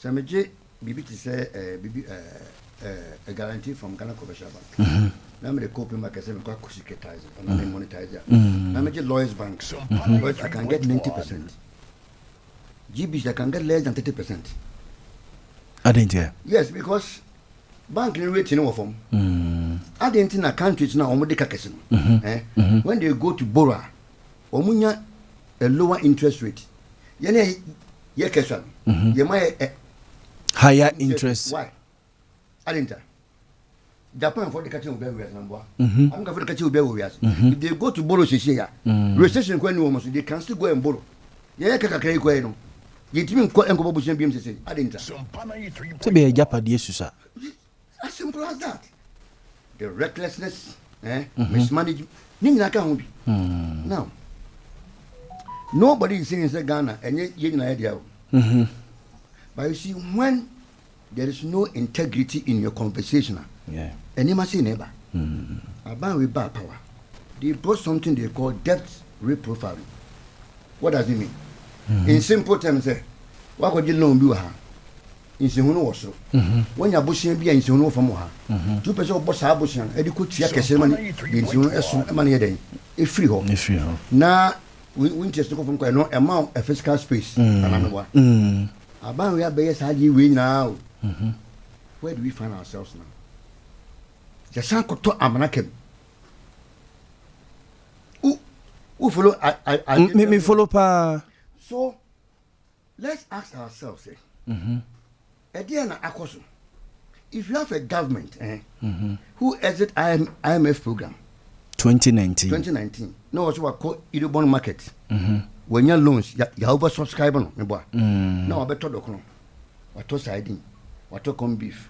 sameje bibi to say a guarantee from Ghana Commercial Bank na me copy market say me kwa securitize and me monetize na me Lloyds Bank Lloyds I can get 90%. GBs I can get less than 30%. I didn't hear. Yes, because bank rate no form. I didn't in a country now omode kakese. When they go to borrow, omunya a lower interest rate. Yene ye question. Ye may higher interest. Why? I didn't. Japan for the catching of barriers number. I'm going for the catching of barriers. If they go to borrow this year, recession when you almost they can still go and borrow. Yeah, kakakere ko eno. Yetimi nko enko bobushia biem sese adenta to be a japadi susa as simple as that the recklessness mismanagement ninga ka ho bi now nobody is saying say Ghana enye ye nyina idea but you see when there is no integrity in your conversation any ma say neighbor about we bad power they brought something they call debt reprofiling. What does it mean? In simple terms, what could you know do her? In Simuno also. When you're bushing be in Simuno from her. 2% of boss abushan, educate Yakasman, in Simuno money a day. A free home. Now, we just go from no amount of physical space. About we are based how you win now. Where do we find ourselves now? The Sanko to Amanakem. Who follow? Me follow pa. So let's ask ourselves, if you have a government who exit IMF program 2019, no, what you call Idobon market, when your loans you over subscribe no me boy now beto dokno wato siding wato corn beef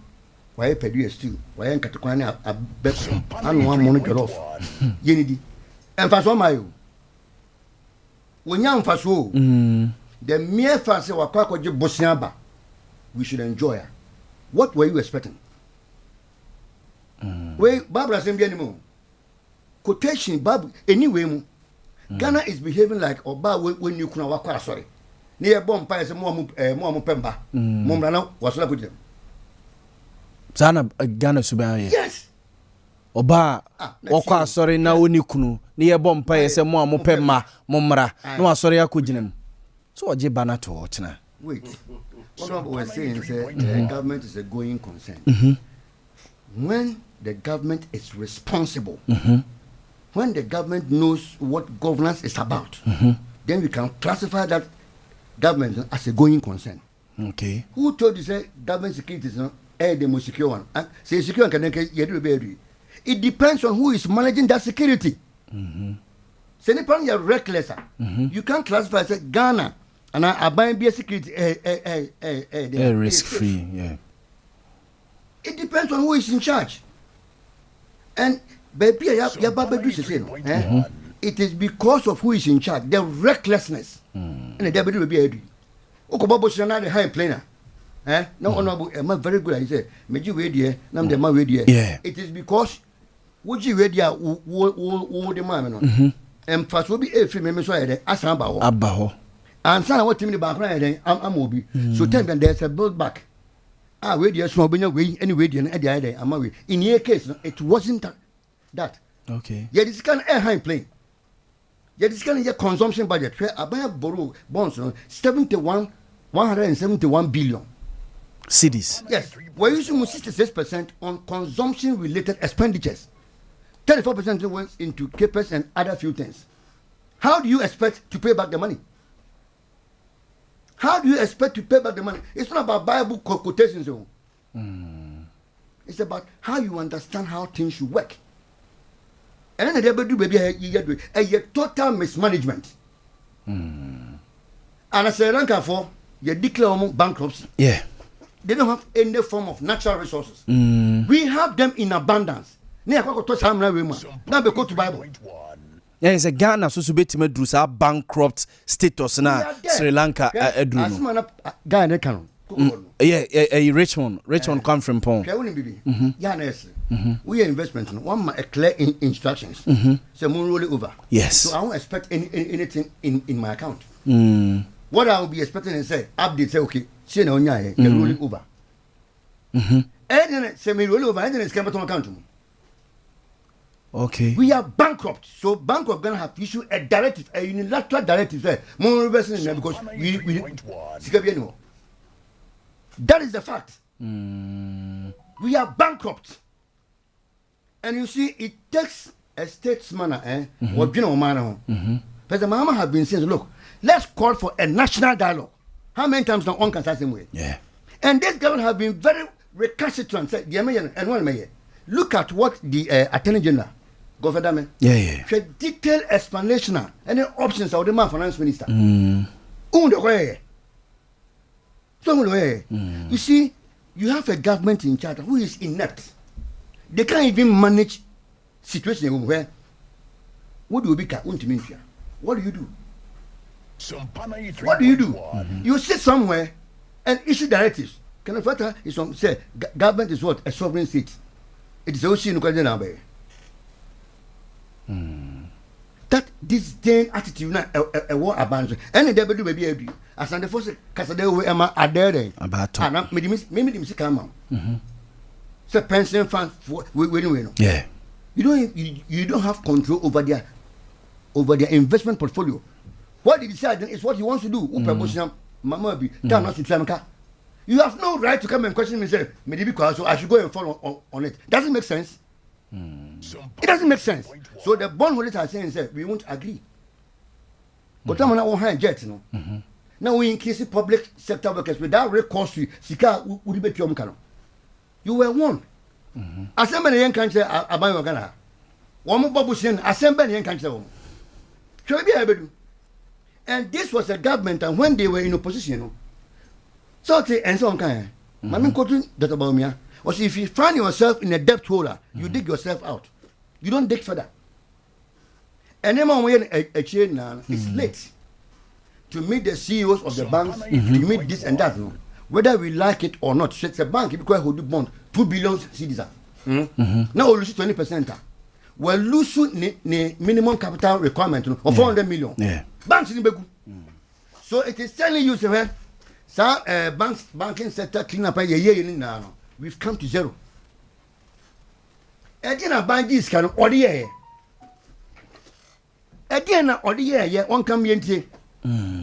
why pedu stew why nkatekwan na abeso anu one mono jollof yenidi emfaso mayo wonya mfaso the mere fact say wakwa kwaje bosia ba we should enjoy it. What were you expecting? Wait, Barbara Sembia anymore. Quotation, Bob, anyway, Ghana is behaving like Oba when you can walk sorry. Near bomb pies and more pemba. Momrana was like with them. Sana Ghana Subaya. Yes. Oba okwa sorry na woni kunu near bomb pies and more pemma momra. No sorry akujinem. So oje bana to ochna. Wait. What we're saying is the government is a going concern. When the government is responsible, when the government knows what governance is about, then we can classify that government as a going concern. Okay. Who told you say government security is not the most secure one? Say secure one can it depends on who is managing that security. Say you're reckless. You can't classify say Ghana. And I buy be security risk free, yeah. It depends on who is in charge. And baby it is because of who is in charge, the recklessness. And the deputy will be a Okobobo Shana the high planer. No honorable am very good. I say, Meji Wedia, Nam de Ma Wedia. Yeah. It is because would you Wedia wo the man and first will be a free member so Abaho. And son, what team the background I'm Moby. So tell them there's a build back. Wait, yes, no, way, anyway, I'm away. In your case, it wasn't that. Okay. Yeah, this kind of air high plane. Yeah, this kind of consumption budget. Where I buy borrow bonds, 171 billion cities. Yes, we're using 66% on consumption related expenditures. 34% went into CAPEX and other few things. How do you expect to pay back the money? How do you expect to pay back the money? It's not about Bible quotations. It's about how you understand how things should work. And then they do baby a total mismanagement. And as a ranker for you declare bankruptcy. Yeah. They don't have any form of natural resources. We have them in abundance. Now we go to Bible. Yeah, it's a Ghana so betime dru sa bankrupt status na Sri Lanka edru. Ghana can. Yeah, Richmond come from Pong. We are investment. One a clear instructions. So we roll it over. Yes. So I won't expect anything in my account. What I will be expecting is say update say okay, see now you roll it over. And then say me roll over and then it's come to my account. Okay. We are bankrupt. So Bank of Ghana have issued a directive, a unilateral directive there. More investing in because we that is the fact. We are bankrupt. And you see, it takes a statesman, or general man. President Mahama have been saying, look, let's call for a national dialogue. How many times now one can say the same way? Yeah. And this government have been very recalcitrant. Say, and one mayor. Look at what the Attorney General, government, the detailed explanation and the options of the man finance minister. You see, you have a government in charge who is inept. They can't even manage situation where what do you be? What do you do? What do you do? You sit somewhere and issue directives. Can I fatter is on say government is what? A sovereign state. It is also in that this same attitude na a war abandon. Any day do baby agree. As and the first Casade we am are there. About maybe the come so pension fund we yeah. You don't have control over their investment portfolio. What they decide is what he wants to do. Mama be you have no right to come and question me and say maybe because so I should go and follow on it. Doesn't make sense. It doesn't make sense. So the bond holders are saying we won't agree. But now jet, now we increase public sector workers without recourse to Sika would be you were one. Assembly young country about Ghana. One more babusian, assembly young country. Should be able to. And this was a government, and when they were in opposition, so and so on kind. Mami quoting that about me. Was if you find yourself in a debt hole, you dig yourself out. You don't dig further. And then when a chain now, it's late to meet the CEOs of the banks, to meet this and that. No? Whether we like it or not, it's a bank because who do bond 2 billion cedis. Now we lose 20%. We lose the minimum capital requirement of 400 million. Banks in Begu. So it is telling you, sir, banking sector clean up a year now. We've come to zero. Again, I buy this kind of order. Again, order, yeah, one come in.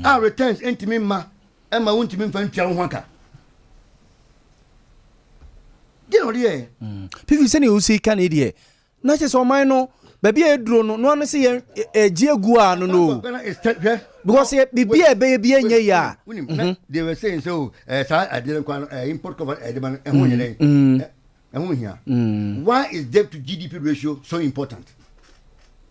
Our returns into me, ma, and my own to me from Chawaka. Get order. People say you see Canada. Not just on my no, baby, a drone, no one see a Giagua, no. Because be a baby, yeah. They were saying so, I didn't import cover and why is debt to GDP ratio so important?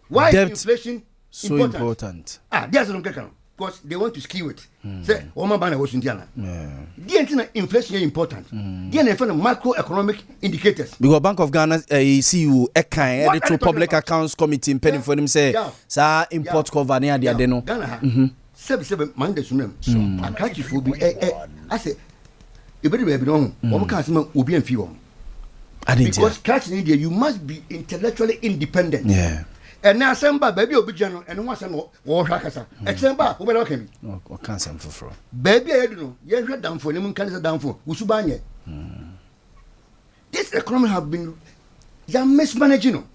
Why is inflation so important? There's no question. Because they want to skew it. Say, Oma Bana was Indiana. The inflation is important. The macroeconomic indicators. Because Bank of Ghana see you editor public accounts committee in penny for them say, sa import cover near the adeno. Ghana, 7 Mondays. I catch you for be I say, you better be wrong. One can't will be in few. Because catching India, you must be intellectually independent. Yeah. And now Sompa baby obijan and one some war hackers. And Sompa, who will come? Or can't some for baby, I don't know. Yes, you're down for them, cancer down for Usubanya. This economy have been mismanaging.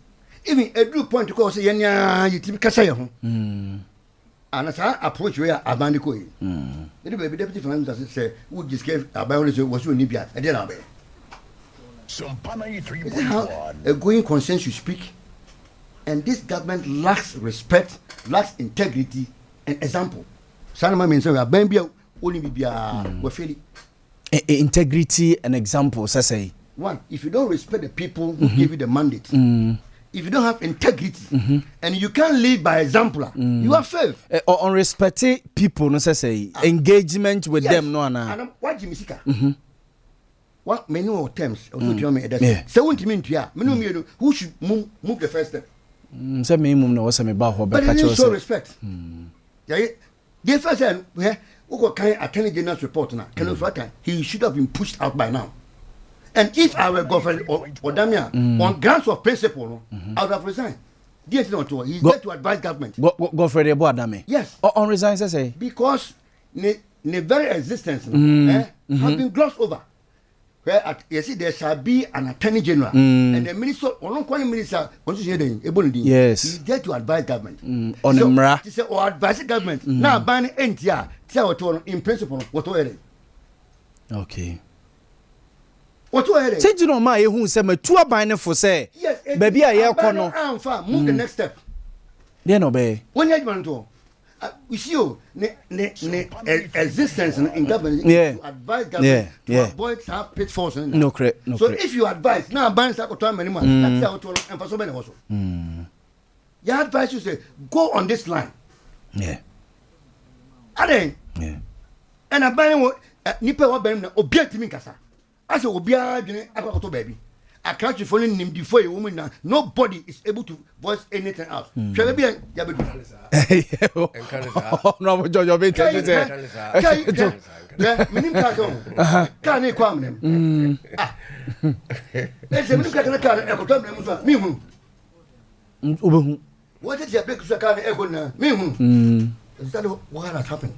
Even a good point to call say, Yanya, you keep Cassayo. And as I approach where Abandico, the baby deputy finance say, who just gave a biology was you Nibia, and then I'll be. Sompa 93.1. A going consensus speak. And this government lacks respect, lacks integrity, and example. Sanama means we are Bambia, only be we feel integrity and example. Say one, if you don't respect the people who give you the mandate, if you don't have integrity, and you can't lead by example, you are failed. On respecting people, no say engagement with them, no and what Jimmy Sika. What many more terms? So what you mean to who should move the first step? Say me mum no say me ba ho be catch you. But show respect. The first time where who can Attorney General's report now? He should have been pushed out by now. And if I were governor or Damia on grounds of principle, I would have resigned. He's there to advise government. Go for the Adame. Yes. On resign say because the very existence have been glossed over. Where you see there shall be an attorney general and the minister or not quite minister yes, he's there to advise government on so, MRA to say or advise government now ban NTR in principle what okay what say you know my who say me two ban for say yes baby a ye kono move the next step they no be when you want to we see you existence in government to advise government to avoid have pitfalls. No correct. So if you advise now, banks are going to that's how to and so many also. Your advice you say go on this line. Yeah. And then and I buy nipa wa ben na obi atimi kasa. I say obi a dwene akwakoto baby. I can't you follow him before a woman now. Nobody is able to voice anything else. Shall I be a no, Jojo, be tell you say. Minim Kato. Can you come them? Let's say, look at the car and Echo. Me who? What is your big car and Echo now? Me who? Is that what has happened?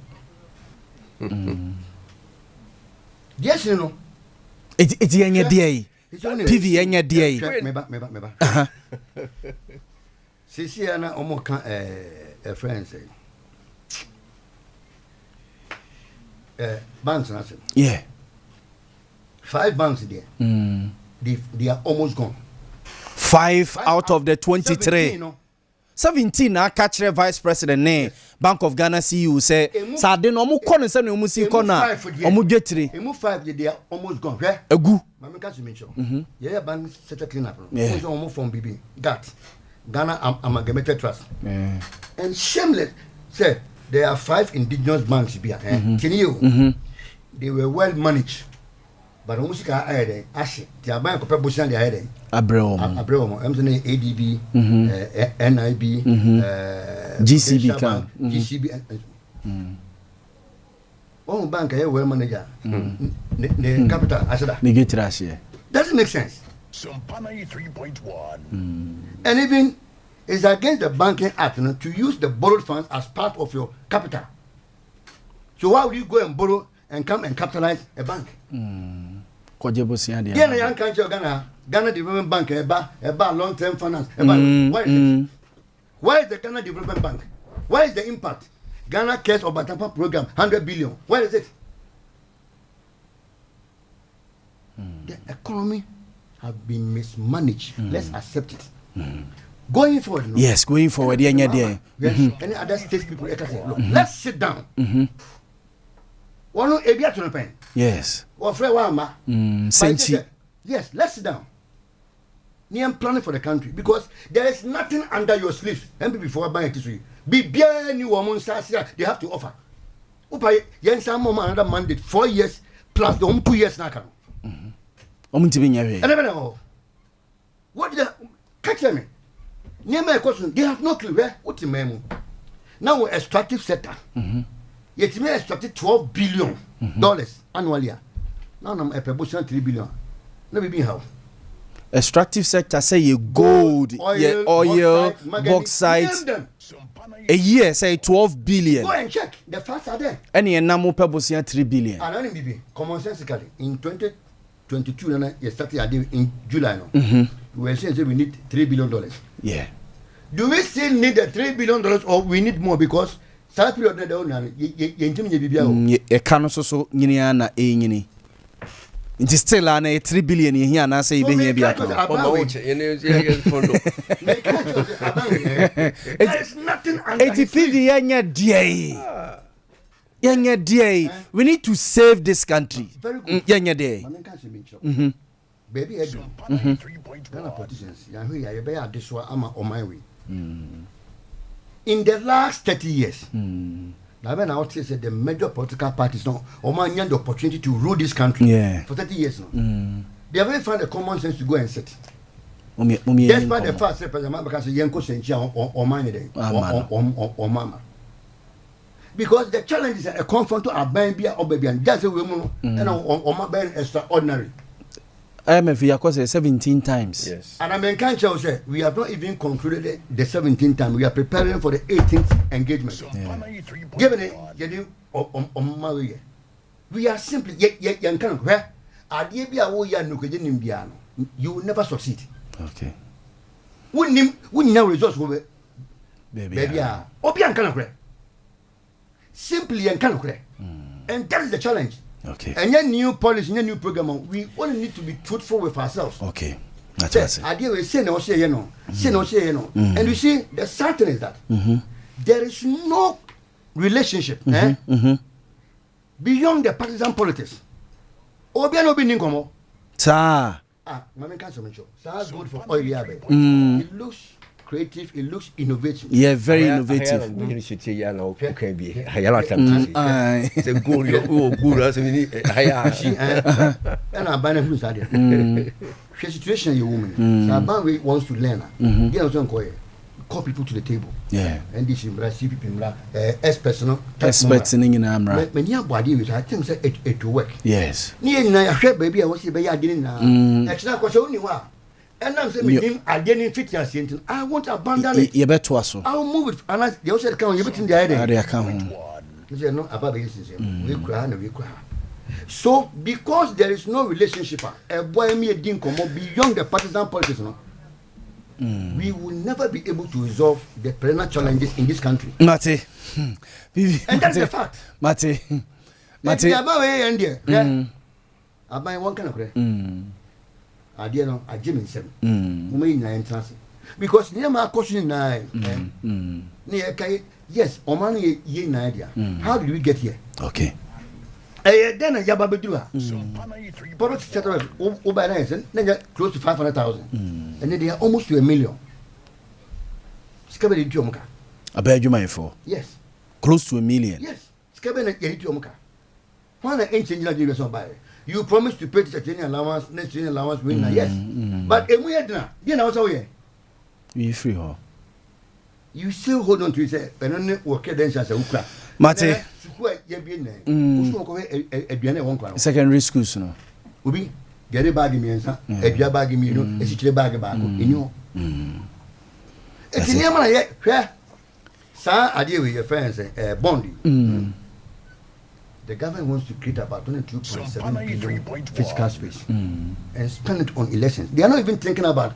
Yes, you know. It's young day. PV enya dia meba sisi ana omo kan a friend say banks na say yeah 5 banks there they are almost gone 5 out of the 23 17 na catch vice president ne Bank of Ghana CEO say sade no mo kono se no mo si kona omo dwetire emu 5 they are almost gone where egu mama ka mention yeah bank set clean up so omo from BB that Ghana Amalgamated Trust and shameless say there are 5 indigenous banks here. They were well managed. But almost ahead, Ashi, the bank of Prebusan, the head. Abreo, ADB, NIB, GCB, GCB. One bank, well manager. The capital, I said, doesn't make sense. Sompa 93.1. And even it's against the Banking Act to use the borrowed funds as part of your capital. So why would you go and borrow and come and capitalize a bank? Ghana Development Bank, about long-term finance. Why is the Ghana Development Bank? Why is the impact? Ghana Cares of Batampa program, 100 billion. Where is it? The economy have been mismanaged. Let's accept it. Going forward, yes, going forward, any other state people, let's sit down. Yes. Yes, let's sit down. I'm planning for the country because there is nothing under your sleeves. And before buying it, be bare new woman, they have to offer. Another mandate 4 years plus the 2 years now. What did catch me? Near my question, they have no clue where what the memo. Now extractive sector. Yet me extracted $12 billion annually. Now I'm a proportion 3 billion. Let me be how. Extractive sector say you gold, oil, bauxite. A year say 12 billion. Go and check. The facts are there. Any enamo proportion 3 billion. And only be commonsensically in 2022 you started in July now. We were saying we need $3 billion. Yeah. Do we still need the $3 billion or we need more because that period na so nyina na nyini. It is still an 3 billion here na say be here be account. There's nothing under 80 yanya dia. We need to save this country. Yanya dia. Baby, Ghana politicians, in the last 30 years, now when I would say the major political parties now, Oman had the opportunity to rule this country for 30 years now. They haven't found the common sense to go and sit. Despite the fact that President because Yanko Sentia or Mama. Because the challenge is a confront to our baby or baby and just a woman and Oma Ben extraordinary. IMF yakose 17 times. Yes. And I can't say we have not even concluded the 17th time. We are preparing for the 18th engagement. Given it, we are simply you will never succeed. Okay. Wouldn't know results over baby. Simply and and that is the challenge. Okay. And your new policy, your new program, we only need to be truthful with ourselves. Okay. That's what I say. Say no, say no. Say no, say no. And you see, the sad thing is that there is no relationship beyond the partisan politics. Sir. Good for oil. It looks creative, it looks innovative. Yeah, very innovative. And I buy them situation you woman. So wants to learn. They also call people to the table. Yeah. And this is people experts in Amra. Many body which I think it to work. Yes. Baby, I was baby I didn't extra because only one. And I'm saying I didn't fit your sentence. I won't abandon it. You better so. I'll move it. And they also count everything the idea. They account. You say no about this. We cry and we cry. So because there is no relationship, a boy me a didn't come beyond the partisan politics, no. We will never be able to resolve the perennial challenges in this country. Mate. And that's the fact. Mate. I buy one kind of I didn't know I Jimmy said entrance because near my question yes Omani ye idea. How did we get here? Okay. Then a Yababidua product settled over close to 500,000 and then they are almost to $1 million. Discovered in Jomka. I beg you my for. Yes. Close to 1 million. Yes. Skebe na yeti omuka. When I ain't changing the person buy. You promise to pay the training allowance, next training allowance when yes. But emu yedna, you know so ye. We free ho. You still hold on to it say penone work then say ukra. Mate. Sukua ye bi na. Usu ko aduane won kwa. Secondary schools no. Obi gere bag mi ensa, adua bag mi no, esichire bag ba ko eni ho. Etini ama ye hwe. Sa ade we your friends bond. The government wants to create about 22.7 billion physical space and spend it on elections. They are not even thinking about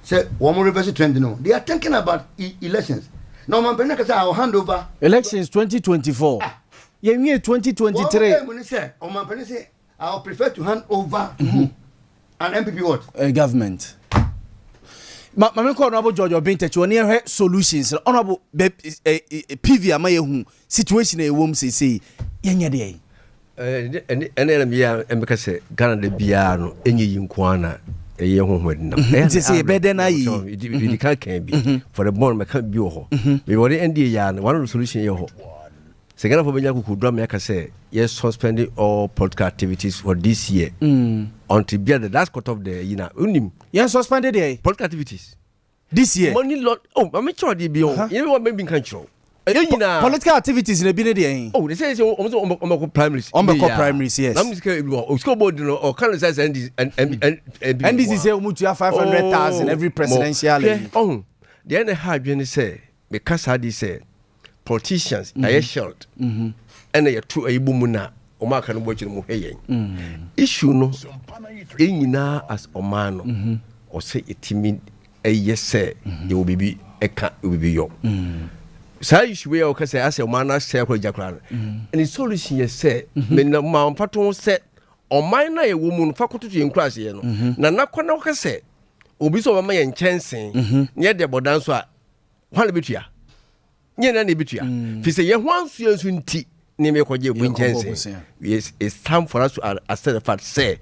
say one more reverse trend. No, they are thinking about elections. Now, man, I'll hand over elections 2024. Yeah, 2023. I'll prefer to hand over to who? An MPP what? Government. Mama ko honorable George Obintechi oni ehwe solutions honorable PV amayehu situation e wom sese yenye de ene bia emeka se Ghana de bia no enye yinkwana eye hohwedna sese bede na yi we can be for the born me can be ho we wori ndie ya no one solution ye ho se Ghana for benya kukudra me ka se yes suspending all political activities for this year until be the last quarter of the year unim yes suspended the political activities this year money lot I'm sure they be on you know what maybe can show political activities in the bin they say on primaries primaries yes I'm school board or can say and this is say umutu 500,000 every presidential the end hard when say because how they say politicians are shield and they two ayibumuna o ma kan bo mu heyen issue no enyina as omano o say etimi say you will be eka will be yo say issue we o say as omano say ko jakran and the solution you say me na ma fato say oman na ye wo mu fa koto to enkurase ye no na nakwana o say obi so ma ye nchensen ne de bodan so a hwan betua nyena ne betua fi say ye hwansu ensu nti ne me koje bunchense yes it's time for us to accept the fact say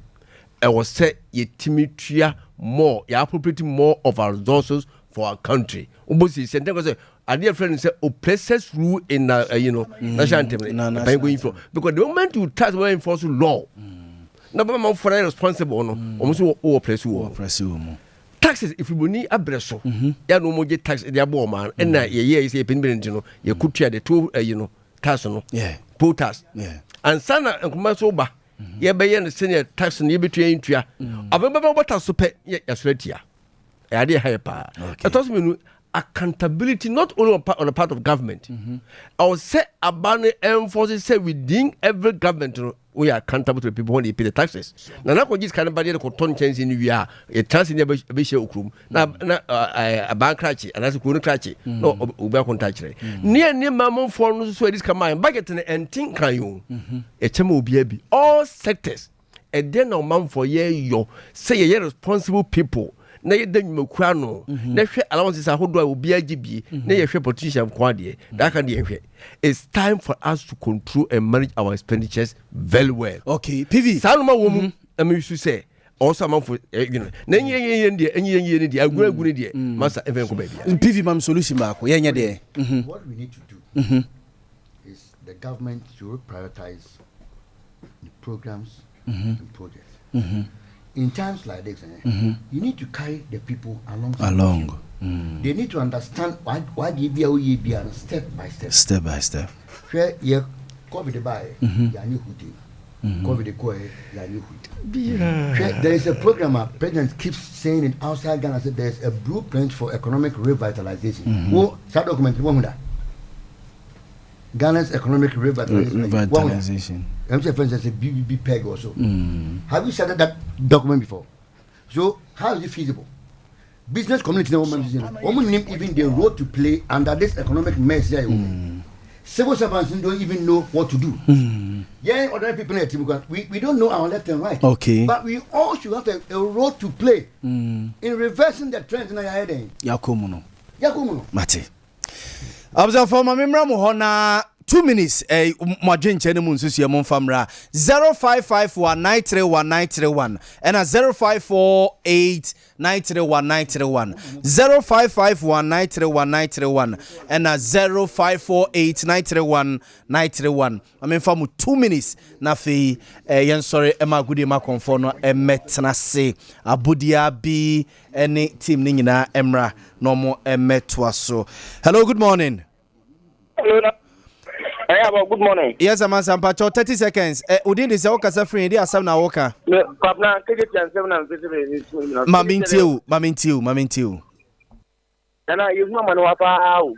I was say ye timitua more ya appropriate more of our resources for our country obosi say dem go say our dear friend say oppressors rule in national anthem going for because the moment you tax we enforce law na ba man for responsible no omo oppress wo taxes if you need abreso ya no mo get tax dia bo man na ye say penibenti no ye kutua the two tax no poll tax and sana nkuma so ba ye be ye no senior tax no ye betua ntua abeba bota so pe ya suratia ya dey high pa it also mean accountability not only on the part of government I will say about emphasis say within every government we are accountable to the people when they pay the taxes na na ko just kind of body ko ton chance in we are a tax in be share okrum na a bank crash and as ko no crash no obi akonta kire near mamon for no so this come budget and entin kan yo e chema obi abi all sectors and then no man for yo say ye responsible people na ye dan makura no na hwe allowances ahodo a obi agibi na ye hwe politician kwa de that can dey hwe it's time for us to control and manage our expenditures very well okay PV sanoma wo mu am you say also am for na ye de de aguragu ne de masa even ko bia PV mam solution ba ko ye nya de what we need to do is the government to prioritize the programs and projects in times like this, you need to carry the people along. They need to understand why they be step by step. Step by step. Where you COVID by yani huti, COVID ko yani huti. There is a program. President keeps saying it outside Ghana. Said there is a blueprint for economic revitalization. Wo that document wo Ghana's economic revitalization. I'm saying, for instance, a BBB PEG also. Have you started that document before? So, how is it feasible? Business community, even the role to play under this economic mess. Civil servants don't even know what to do. Yeah, other people in the team, we don't know our left and right. Okay. But we all should have a role to play in reversing the trends in our heading. Yakomuno. Mate. Abza for my memra mo na 2 minutes mwadwen chene mu nsusu mo famra 0551931931 and 0548931931 0551931931 and 0548931931 I mean famu 2 minutes na fe yen sorry ema gudi ma konfo no emetna se abudia bi any team ni nyina emra no mo emetwa so. Hello, good morning. Hello. Good morning. Yes, I'm Sompa. 30 seconds. Udin is your casa free. They are some now. Walker. Mamintiu. And I use no man wapa how.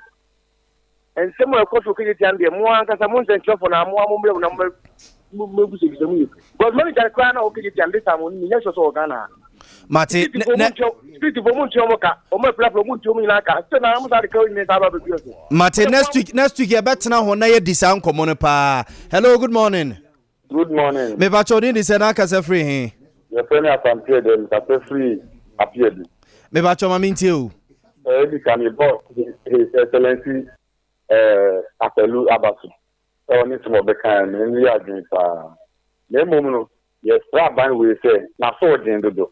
And somewhere close to Kitty and the more because I'm on the shop on a more number. But money that crown or Kitty and this time on the national organa. Mate, Mate, next week, you better now when I design common pa. Hello, good morning. Good morning. Me bacho din dise na kasa free. Your friend has appeared and kasa free appeared. Me bacho maminti o. This can be boss. His Excellency Apelu Abasu. Oni some of the kind and we are doing me moment yes ban we say na so den do.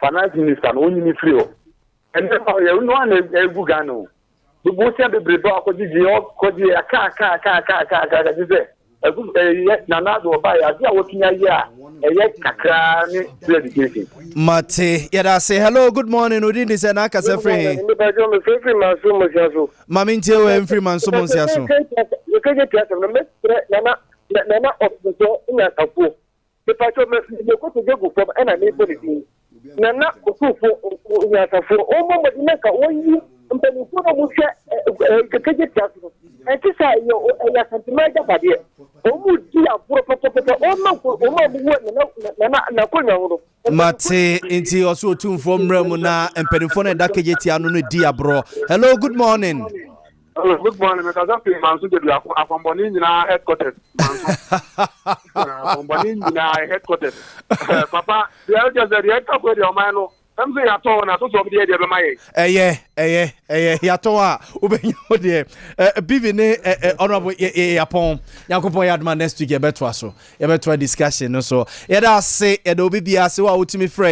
Finance minister no only free o. And then you know an egu gano. The boss be brebo akodi kodi aka say Nana do buy as you working here. Kakra ni education. Mate, yada say hello, good morning. Udin is an akasa free. Maminti o free man so monsiaso. You can get Nana of the door in a couple. The patron you go to go from and I need policy. Nana for almost make a 1 year. And then you put a much and to say you're sentimental about it. Mate, inti also tune from Remuna and Perifone and Dakajeti Anu Diabro. Hello, good morning. Good morning, because I'm from Bonin in our headquarters. From Bonin in our headquarters. Papa, the elders are the head of your man. Something at all, and I thought of the idea of my Yatoa, Ubenyo, dear. Bivine, honorable Yapon, Yakopo Yadman next week, a better so. A better discussion, so. Yet I say, Adobe Biaso, out to me, friend.